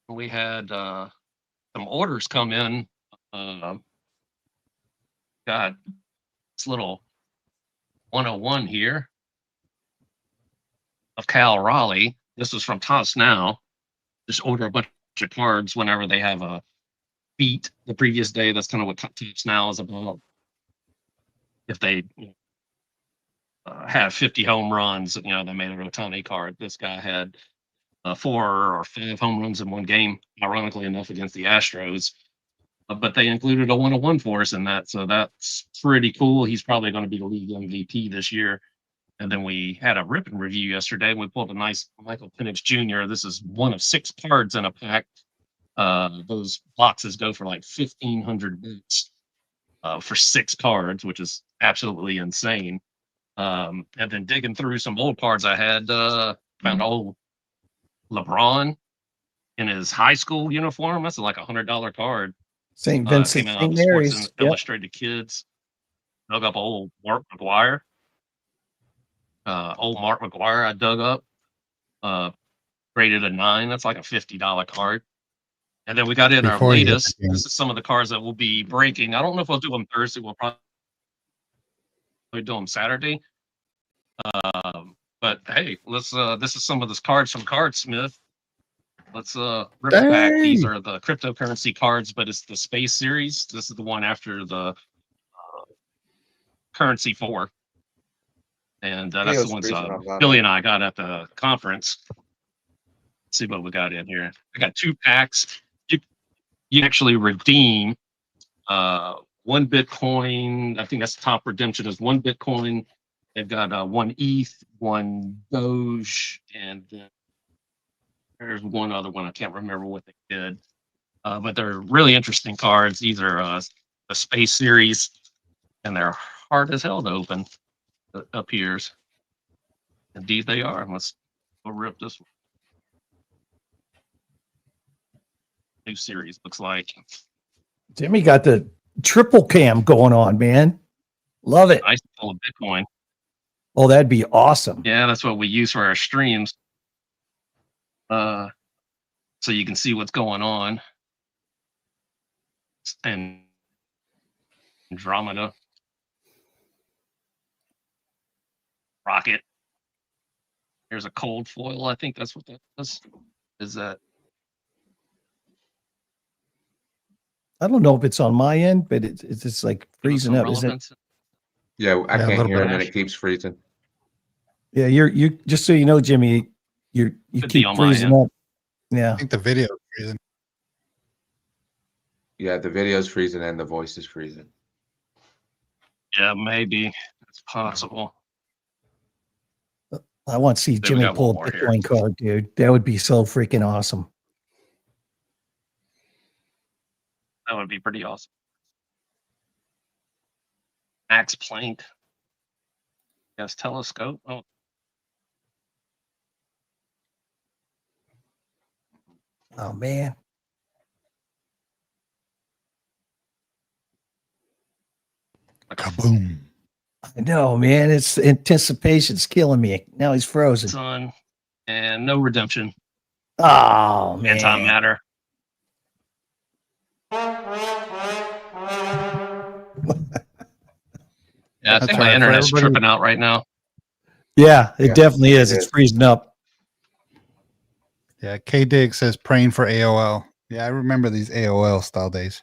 We had some orders come in. Got this little 101 here of Cal Raleigh. This is from Toss Now. Just order a bunch of cards whenever they have a beat the previous day. That's kind of what Toss Now is about. If they have 50 home runs, they made a Rotani card. This guy had 4 or 5 home runs in one game, ironically enough, against the Astros. But they included a 101 for us in that, so that's pretty cool. He's probably going to be the league MVP this year. And then we had a rip and review yesterday. We pulled a nice Michael Penix Jr. This is one of 6 cards in a pack. Those boxes go for like $1,500 for 6 cards, which is absolutely insane. And then digging through some old cards I had, found old LeBron in his high school uniform. That's like $100 card. St. Vincent, Came out St. of Sports Mary's. Yep. Illustrated Kids. Dug up old Mark McGuire. Old Mark McGuire I dug up. Rated a 9. That's like a $50 card. And then we got in our Before you hit the latest. game. This is some of the cards that we'll be breaking. I don't know if we'll do them Thursday. We'll probably do them Saturday. But hey, let's this is some of the cards from Cardsmith. Let's rip it back. These are the cryptocurrency cards, but it's the Space series. This is the one after the Currency 4. And that's the ones Billy and I got at the conference. Let's see what we got in here. I got 2 packs. You actually redeem 1 Bitcoin. I think that's the top redemption is 1 Bitcoin. They've got 1 ETH, 1 Doge, and there's one other one. I can't remember what they did. But they're really interesting cards. These are the Space series, and they're hard as hell to open. It appears. Indeed they are. Let's go rip this one. New series looks like. Jimmy got the triple cam going on, man. Love it. Nice full of Bitcoin. Oh, that'd be awesome. Yeah, that's what we use for our streams. So you can see what's going on. And Andromeda. Rocket. Here's a cold foil. I think that's what that is. Is that? I don't know if it's on my end, but it's just like freezing up. Is it? Yeah, I Yeah, a can't little hear him bit. and it keeps freezing. Yeah, you just so you know, Jimmy, you Could be keep on my freezing end. up. Yeah. I think the video is freezing. Yeah, the video's freezing and the voice is freezing. Yeah, maybe. It's possible. I want to see Then we Jimmy got pull a one more here. Bitcoin card, dude. That would be so freaking awesome. That would be pretty awesome. Max Planck. Yes, telescope. Oh, Oh man. Kaboom. I know, man. It's anticipation's killing me. Now he's frozen. sun and no redemption. Oh man. Antimatter. Yeah, I That's think right. my For internet's everybody- tripping out right now. Yeah, it Yeah, definitely is. it It's is. freezing up. Yeah, K Dig says praying for AOL. Yeah, I remember these AOL style days.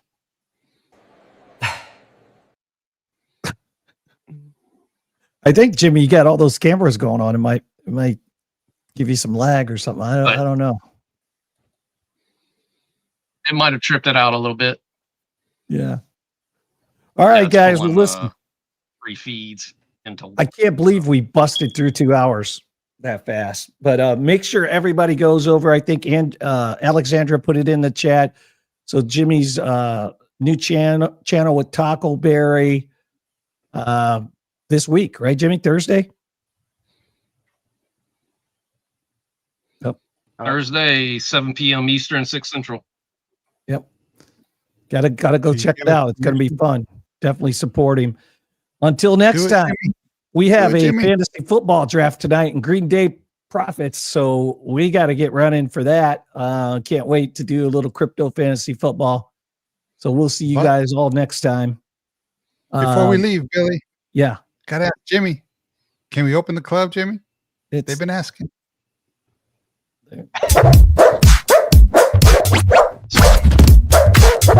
I think Jimmy, you got all those cameras going on. It might give you some lag or something. I don't know. It might have tripped it out a little bit. Yeah. All right, it's guys. Well, pulling, listen. Free feeds into. I can't believe we busted through 2 hours that fast. But make sure everybody goes over. I think Alexandra put it in the chat. So Jimmy's new channel with Tackleberry this week, right, Jimmy? Thursday? Thursday, 7 p.m. Eastern, 6 Central. Yep. Gotta go So you check give it us out. It's gonna be fun. Definitely support him. Until Do next it, time, Jimmy. we have it, a Jimmy. fantasy football draft tonight and Green Day profits. So we got to get running for that. Can't wait to do a little crypto fantasy football. So we'll see you But- guys all next time. Before we Um, leave, Billy, yeah, gotta ask Jimmy. Can we open the club, Jimmy? it's They've been asking.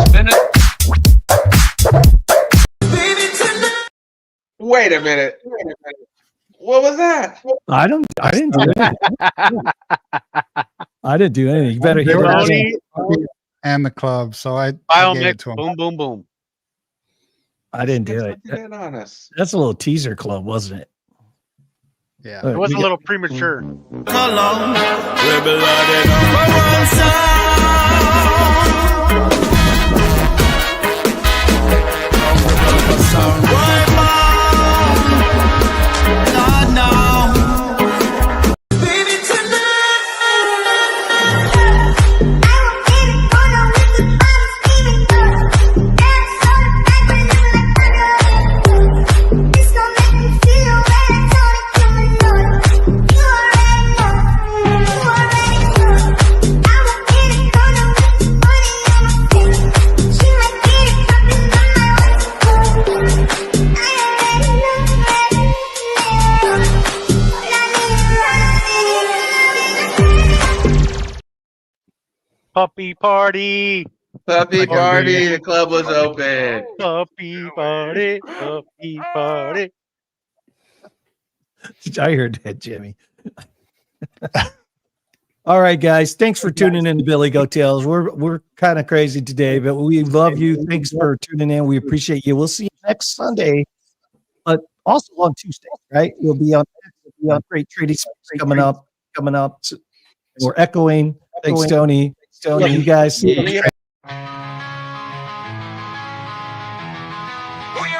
Spin it. Wait a minute. What was that? I didn't do anything. I didn't do anything. You better They hit were it. asking Tony, and the club, so I gave it Biomix, to him. boom, boom, boom. I didn't do It's it. looking in on us. That's a little teaser club, wasn't it? Yeah. It was We a got- little premature. Baby, tonight Puppy party. Puppy party. The club was open. Puppy party. Puppy party. I heard that, Jimmy. All right, guys. Thanks for tuning in to Billy Goat Tales. We're kind of crazy today, but we love you. Thanks for tuning in. We appreciate you. We'll see you next Sunday, but also on Tuesday, right? We'll be on Great Trading Space coming up. We're echoing. Thanks, Tony. Love you guys. We are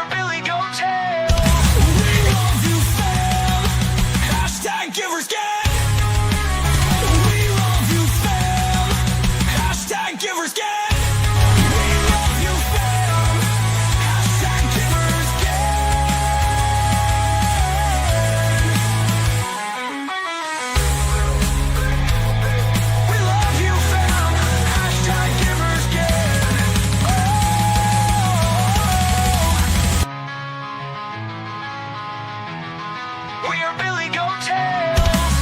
Billy Goat Tales. We love you, fam. Hashtag givers get. We love you, fam. Hashtag givers get. We love you, fam. Hashtag givers get. We love you, fam. Hashtag givers get. We are Billy Goat Tales.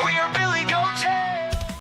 We are Billy Goat